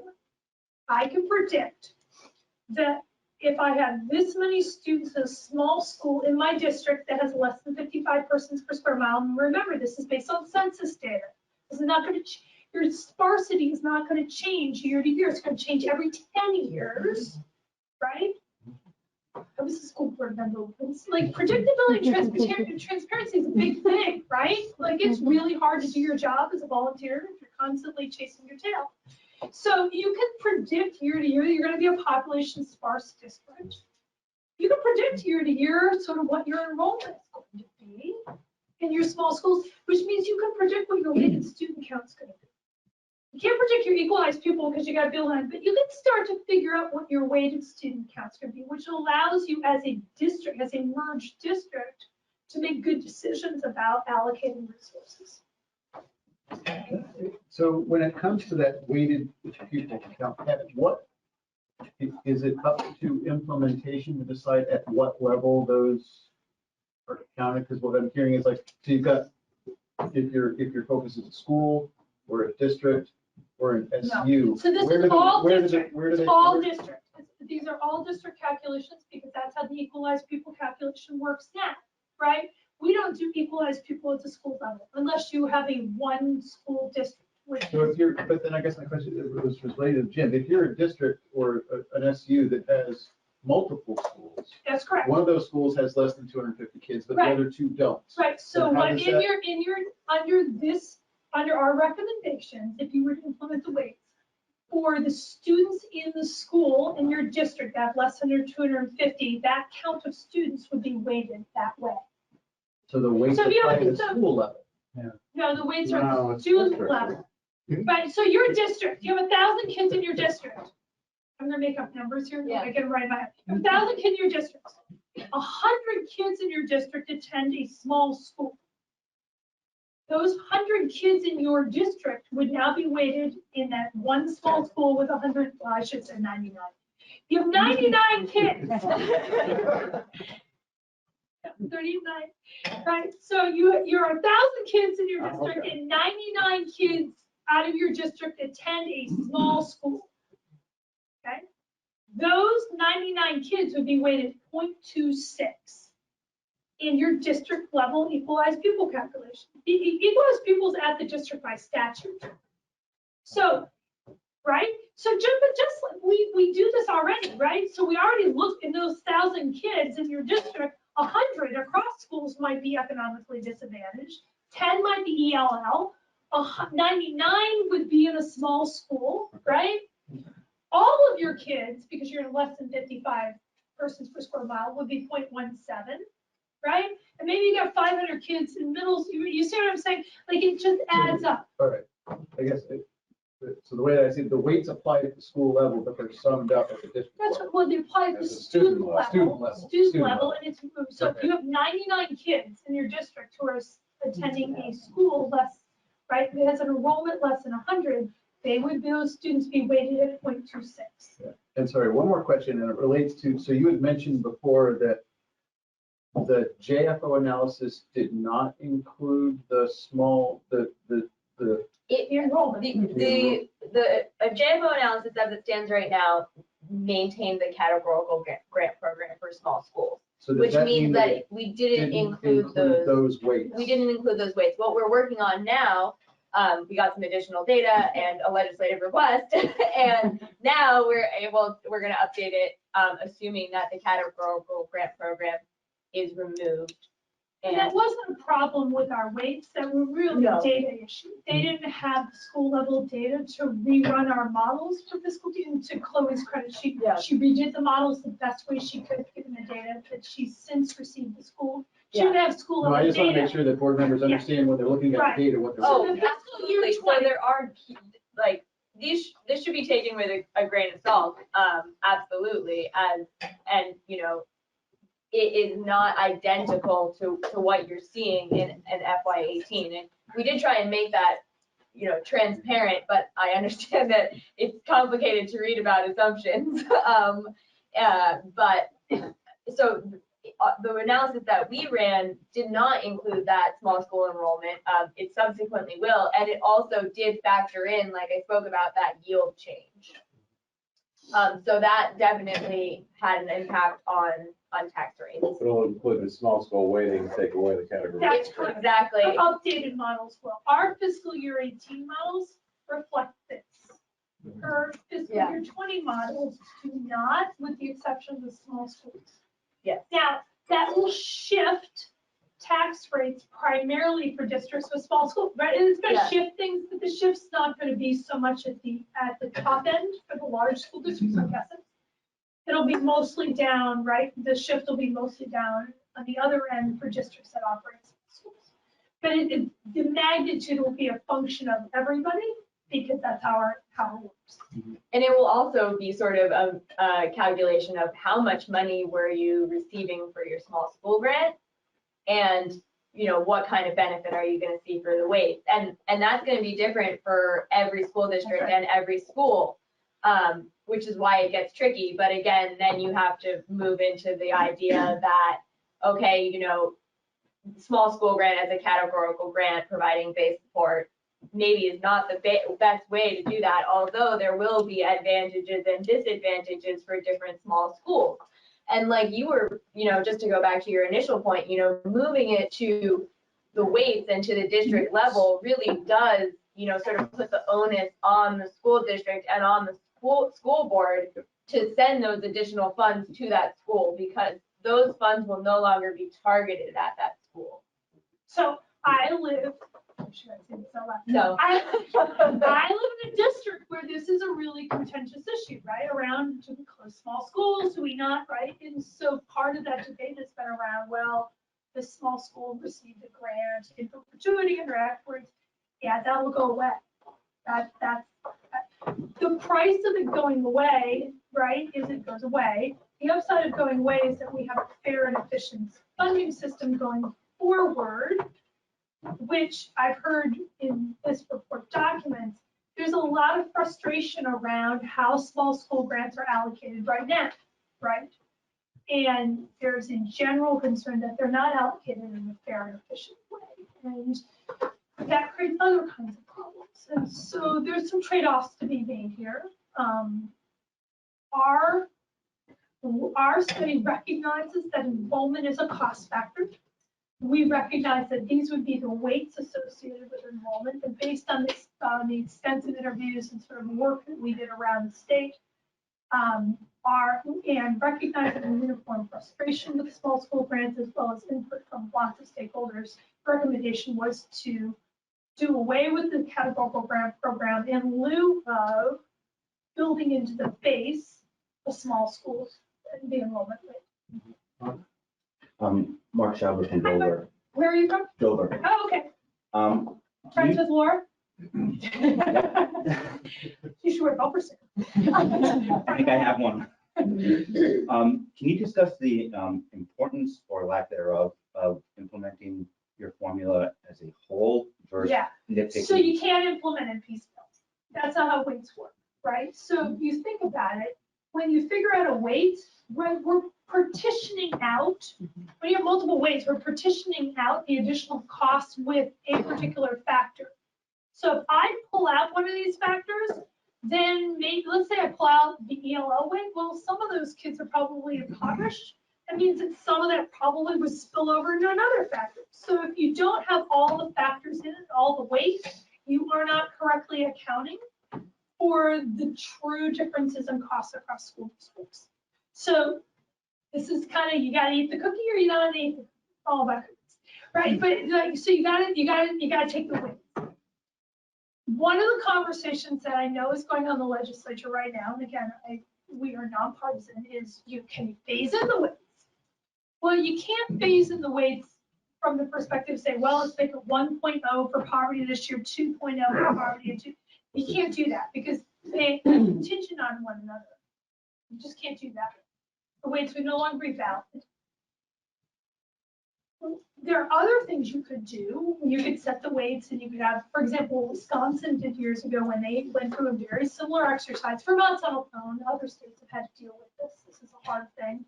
I can predict that if I have this many students in a small school in my district that has less than 55 persons per square mile, and remember, this is based on census data. This is not going to, your sparsity is not going to change year to year. It's going to change every 10 years, right? I was a school board member. It's like predictability and transparency is a big thing, right? Like it's really hard to do your job as a volunteer if you're constantly chasing your tail. So you can predict year to year that you're going to be a population sparse district. You can predict year to year sort of what your enrollment is going to be in your small schools, which means you can predict what your weighted student count is going to be. You can't predict your equalized pupil because you got a bill line, but you can start to figure out what your weighted student count is going to be, which allows you as a district, as a merged district, to make good decisions about allocating resources. So when it comes to that weighted pupil count, what is it up to implementation to decide at what level those are counted? Because what I'm hearing is like, so you've got, if your focus is a school or a district or an SU. No. So this is all district. It's all district. These are all district calculations because that's how the equalized pupil calculation works now, right? We don't do equalized pupil at the school level unless you have a one school district. So if you're, but then I guess my question was related to Jim. If you're a district or an SU that has multiple schools. That's correct. One of those schools has less than 250 kids, but Right. the other two don't. Right. So And how what does in that- under our recommendations, if you were to implement the weights for the students in the school in your district that have less than 250, that count of students would be weighted that way. So the weights So if you apply have- at the so- school level. No, the weights are No, at the it's student district. level. Right, so your district, you have 1,000 kids in your district. I'm gonna make up numbers here, I get it right by. 1,000 kids in your district. 100 kids in your district attend a small school. Those 100 kids in your district would now be weighted in that one small school with 100, well, I should say 99. You have 99 kids. 39, right? So you're 1,000 kids in your district and 99 kids out of your district attend a small school. Okay? Those 99 kids would be weighted 0.26 in your district level equalized pupil calculation. The equalized pupils at the district by statute. So, right? So just like we do this already, right? So we already looked in those 1,000 kids in your district. 100 across schools might be economically disadvantaged. 10 might be ELL. 99 would be in a small school, right? All of your kids, because you're in less than 55 persons per square mile, would be 0.17, right? And maybe you got 500 kids in middle, you see what I'm saying? Like it just adds up. All right, I guess, so the way that I see it, the weights apply at the school level, but they're summed up at the district That's level. what they apply at the As a student level. Student Student level, level. and it's, so if you have 99 kids in your district who are attending a school less, right, that has an enrollment less than 100, those students be weighted at 0.26. Yeah. And sorry, one more question, and it relates to, so you had mentioned before that the JFO analysis did not include the small, the enrollment. The JFO analysis as it stands right now maintained the categorical grant program for small schools. So does Which that means mean that we didn't include those weights? We didn't include those weights. What we're working on now, we got some additional data and a legislative request, and now we're going to update it, assuming that the categorical grant program is removed. And that wasn't a problem with our weights, that were really a data issue. They didn't have the school level data to rerun our models for fiscal year. And to Chloe's credit, she redid the models the best way she could, given the data that she's since received the school. She didn't have school No, level I just want to data. make sure that board members understand when they're looking at the data, what they're. Oh, So the fiscal year absolutely. So 20 there are, like, this should be taken with a grain of salt, absolutely. And you know, it is not identical to what you're seeing in FY18. And we did try and make that, you know, transparent, but I understand that it's complicated to read about assumptions. But so the analysis that we ran did not include that small school enrollment. It subsequently will, and it also did factor in, like I spoke about, that yield change. So that definitely had an impact on tax rates. It'll include the small school weighting, take away the category. That's correct. Exactly. Our updated models will. Our fiscal year 18 models reflect this. Our fiscal year 20 models do not, with the exception of the small schools. Yes. Now, that will shift tax rates primarily for districts with small schools, right? And it's going to shift things, but the shift's not going to be so much at the top end for the large school districts, I'm guessing. It'll be mostly down, right? The shift will be mostly down on the other end for districts that operate schools. But the magnitude will be a function of everybody, because that's how it works. And it will also be sort of a calculation of how much money were you receiving for your small school grant, and you know, what kind of benefit are you going to see for the weights, and that's going to be different for every school district and every school, which is why it gets tricky. But again, then you have to move into the idea that, okay, you know, small school grant as a categorical grant providing base support maybe is not the best way to do that, although there will be advantages and disadvantages for different small schools. And like you were, you know, just to go back to your initial point, you know, moving it to the weights and to the district level really does, you know, sort of put the onus on the school district and on the school board to send those additional funds to that school, because those funds will no longer be targeted at that school. So I live, should I say this out loud? No. I live in a district where this is a really contentious issue, right? Around, do we close small schools, do we not, right? And so part of that debate has been around, well, the small school received a grant in perpetuity and afterwards, yeah, that will go away. That's the price of it going away, right, is it goes away. The upside of going away is that we have a fair and efficient funding system going forward, which I've heard in this report documents. There's a lot of frustration around how small school grants are allocated right now, right? And there's in general concern that they're not allocated in a fair and efficient way. And that creates other kinds of problems. And so there's some trade-offs to be made here. Our study recognizes that enrollment is a cost factor. We recognize that these would be the weights associated with enrollment, and based on this, the extensive interviews and sort of work that we did around the state, and recognizing the uniform frustration with small school grants as well as input from lots of stakeholders, recommendation was to do away with the categorical grant program in lieu of building into the base of small schools and the enrollment rate. Mark Schauber from Dover. Where are you from? Dover. Oh, okay. Friends with Laura? You should wear bumper stickers. I think I have one. Can you discuss the importance or lack thereof of implementing your formula as a whole versus nitpicking? So you can't implement in piecemeal. That's not how weights work, right? So if you think about it, when you figure out a weight, we're partitioning out, when you have multiple weights, we're partitioning out the additional costs with a particular factor. So if I pull out one of these factors, then maybe, let's say I pull out the ELL weight, well, some of those kids are probably impoverished. That means that some of that probably would spill over into another factor. So if you don't have all the factors in it, all the weights, you are not correctly accounting for the true differences in costs across school districts. So this is kind of, you gotta eat the cookie or you gotta eat all about cookies, right? But like, so you gotta take the weights. One of the conversations that I know is going on in the legislature right now, and again, we are nonpartisan, is can you phase in the weights? Well, you can't phase in the weights from the perspective of say, well, let's make it 1.0 for poverty this year, 2.0 for poverty, and 2. You can't do that because they contingent on one another. You just can't do that. The weights would no longer be valid. There are other things you could do. You could set the weights and you could have, for example, Wisconsin did years ago when they went through a very similar exercise. Vermont's on its own. Other states have had to deal with this. This is a hard thing.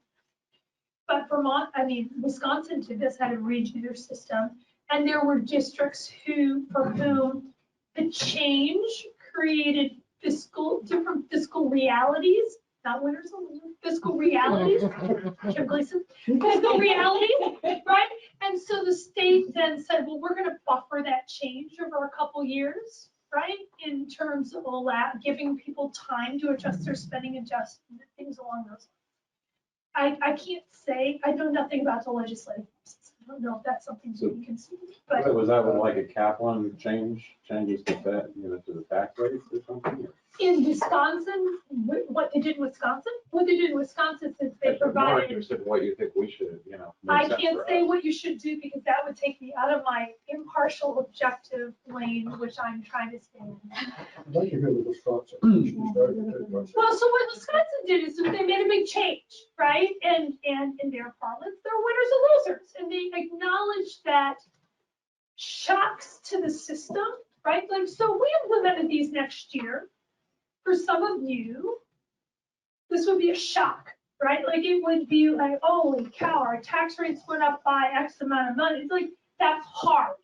But Wisconsin did this, had a redo their system. And there were districts for whom the change created different fiscal realities, not winners and losers, fiscal realities, fiscal realities, right? And so the state then said, well, we're going to buffer that change over a couple years, right? In terms of giving people time to adjust their spending, adjust things along those lines. I can't say, I know nothing about the legislative process. I don't know if that's something that you can see. But Was that when like a Kaplan changes to the tax rates or something? in Wisconsin, what they did in Wisconsin, since they provided. I'm interested in what you think we should, I can't say what you should do because that would take me out of my impartial, objective lane, which I'm trying to stay in. I'd like to hear the Wisconsin. Well, so what Wisconsin did is they made a big change, right? And in their parlance, they're winners and losers. And they acknowledged that shocks to the system, right? Like, so we implemented these next year. For some of you, this would be a shock, right? Like it would be like, holy cow, our tax rates went up by X amount of money. It's like, that's hard,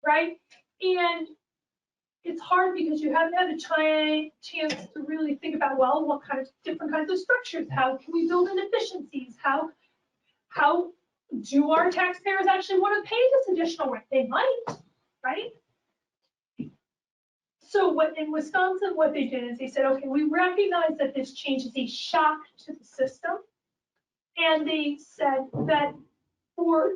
right? And it's hard because you haven't had a chance to really think about, well, what kind of different kinds of structures, how can we build in efficiencies? How do our taxpayers actually want to pay this additional rate? They might, right? So in Wisconsin, what they did is they said, okay, we recognize that this change is a shock to the system. And they said that for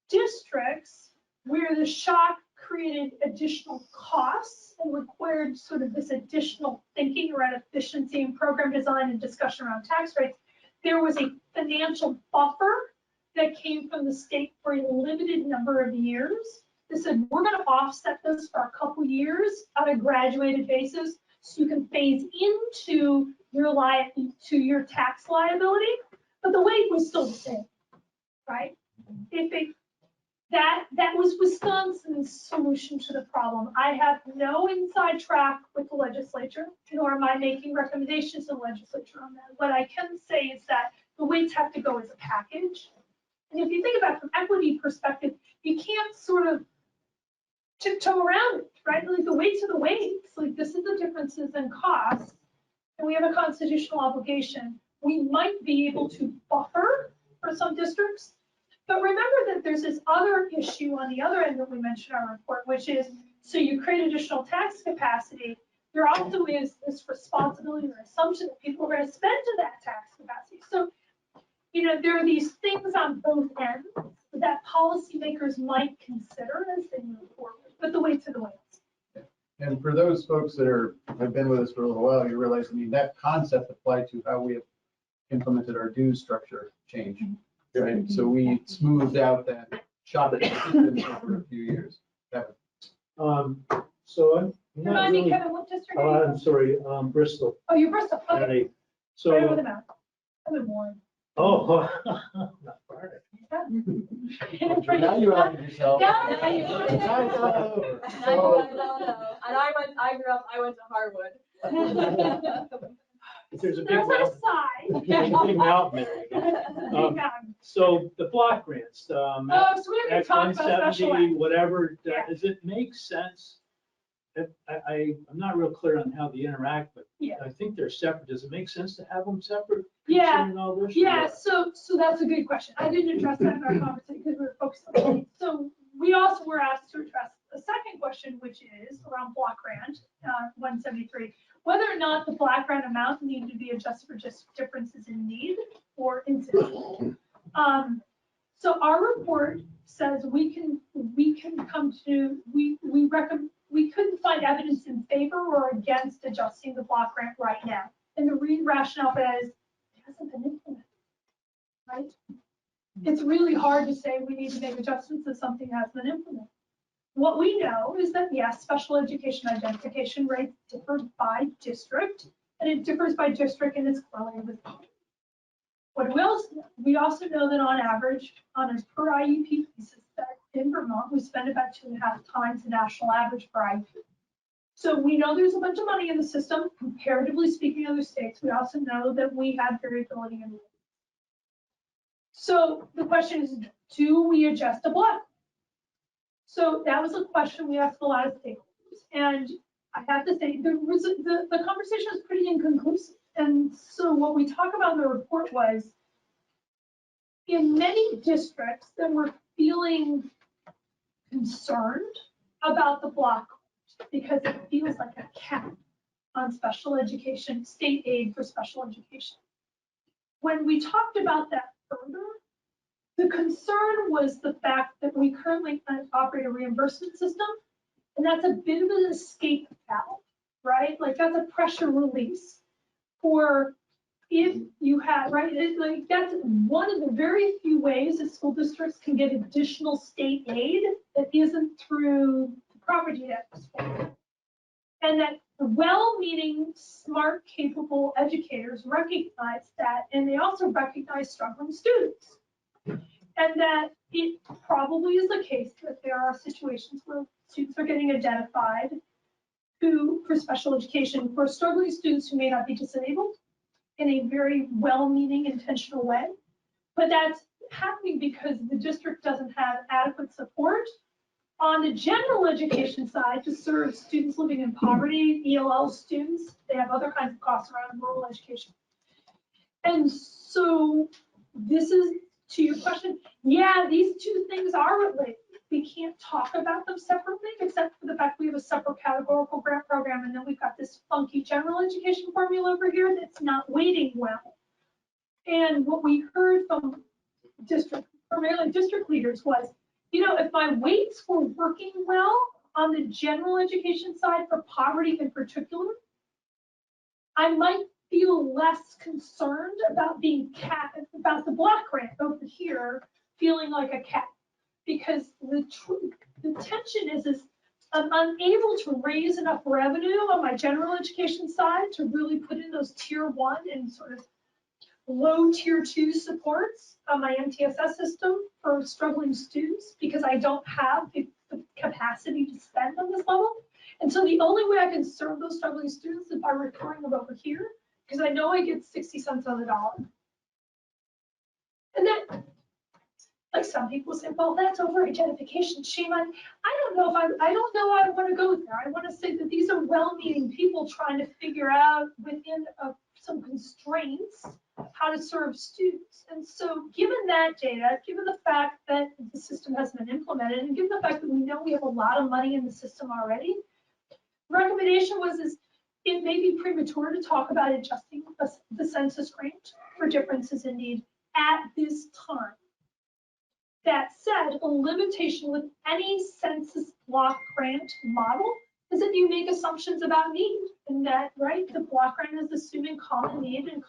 districts where the shock created additional costs and required sort of this additional thinking around efficiency and program design and discussion around tax rates, there was a financial buffer that came from the state for a limited number of years. They said, we're going to offset this for a couple years on a graduated basis so you can phase into your tax liability, but the weight was still the same, right? That was Wisconsin's solution to the problem. I have no inside track with the legislature, nor am I making recommendations to the legislature on that. What I can say is that the weights have to go as a package. And if you think about it from equity perspective, you can't sort of tiptoe around it, right? Like the weights are the weights. Like this is the differences in costs, and we have a constitutional obligation. We might be able to buffer for some districts, but remember that there's this other issue on the other end that we mentioned in our report, which is, so you create additional tax capacity. there also is this responsibility or assumption that people are going to spend to that tax capacity. So, there are these things on both ends that policymakers might consider as they move forward, but the weights are the weights. And for those folks that have been with us for a little while, you realize, that concept applied to how we have implemented our dues structure change, right? So we smoothed out that shopping system over a few years. So I'm not Remind me, really, Kevin, what district are you? I'm sorry, Bristol. Oh, you're Bristol. Okay. County. Right So, over the map. I'm in Warren. oh, not far. Now you outed yourself. Yeah. Now you know. And I went to Harwood. There's a big There's a mountain. side. There's a big mountain there. So the block grants, So we haven't Act talked about special 170, ed. whatever, Yeah. does it make sense? I'm not real clear on how they interact, but Yeah. I think they're separate. Does it make sense to have them separate? Yeah. considering all this, or Yeah, what? so that's a good question. I didn't address that in our conversation because we were focused on it. So we also were asked to address the second question, which is around block grant, 173, whether or not the block grant amount needed to be adjusted for just differences in need or incident. So our report says we couldn't find evidence in favor or against adjusting the block grant right now. And the rationale is it hasn't been implemented, right? It's really hard to say we need to make adjustments if something has been implemented. What we know is that, yes, special education identification rates differ by district, and it differs by district and it's correlated with poverty. What we also know that on average, on a per IEP basis, that in Vermont, we spend about 2.5 times the national average per IEP. So we know there's a bunch of money in the system, comparatively speaking to other states. We also know that we have variability in rates. So the question is, do we adjust the block? So that was a question we asked a lot of stakeholders. And I have to say, the conversation was pretty inconclusive. And so what we talk about in the report was, in many districts that were feeling concerned about the block because it feels like a cap on special education, state aid for special education. When we talked about that further, the concern was the fact that we currently operate a reimbursement system, and that's a bit of an escape valve, right? Like that's a pressure release for if you have, right? Like that's one of the very few ways that school districts can get additional state aid that isn't through the property tax. And that well-meaning, smart, capable educators recognize that, and they also recognize struggling students. And that it probably is the case that there are situations where students are getting identified for special education, for struggling students who may not be disabled in a very well-meaning, intentional way. But that's happening because the district doesn't have adequate support on the general education side to serve students living in poverty, ELL students. They have other kinds of costs around rural education. And so this is, to your question, yeah, these two things are related. We can't talk about them separately, except for the fact we have a separate categorical grant program, and then we've got this funky general education formula over here that's not weighting well. And what we heard from primarily district leaders was, if my weights were working well on the general education side for poverty in particular, I might feel less concerned about about the block grant over here feeling like a cap. Because the tension is I'm unable to raise enough revenue on my general education side to really put in those tier 1 and sort of low tier 2 supports on my MTSS system for struggling students because I don't have the capacity to spend on this level. And so the only way I can serve those struggling students is by referring them over here because I know I get 60 cents on the dollar. And then, like some people say, well, that's over-identification. Shame on. I don't know I want to go there. I want to say that these are well-meaning people trying to figure out within some constraints how to serve students. And so given that data, given the fact that the system hasn't been implemented, and given the fact that we know we have a lot of money in the system already, the recommendation was it may be premature to talk about adjusting the census grant for differences in need at this time. That said, a limitation with any census block grant model is that you make assumptions about need, and that, right, the block grant is assuming common need and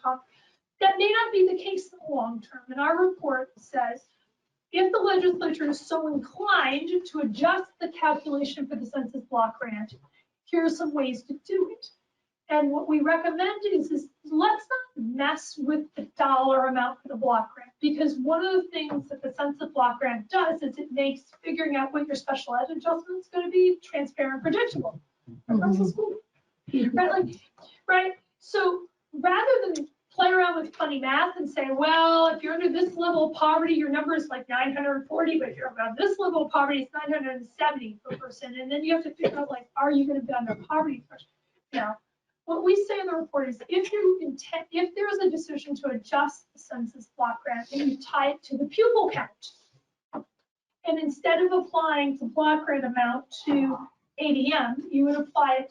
that may not be the case in the long term. And our report says, if the legislature is so inclined to adjust the calculation for the census block grant, here are some ways to do it. And what we recommend is let's not mess with the dollar amount for the block grant, because one of the things that the census block grant does is it makes figuring out what your special ed adjustment is going to be transparent and predictable across the school. Right? Like, right? So rather than play around with funny math and say, well, if you're under this level of poverty, your number is like 940, but if you're about this level of poverty, it's 970 per person. And then you have to figure out, like, are you going to be under poverty threshold? Now, what we say in the report is if there is a decision to adjust the census block grant, then you tie it to the pupil count. And instead of applying the block grant amount to ADM, you could apply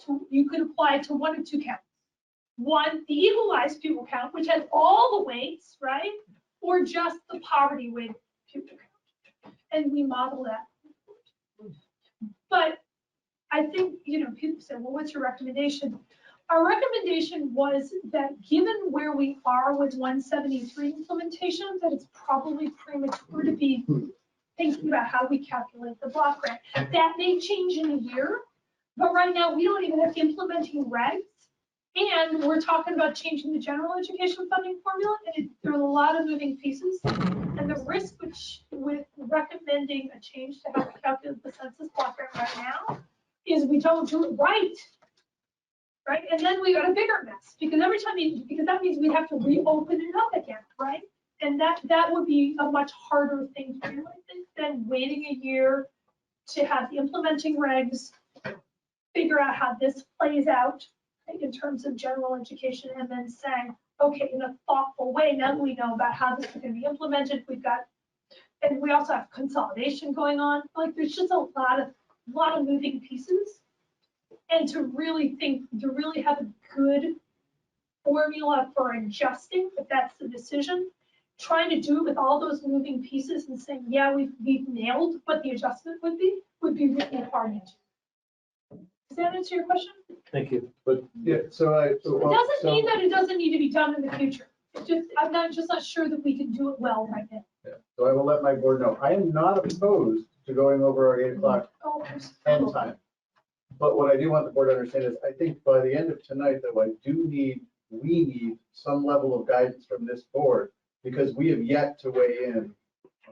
it to one of two counts. One, the equalized pupil count, which has all the weights, right? Or just the poverty weighted pupil count. And we model that. But I think, people say, well, what's your recommendation? Our recommendation was that given where we are with 173 implementation, that it's probably premature to be thinking about how we calculate the block grant. That may change in a year, but right now we don't even have implementing regs. And we're talking about changing the general education funding formula, and there are a lot of moving pieces. And the risk with recommending a change to how we calculate the census block grant right now is we don't do it right. Right? And then we got a bigger mess because because that means we have to reopen it up again, right? And that would be a much harder thing to do, I think, than waiting a year to have the implementing regs, figure out how this plays out in terms of general education, and then saying, okay, in a thoughtful way, now that we know about how this is going to be implemented, and we also have consolidation going on. Like, there's just a lot of moving pieces. And to really have a good formula for adjusting, if that's the decision, trying to do it with all those moving pieces and saying, yeah, we've nailed what the adjustment would be really hard to do. Does that answer your question? Thank you. But yeah, It doesn't mean that it doesn't need to be done in the future. It's just, I'm not sure that we can do it well right now. Yeah. So I will let my board know. I am not opposed to going over our 8 o'clock end time. But what I do want the board to understand is I think by the end of tonight, though, we need some level of guidance from this board, because we have yet to weigh in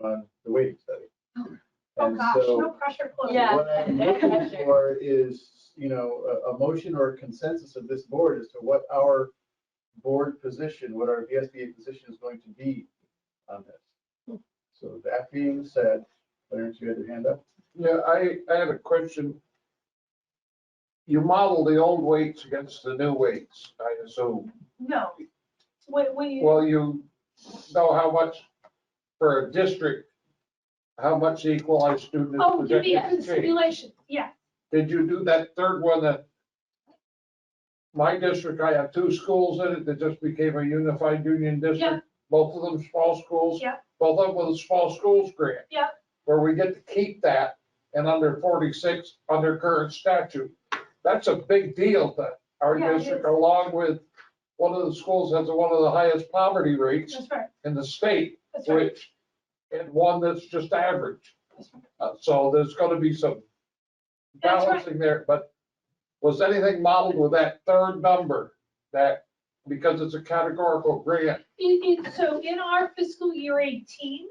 on the weighting study. Oh gosh, no pressure. What I'm looking for is, a motion or a consensus of this board as to what our board position, what our VSBA position is going to be on this. So that being said, Clarence, you had your hand up? Yeah, I had a question. You model the old weights against the new weights, I assume. No. Well, you know how much for a district, how much the equalized student is Oh, give me projected the to change. simulation, yeah. Did you do that third one that my district, I have 2 schools in it that just became a unified union district? Yeah. Both of them small schools? Yeah. Both of them with a small schools grant? Yeah. Where we get to keep that, and under 46, under current statute. That's a big deal that our district, along with one of the schools has one of the highest poverty rates in the state, and one that's just average. So there's going to be some balancing there. But was anything modeled with that third number, that because it's a categorical grant? So in our fiscal year 18,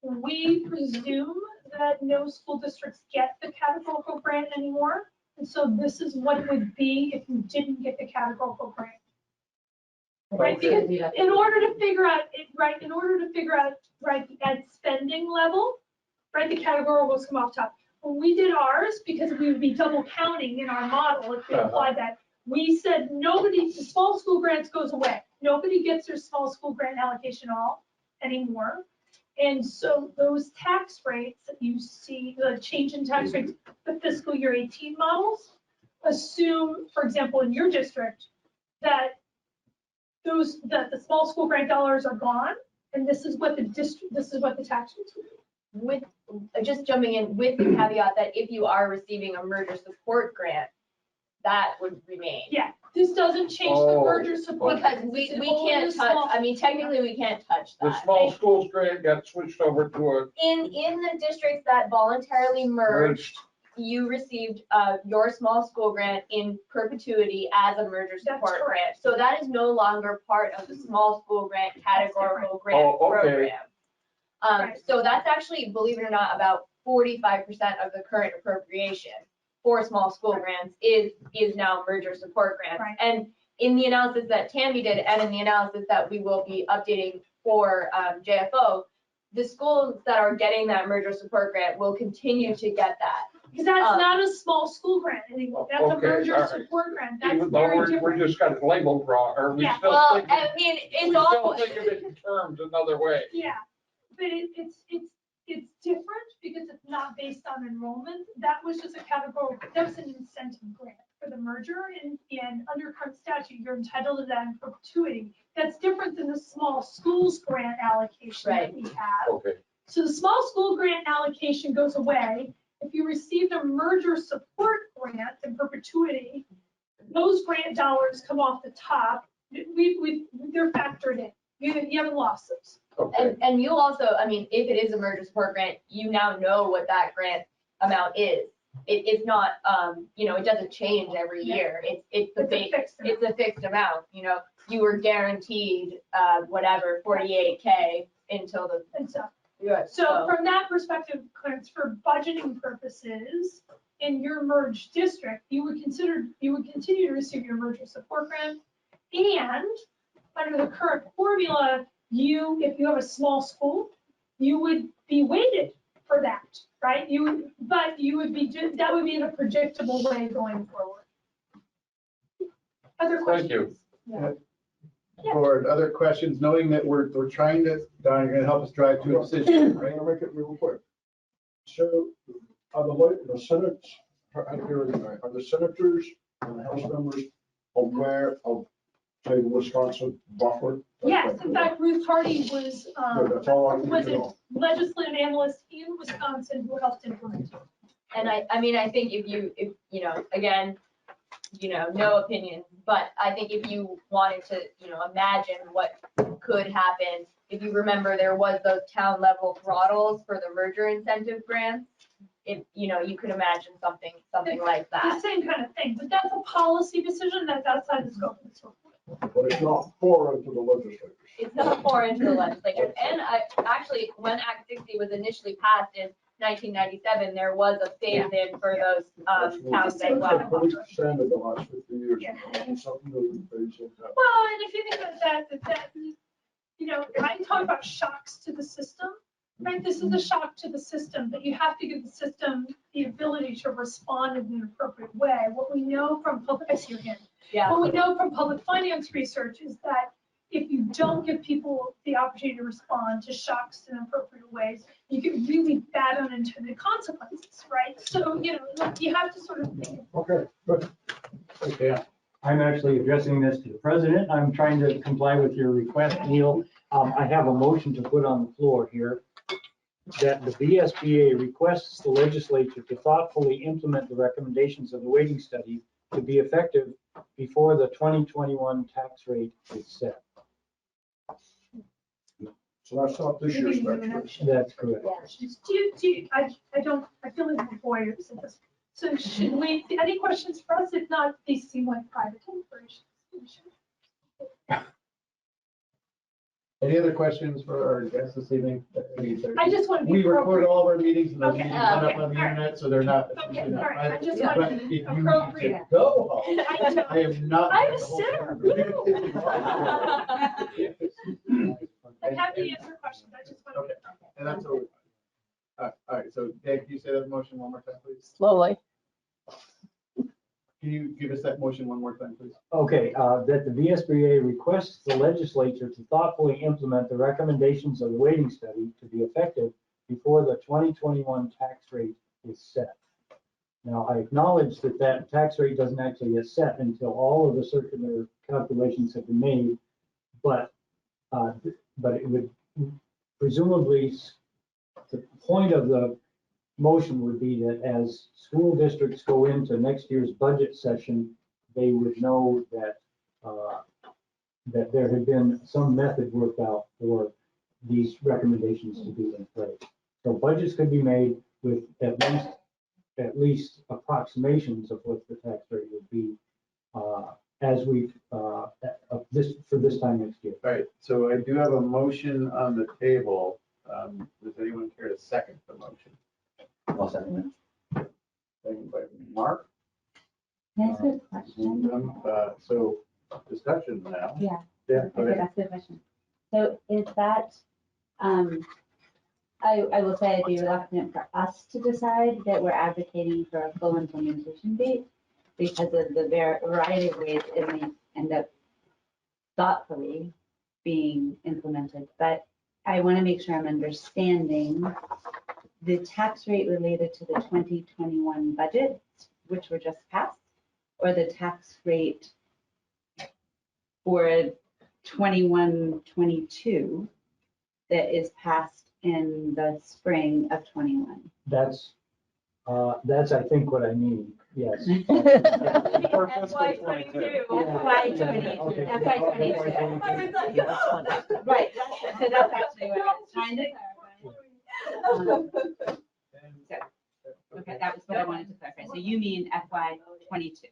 we presume that no school districts get the categorical grant anymore. And so this is what it would be if you didn't get the categorical grant. Right, because in order to figure out the ed spending level, right, the categoricals come off top. When we did ours, because we would be double counting in our model if we applied that, we said the small school grants goes away. Nobody gets their small school grant allocation anymore. And so those tax rates that you see, the change in tax rates, the fiscal year 18 models, assume, for example, in your district, that that the small school grant dollars are gone, and this is what the tax rates would be. With, just jumping in with the caveat that if you are receiving a merger support grant, that would remain. Yeah, this doesn't change the merger support. Because we can't touch, I mean, technically, we can't touch The that. small schools grant got switched over to a In the districts that voluntarily merged, you received your small school grant in perpetuity as a merger support grant. So that is no longer part of the small school grant categorical grant program. So that's actually, believe it or not, about 45% of the current appropriation for small school grants is now merger support grants. Right. And in the analysis that Tammy did, and in the analysis that we will be updating for JFO, the schools that are getting that merger support grant will continue to get that. Because that's not a small school grant anymore. That's a merger support grant. That's even though very we different. just got it labeled wrong, or we Yeah, still Well, think, I mean, it's we all. still think of it in terms another way. Yeah, but it's different because it's not based on enrollment. That was just a category, that was an incentive grant for the merger, and under current statute, you're entitled to that in perpetuity. That's different than the small schools grant allocation that we have. Okay. So the small school grant allocation goes away. If you received a merger support grant in perpetuity, those grant dollars come off the top. They're factored in. You haven't lost those. Okay. And you'll also, I mean, if it is a merger support grant, you now know what that grant amount is. It's not, it doesn't change every year. It's a fixed amount, you were guaranteed, whatever, 48K until the. So from that perspective, Clarence, for budgeting purposes, in your merged district, you would continue to receive your merger support grant. And under the current formula, if you have a small school, you would be weighted for that, right? That would be in a predictable way going forward. Other questions? Thank you. Board, other questions, knowing that we're trying to, Don, you're gonna help us drive to a decision, right? I'll make it real quick. So are the Senate, are the senators and the House members aware of, say, the Wisconsin buffer? Yes, in fact, Ruth Hardy was That's all I need to a know. legislative analyst in Wisconsin who helped implement it. And I mean, I think again, no opinion, but I think if you wanted to, imagine what could happen, if you remember, there was those town level throttles for the merger incentive grants. If, you could imagine something like The that. same kind of thing, but that's a policy decision that's outside the scope of this report. But it's not foreign to the legislators. It's not foreign to the legislature. And actually, when Act 60 was initially passed in 1997, there was a phase-in for those towns as well. Police standard the last 50 years. Something that we face in town. Well, and if you think about that, I talk about shocks to the system, right? This is a shock to the system, but you have to give the system the ability to respond in an appropriate way. What we know from public finance research is that if you don't give people the opportunity to respond to shocks in appropriate ways, you get really bad unintended consequences, right? So, you have to sort of think. Okay, good. Okay. I'm actually addressing this to the president. I'm trying to comply with your request, Neil. I have a motion to put on the floor here that the VSBA requests the legislature to thoughtfully implement the recommendations of the weighting study to be effective before the 2021 tax rate is set. So that's not this year's tax rate. That's correct. I feel like a boy who said this. So should we, any questions for us? If not, these seem like private deliberations. Any other questions for our guests this evening? I just want to be We record appropriate. all of our meetings and those Okay, meetings run up okay, on the all right. internet, so they're not. Okay, you know, all right, I just but want to if be you need to appropriate. go home, I am not. I'm a sinner. I'm happy to answer questions. I just want to. Okay, and that's all. All right, so Dave, can you say that motion one more time, please? Slowly. Can you give us that motion one more time, please? Okay, that the VSBA requests the legislature to thoughtfully implement the recommendations of the weighting study to be effective before the 2021 tax rate is set. Now, I acknowledge that that tax rate doesn't actually get set until all of the circular calculations have been made, but it would presumably, the point of the motion would be that as school districts go into next year's budget session, they would know that that there had been some method worked out for these recommendations to be in place. So budgets could be made with at least approximations of what the tax rate would be as we for this time next year. All right, so I do have a motion on the table. Does anyone care to second the motion? I'll second it. Second by Mark. Can I ask a question? So discussion now. Yeah. Yeah, go Okay, ahead. that's a good question. So is that, I will say I'd be reluctant for us to decide that we're advocating for a full implementation date because of the variety of ways it may end up thoughtfully being implemented. But I want to make sure I'm understanding the tax rate related to the 2021 budget, which were just passed, or the tax rate for 21-22 that is passed in the spring of 21. That's I think what I mean, yes. FY22. FY22. Right, so that's actually what I was trying to clarify. Okay, that was what I wanted to clarify. So you mean FY22?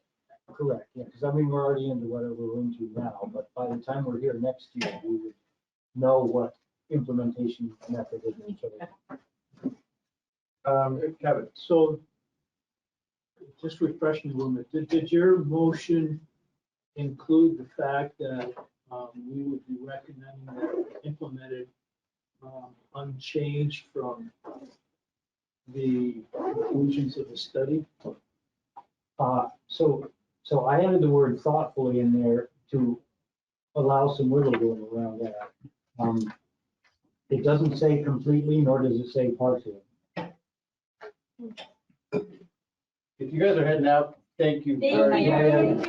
Correct, yeah, because I mean, we're already into whatever we're into now, but by the time we're here next year, we would know what implementation method is in place. Kevin. So just refreshing a little bit, did your motion include the fact that we would be recommending that implemented unchanged from the conclusions of the study? So I added the word thoughtfully in there to allow some wiggle room around that. It doesn't say completely, nor does it say partially. If you guys are heading out, thank you. Thank you. very much.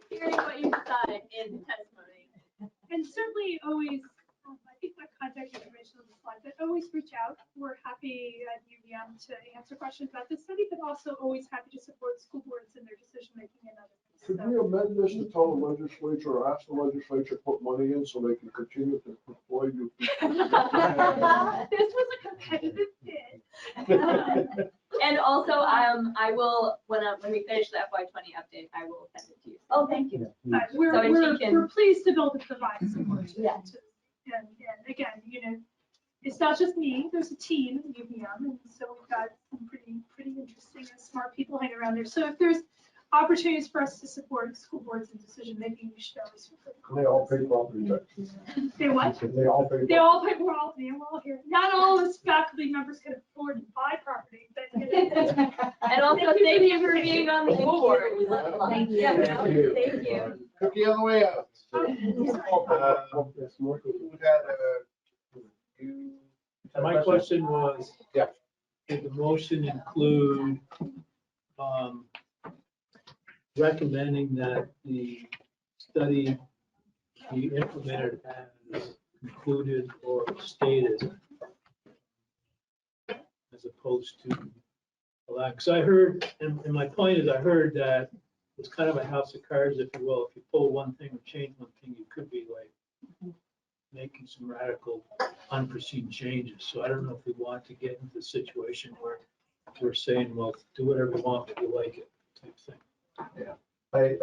Hearing what you said in testimony. And certainly always, I think my contact information on the slide, but always reach out. We're happy at UVM to answer questions about this study, but also always happy to support school boards in their decision-making and other things. Could So- we amend this to tell the legislature or ask the legislature to put money in so they can continue to employ new people? This was a competitive bid. And also, I will, when we finish the FY20 update, I will send it to you. Oh, thank you. We're So if you can- we're pleased to be able to provide support to, Yeah. and again, it's not just me, there's a team at UVM, and so we've got some pretty interesting and smart people hanging around there. So if there's opportunities for us to support school boards in decision making, we should always. They all pay property taxes. They what? They all pay. They all pay, we're all here. Not all of us faculty members can afford to buy property, but. And also, thank you for being on the board. Thank you. Yeah, Thank you. Thank you. Cookie on the way out. My question was, Yeah. did the motion include recommending that the study be implemented as concluded or stated, as opposed to, because I heard, and my point is, I heard that it's kind of a house of cards, if you will. If you pull one thing or change one thing, you could be like making some radical unforeseen changes. So I don't know if we want to get into a situation where we're saying, well, do whatever you want, if you like it, type thing. Yeah,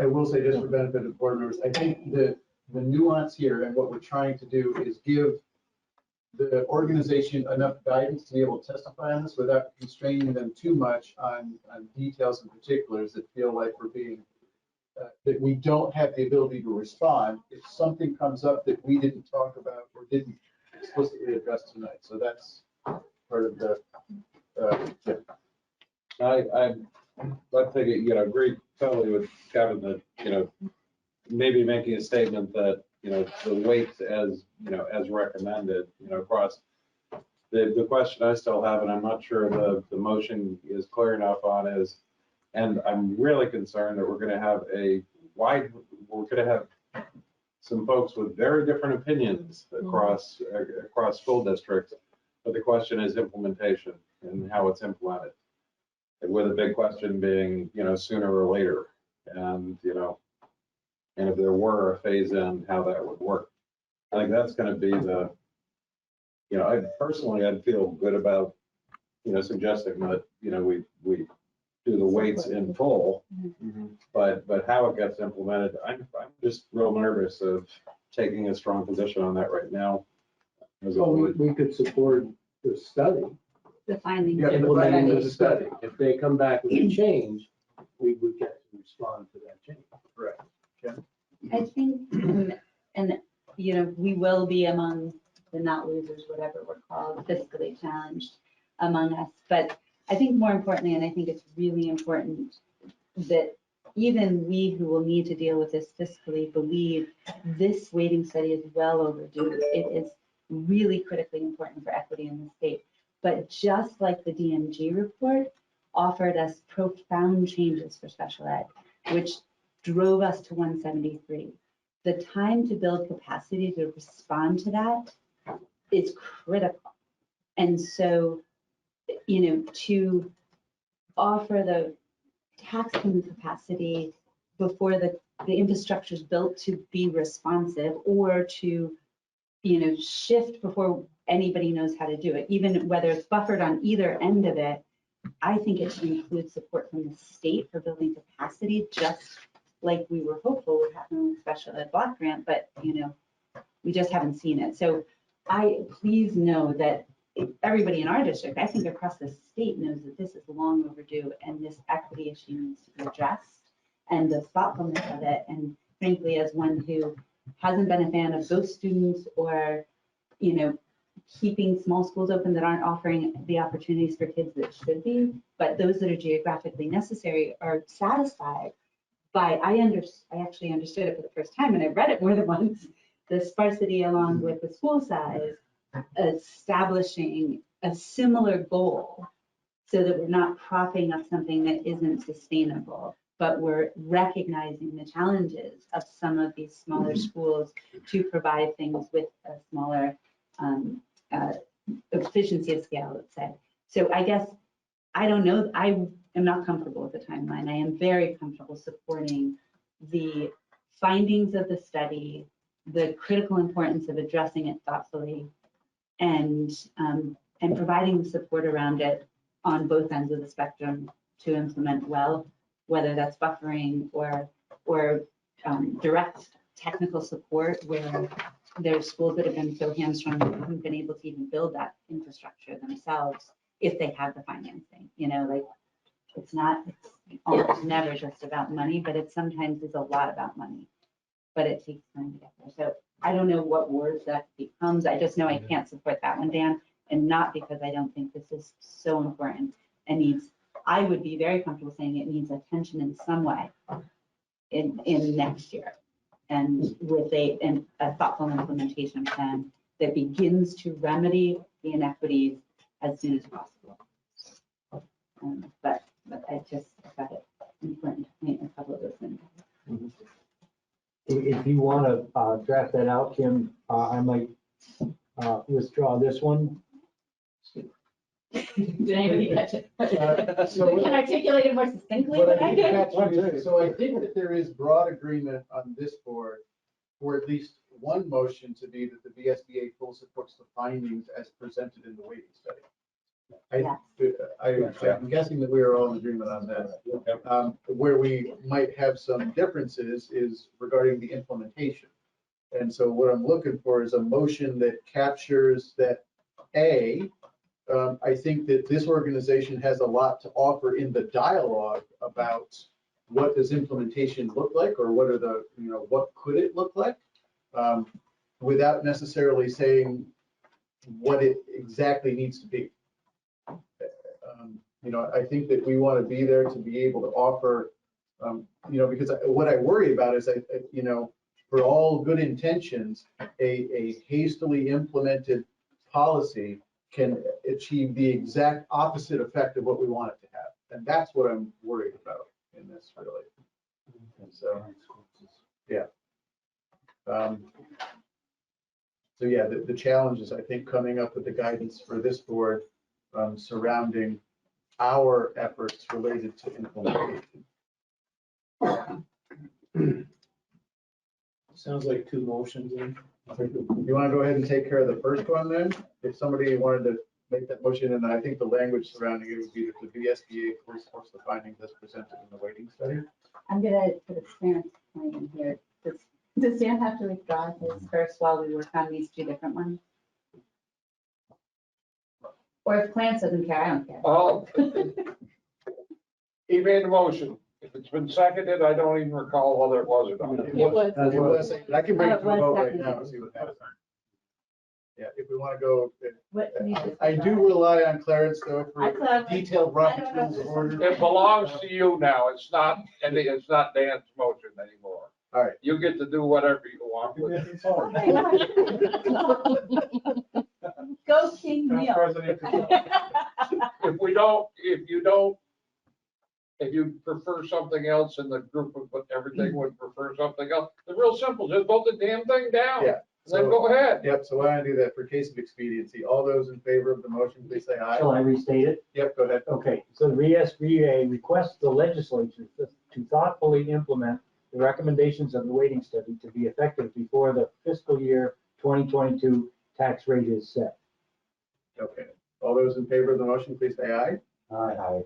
I will say, just for benefit of board members, I think the nuance here and what we're trying to do is give the organization enough guidance to be able to testify on this without constraining them too much on details and particulars that feel like we're being, that we don't have the ability to respond if something comes up that we didn't talk about or didn't explicitly address tonight. So that's part of the, yeah. I think, agree totally with Kevin that, maybe making a statement that, the weights as recommended, across The question I still have, and I'm not sure the motion is clear enough on is, and I'm really concerned that we're gonna have some folks with very different opinions across school districts. But the question is implementation and how it's implemented. And with a big question being, sooner or later. And, and if there were a phase in, how that would work. I think that's gonna be I'd feel good about, suggesting that, we do the weights in full, but how it gets implemented, I'm just real nervous of taking a strong position on that right now. Well, we could support the study, The findings. implementing the study. If they come back with a change, we would get to respond to that change. Correct. I think, and, we will be among the not losers, whatever we're called, fiscally challenged among us. But I think more importantly, and I think it's really important that even we who will need to deal with this fiscally believe this weighting study is well overdue. It is really critically important for equity in the state. But just like the DMG report offered us profound changes for special ed, which drove us to 173. The time to build capacity to respond to that is critical. And so, to offer the taxing capacity before the infrastructure is built to be responsive, or to, shift before anybody knows how to do it, even whether it's buffered on either end of it, I think it should include support from the state for building capacity, just like we were hopeful would happen with special ed block grant, but we just haven't seen it. So please know that everybody in our district, I think across the state, knows that this is long overdue and this equity issue needs to be addressed, and the thoughtfulness of it. And frankly, as one who hasn't been a fan of ghost students or, keeping small schools open that aren't offering the opportunities for kids that should be, but those that are geographically necessary are satisfied by, I actually understood it for the first time, and I read it more than once, the sparsity along with the school size, establishing a similar goal so that we're not propping up something that isn't sustainable, but we're recognizing the challenges of some of these smaller schools to provide things with a smaller efficiency of scale, let's say. So I guess, I don't know, I am not comfortable with the timeline. I am very comfortable supporting the findings of the study, the critical importance of addressing it thoughtfully, and providing the support around it on both ends of the spectrum to implement well, whether that's buffering or direct technical support where there's schools that have been so hamstrung that haven't been able to even build that infrastructure themselves if they have the financing. It's almost never just about money, but it sometimes is a lot about money, but it takes time to get there. So I don't know what words that becomes. I just know I can't support that one, Dan, and not because I don't think this is so important and I would be very comfortable saying it needs attention in some way in next year, and with a thoughtful implementation plan that begins to remedy the inequities as soon as possible. But I just thought it important to paint a couple of those things. If you want to draft that out, Kim, I might withdraw this one. Did anybody catch it? So Can I articulate it more succinctly? What I did catch is, so I think that there is broad agreement on this board for at least one motion to be that the VSBA fully supports the findings as presented in the weighting study. I'm guessing that we are all in agreement on that. Where we might have some differences is regarding the implementation. And so what I'm looking for is a motion that captures that, I think that this organization has a lot to offer in the dialogue about what does implementation look like, or what are the, what could it look like, without necessarily saying what it exactly needs to be. I think that we want to be there to be able to offer, because what I worry about is, for all good intentions, a hastily implemented policy can achieve the exact opposite effect of what we want it to have. And that's what I'm worried about in this, really. And so, yeah. So yeah, the challenge is, I think, coming up with the guidance for this board surrounding our efforts related to implementation. Sounds like two motions in. You want to go ahead and take care of the first one then? If somebody wanted to make that motion, and I think the language surrounding it would be that the VSBA fully supports the findings as presented in the waiting study. I'm gonna put a clearance point in here. Does Dan have to withdraw his first while we work on these two different ones? Or if Clarence doesn't care, I don't care. He made the motion. If it's been seconded, I don't even recall whether it was or not. It was. I can bring it to a vote right now and see what happens. Yeah, if we want to go, I do rely on Clarence though for detailed Robert's rules of order. It belongs to you now. It's not Dan's motion anymore. All right. You get to do whatever you want with it. Go King Neil. If you prefer something else and the group of everything would prefer something else, it's real simple. Just vote the damn thing down. Yeah. Then go ahead. Yep, so why don't I do that for case of expediency? All those in favor of the motion, please say aye. Shall I restate it? Yep, go ahead. Okay, so the VSBA requests the legislature to thoughtfully implement the recommendations of the waiting study to be effective before the fiscal year 2022 tax rate is set. Okay, all those in favor of the motion, please say aye. Aye.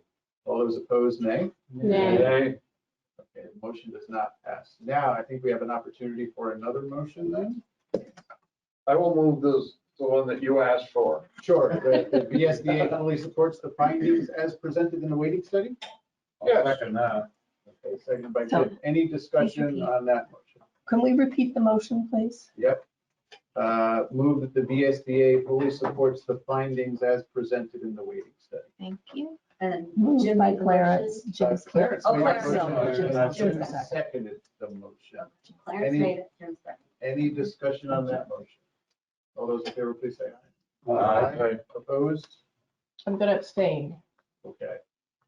All those opposed, nay. Nay. Okay, the motion does not pass. Now, I think we have an opportunity for another motion then. I will move the one that you asked for. Sure, the VSBA fully supports the findings as presented in the waiting study. Yes. Second that. Okay, seconded by Tim. Any discussion on that motion? Can we repeat the motion, please? Yep. Move that the VSBA fully supports the findings as presented in the waiting study. Thank you. And Moved Jim by made the Clarence. motion. Jim Clarence made the Clarence. motion. No, Jim Jim seconded. seconded the motion. Clarence Any- made it, Jim seconded. Any discussion on that motion? All those in favor, please say aye. Aye. Opposed? I'm gonna abstain. Okay,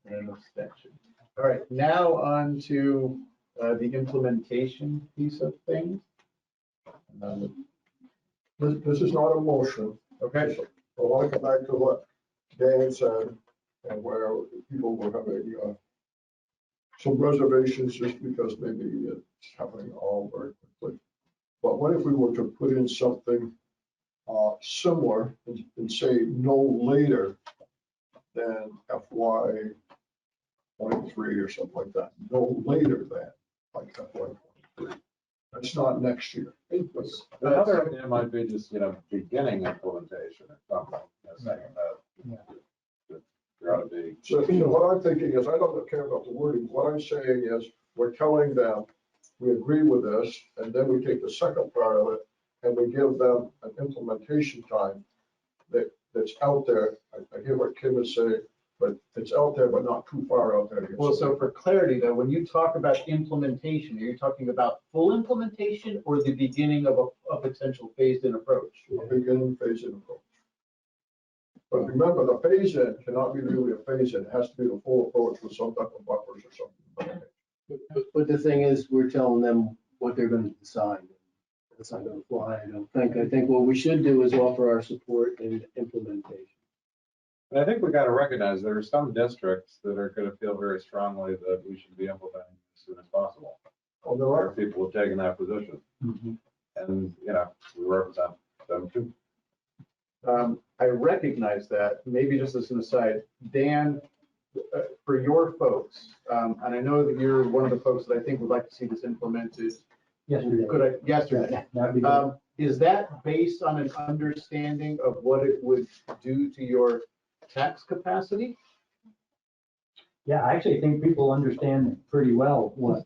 and an abstention. All right, now on to the implementation piece of things. This is not a motion. Okay, I want to come back to what Dan said and where people were having some reservations just because maybe it's happening all very quickly. But what if we were to put in something similar and say no later than FY 23 or something like that? No later than like FY 23. That's not next year. The other idea might be just, beginning implementation or something, saying that there ought to be. So what I'm thinking is, I don't care about the wording. What I'm saying is, we're telling them, we agree with this, and then we take the second part of it, and we give them an implementation time that's out there. I hear what Kim is saying, but it's out there, but not too far out there. well, so for clarity though, when you talk about implementation, are you talking about full implementation or the beginning of a potential phased-in approach? Beginning phase-in approach. But remember, the phase-in cannot be really a phase-in. It has to be the full approach with some type of buffers or something. But the thing is, we're telling them what they're gonna decide. That's not gonna fly, I don't think. I think what we should do is offer our support in implementation. And I think we got to recognize there are some districts that are going to feel very strongly that we should be implementing as soon as possible. Oh, there There are. are people who have taken that position. And, we represent them too. I recognize that. Maybe just as an aside, Dan, for your folks, and I know that you're one of the folks that I think would like to see this implemented. Yesterday. Yesterday. That'd be good. Is that based on an understanding of what it would do to your tax capacity? Yeah, I actually think people understand pretty well what,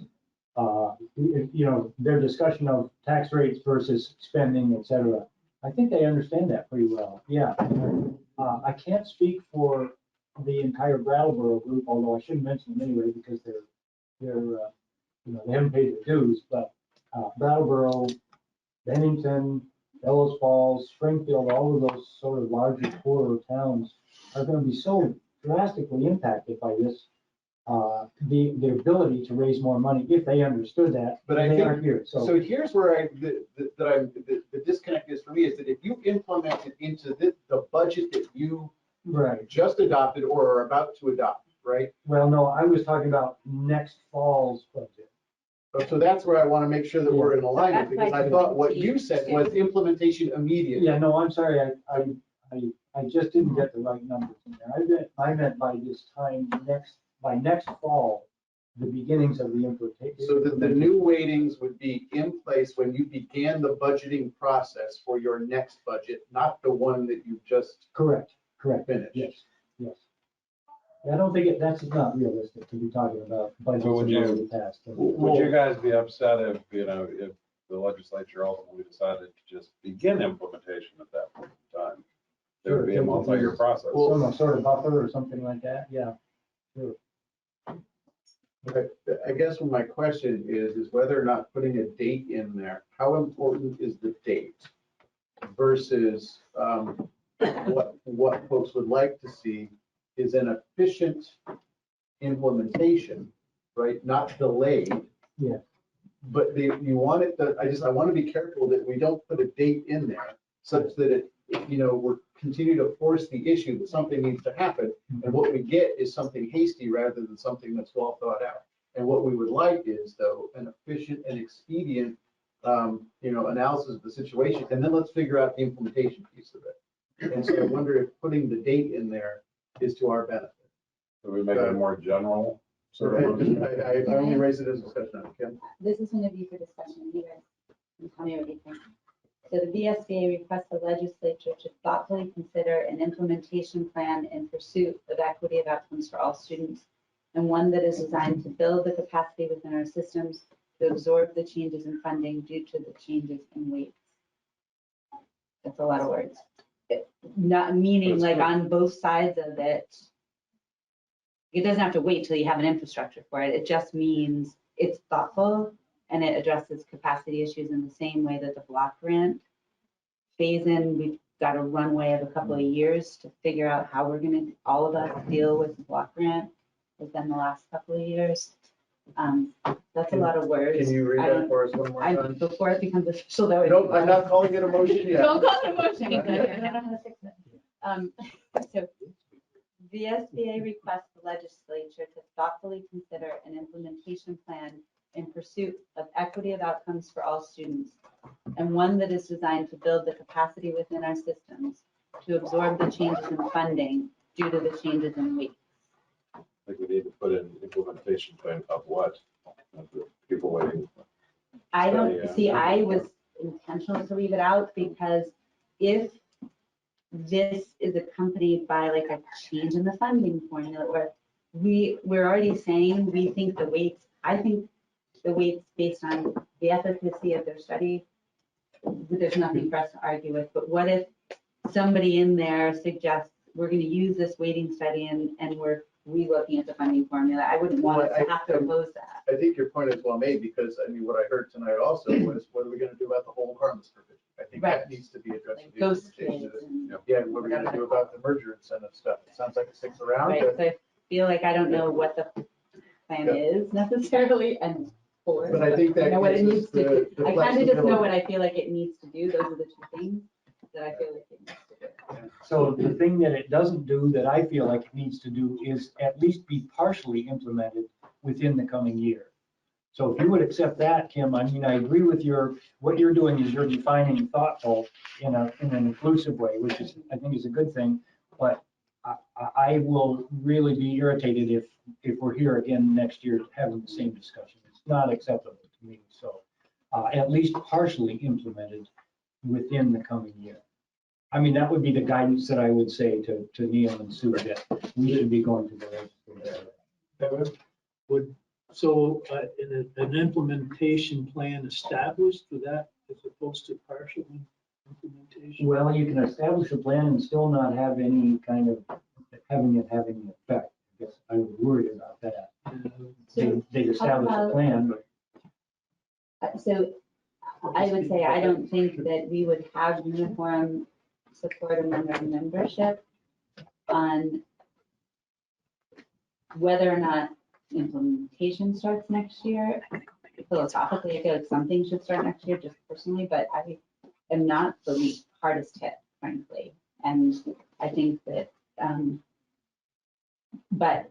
their discussion of tax rates versus spending, et cetera. I think they understand that pretty well, yeah. I can't speak for the entire Brattleboro group, although I shouldn't mention them anyway because they're they haven't paid their dues, but Brattleboro, Bennington, Bellows Falls, Springfield, all of those sort of larger core towns are gonna be so drastically impacted by this, the ability to raise more money, if they understood that, But but I they think- aren't here, So here's where the disconnect is for me, is that if you implement it into the budget that you Right. just adopted or are about to adopt, right? Well, no, I was talking about next fall's budget. So that's where I want to make sure that we're in alignment, because I thought what you said was implementation immediately. Yeah, no, I'm sorry, I just didn't get the right numbers in there. I meant by this time, by next fall, the beginnings of the implementation. So that the new weightings would be in place when you began the budgeting process for your next budget, not the one that you just Correct. finished. Yes. I don't think that's not realistic to be talking about budgets So would that you- already passed. Would you guys be upset if, if the legislature ultimately decided to just begin implementation at that point in time? There would be a multi-year process. Some sort of buffer or something like that, yeah. Sure. But I guess my question is whether or not putting a date in there, how important is the date versus what folks would like to see is an efficient implementation, right? Not delayed. Yeah. But you want it to, I want to be careful that we don't put a date in there such that it, we're continue to force the issue that something needs to happen. And what we get is something hasty rather than something that's well thought out. And what we would like is, though, an efficient and expedient, analysis of the situation. And then let's figure out the implementation piece of it. And so I wonder if putting the date in there is to our benefit. So we make it more general. So I only raise it as a discussion. Kim? This is going to be for discussion, you guys can tell me what you think. So the VSBA requests the legislature to thoughtfully consider an implementation plan in pursuit of equity of outcomes for all students, and one that is designed to build the capacity within our systems to absorb the changes in funding due to the changes in weights. That's a lot of words. Not meaning like on both sides of it. It doesn't have to wait till you have an infrastructure for it. It just means it's thoughtful and it addresses capacity issues in the same way that the block grant phase in. We've got a runway of a couple of years to figure out how we're going to, all of us, deal with the block grant within the last couple of years. That's a lot of words. Can you read that for us one more time? Before it becomes official, though. Nope, I'm not calling it a motion yet. Don't call it a motion. I don't know how to fix it. So the SBA requests the legislature to thoughtfully consider an implementation plan in pursuit of equity of outcomes for all students, and one that is designed to build the capacity within our systems to absorb the changes in funding due to the changes in weight. I think we need to put in implementation plan of what? Of the people waiting. I don't, Study, see, I was intentional to leave it out because if this is accompanied by like a change in the funding formula, or we're already saying we think the weights, I think the weights based on the efficacy of their study, there's nothing for us to argue with. But what if somebody in there suggests we're going to use this weighting study and we're re-looking at the funding formula? I wouldn't want us to have to oppose that. I think your point is well made, because what I heard tonight also was, what are we gonna do about the whole harmless provision? I think that needs to be addressed. Like ghost kids. Yeah, and what are we gonna do about the merger incentive stuff? It sounds like it sticks around. Right, so I feel like I don't know what the plan is necessarily, and But I think that I know what it gives needs us to the do. I kind of just know flexibility. what I feel like it needs to do. Those are the two things that I feel like it needs to do. So the thing that it doesn't do that I feel like it needs to do is at least be partially implemented within the coming year. So if you would accept that, Kim, I mean, I agree with what you're doing is you're defining thoughtful in an inclusive way, which is, I think is a good thing. But I will really be irritated if we're here again next year having the same discussion. It's not acceptable to me. So at least partially implemented within the coming year. I mean, that would be the guidance that I would say to Neil and Sue, that we should be going to the legislature. So an implementation plan established for that as opposed to partial implementation? Well, you can establish a plan and still not have any kind of having an effect. I guess I would worry about that. They'd establish a plan, but So I would say, I don't think that we would have uniform support among our membership on whether or not implementation starts next year. Philosophically, I feel like something should start next year, just personally, but I am not the least hardest hit, frankly. And I think that, but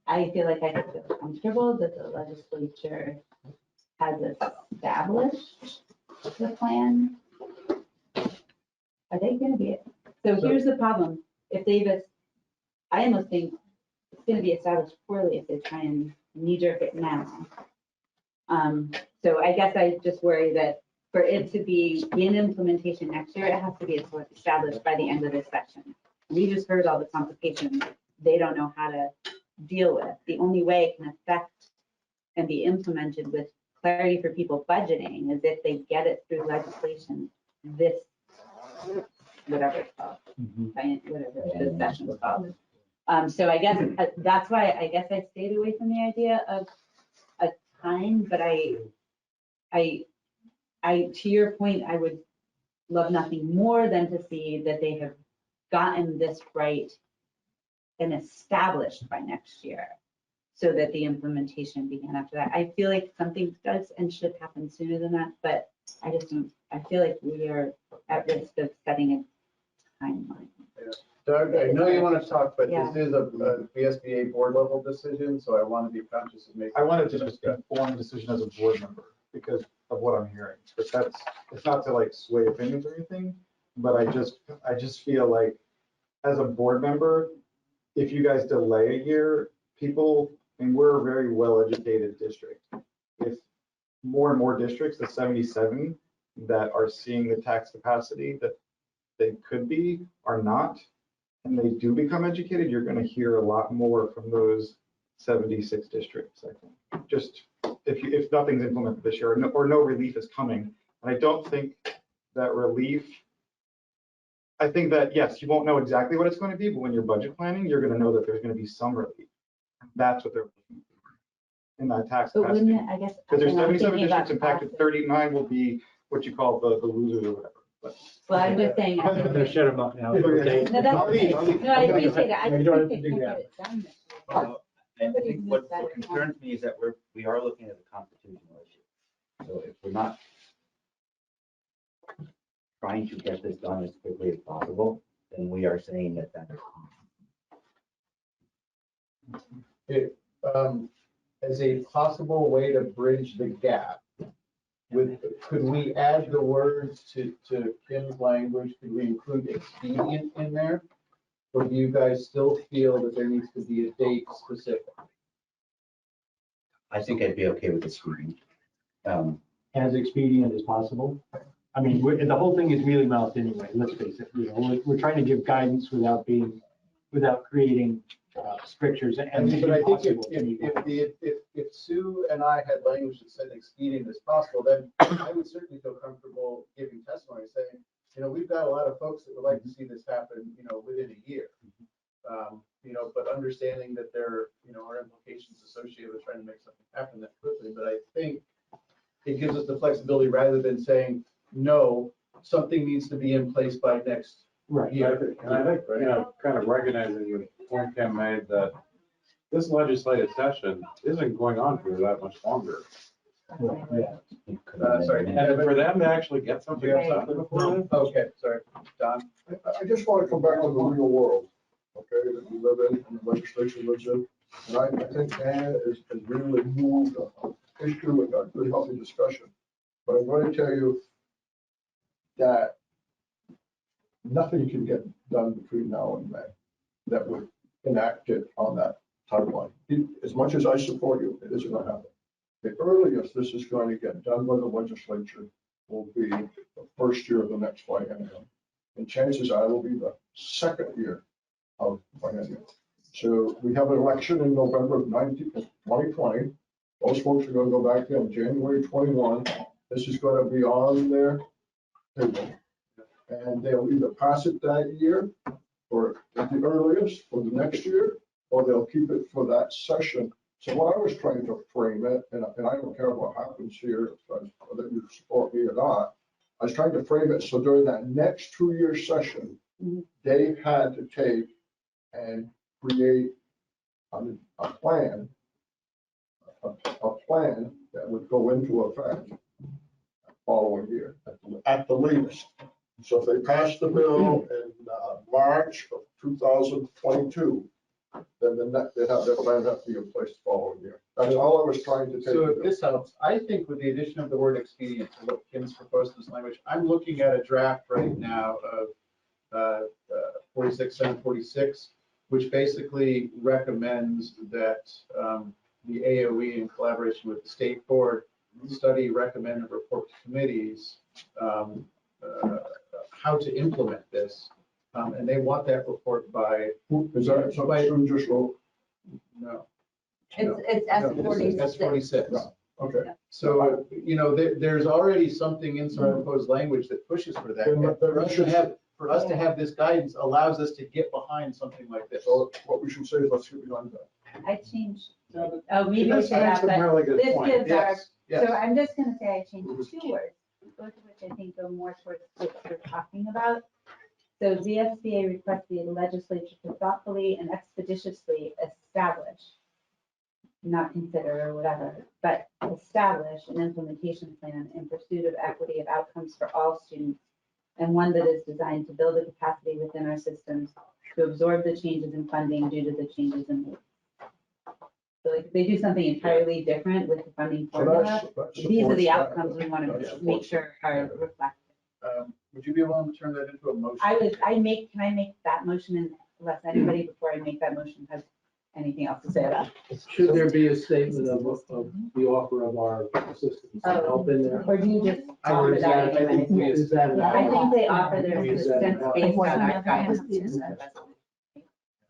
I feel like I could feel comfortable that the legislature has established the plan. Are they gonna be, so here's the problem, if they've, I almost think it's gonna be established poorly if they try and knee jerk it now. So I guess I just worry that for it to be in implementation next year, it has to be established by the end of this section. We just heard all the complications they don't know how to deal with. The only way it can affect and be implemented with clarity for people budgeting is if they get it through legislation this, whatever it's called, whatever this session is called. So I guess that's why I guess I stayed away from the idea of a time, but I, to your point, I would love nothing more than to see that they have gotten this right and established by next year, so that the implementation began after that. I feel like something does and should happen sooner than that, but I just don't, I feel like we are at risk of setting a timeline. Doug, I know you want to talk, but Yeah. this is a VSBA board level decision, so I want to be conscious of making. I wanted to just inform a decision as a board member because of what I'm hearing. But that's, it's not to like sway opinions or anything, but I just feel like as a board member, if you guys delay a year, people, and we're a very well-educated district. If more and more districts, the 77 that are seeing the tax capacity that they could be, are not, and they do become educated, you're going to hear a lot more from those 76 districts, I think. Just if nothing's implemented this year or no relief is coming. And I don't think that relief, I think that, yes, you won't know exactly what it's going to be, but when you're budget planning, you're going to know that there's going to be some relief. That's what they're looking for in that tax But capacity. wouldn't it, I guess. Because there's and I'm 77 thinking about districts impacted, 39 will be what you call the losers or whatever. But Well, I'm just saying. I think- They're shut them up now. No, that's I'll leave, okay. I'll leave. No, I appreciate it. I You just don't think have to they do can't that. get it done this year. Well, I Somebody's think what missed that. concerns me is that we are looking at a constitutional issue. So if we're not trying to get this done as quickly as possible, then we are saying that that is. As a possible way to bridge the gap, could we add the words to Kim's language? Could we include expedient in there? Or do you guys still feel that there needs to be a date specific? I think I'd be okay with this reading. As expedient as possible. I mean, the whole thing is mealy mouthed anyway, let's face it. You know, we're trying to give guidance without creating strictures and. But I think if Sue and I had language that said expedient as possible, then I would certainly feel comfortable giving testimony saying, you know, we've got a lot of folks that would like to see this happen, you know, within a year. You know, but understanding that there, you know, are implications associated with trying to make something happen that quickly. But I think it gives us the flexibility rather than saying, no, something needs to be in place by next Right. year. And I think, you know, kind of recognizing the point Kim made that this legislative session isn't going on for that much longer. Sorry. And for them to actually get something done before then. Okay, sorry, Don. I just want to come back on the real world, okay, that we live in and the legislature lives in. And I think Anna has really moved an issue and a good healthy discussion. But I'm going to tell you that nothing can get done between now and May that would enact it on that timeline. As much as I support you, it isn't going to happen. The earliest this is going to get done by the legislature will be the first year of the next biennium. And chances are it will be the second year of biennium. So we have an election in November of 2020. Those folks are going to go back in January 21. This is going to be on their table. And they'll either pass it that year or at the earliest for the next year, or they'll keep it for that session So what I was trying to frame it, and I don't care what happens here, whether you support me or not, I was trying to frame it so during that next 2-year session, they had to take and create a plan that would go into effect following year at the latest. So if they pass the bill in March of 2022, then they have their plan have to be in place the following year. That's all I was trying to take. So if this helps, I think with the addition of the word expedient to what Kim's proposed in this language, I'm looking at a draft right now of 46-746, which basically recommends that the AOE in collaboration with the state board study, recommend, and report to committees how to implement this. And they want that report by. Is that something you just wrote? No. It's S46. S46. Okay. So, you know, there's already something in some proposed language that pushes for that. And for us to have this guidance allows us to get behind something like this. So what we should say is let's get behind that. I changed, maybe we That's should have, a but really good this point. gives our, Yes, yes. so I'm just gonna say I changed 2 words, both of which I think go more towards what we're talking about. So VSBA requests the legislature to thoughtfully and expeditiously establish, not consider or whatever, but establish an implementation plan in pursuit of equity of outcomes for all students, and one that is designed to build the capacity within our systems to absorb the changes in funding due to the changes in needs. So like, if they do something entirely different with the funding So formula, that these are the supports that. outcomes we want That to supports make sure are reflected. Would you be willing to turn that into a motion? Can I make that motion unless anybody before I make that motion has anything else to say about it? Should there be a statement of the offer of our assistance and help in there? Or do you just Or offer is that? that, I think, is that an I think they outline? offer their Is that an assistance outline? based on our guidance.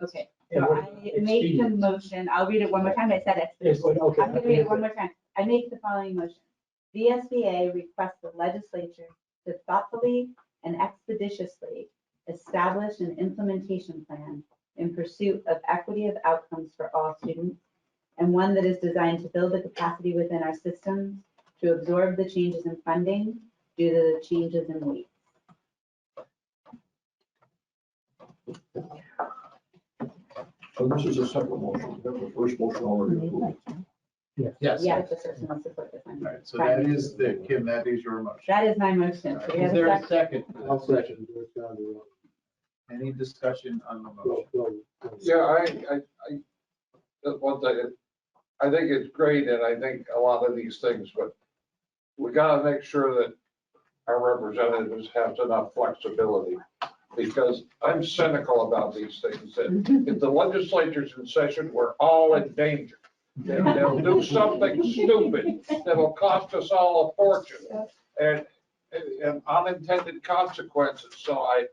Okay, so I make the motion, I'll read it one more time, I said Yes, expeditiously. okay. I'm gonna read it one more time. I make the following motion. The SBA requests the legislature to thoughtfully and expeditiously establish an implementation plan in pursuit of equity of outcomes for all students, and one that is designed to build the capacity within our systems to absorb the changes in funding due to the changes in weight. So this is a second motion. We have the first motion already approved. Yes. Yeah, the person wants to put this on. All right, so that is Kim, that is your motion. That is my motion. So we Is have there a a second. second? I'll second. Any discussion on the motion? Yeah, that's one thing, I think it's great, and I think a lot of these things, but we gotta make sure that our representatives have enough flexibility, because I'm cynical about these things, that if the legislature's in session, we're all in danger. They'll do something stupid that'll cost us all a fortune, and unintended consequences, so I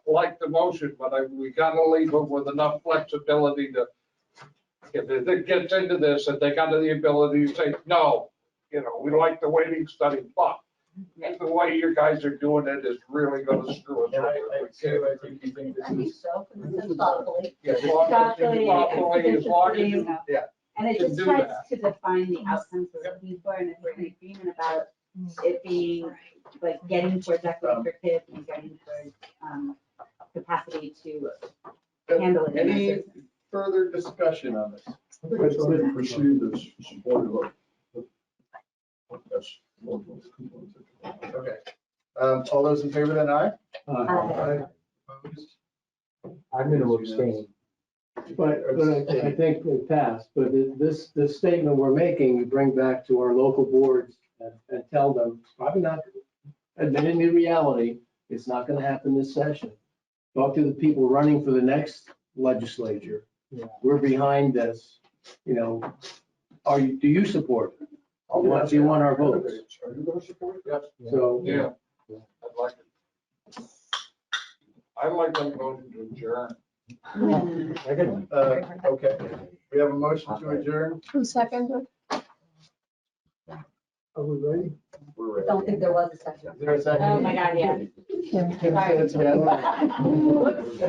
like the motion, but we gotta leave them with enough flexibility to, if it gets into this, and they got the ability to say, no, we like the weighting study, but the way you guys are doing it is really gonna screw us. And I think you think this I think is. so, because this is thoughtfully. Yeah, As long as you- Yeah. And it can just do tries that. to define the outcomes we're looking for, and if we're in agreement about it being like getting towards equity for kids and getting towards capacity to handle it. in our Any system. further discussion on this? I think I try to perceive this supportive of. Yes. Okay. All those in favor then aye? Aye. Opposed? I'm gonna abstain. But I think it passed, but this statement we're making, we bring back to our local boards and tell them, it's probably not, admitting the reality, it's not gonna happen this session. Talk to the people running for the next legislature. We're behind this, do you support it? Do you want our votes? Are you gonna support it? Yes. So. Yeah, I'd like it. I'd like them voting to adjourn. Okay, we have a motion to adjourn. Who seconded? Are we ready? We're I ready. don't think there was a second. Is there a second? Oh, my God, yeah. Kim says yes.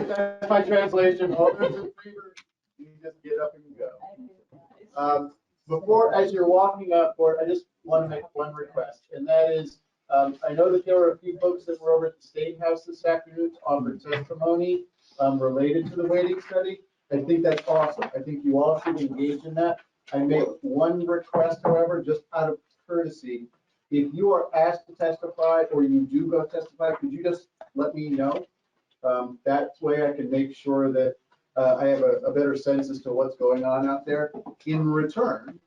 That's my translation. All those in favor, you just get up and go. Before, as you're walking up, Board, I just want to make one request, and that is, I know that there were a few folks that were over at the State House this afternoon to offer testimony related to the weighting study. I think that's awesome. I think you all should engage in that. I make one request, however, just out of courtesy. If you are asked to testify or you do go testify, could you just let me know? That way I can make sure that I have a better sense as to what's going on out there. In return,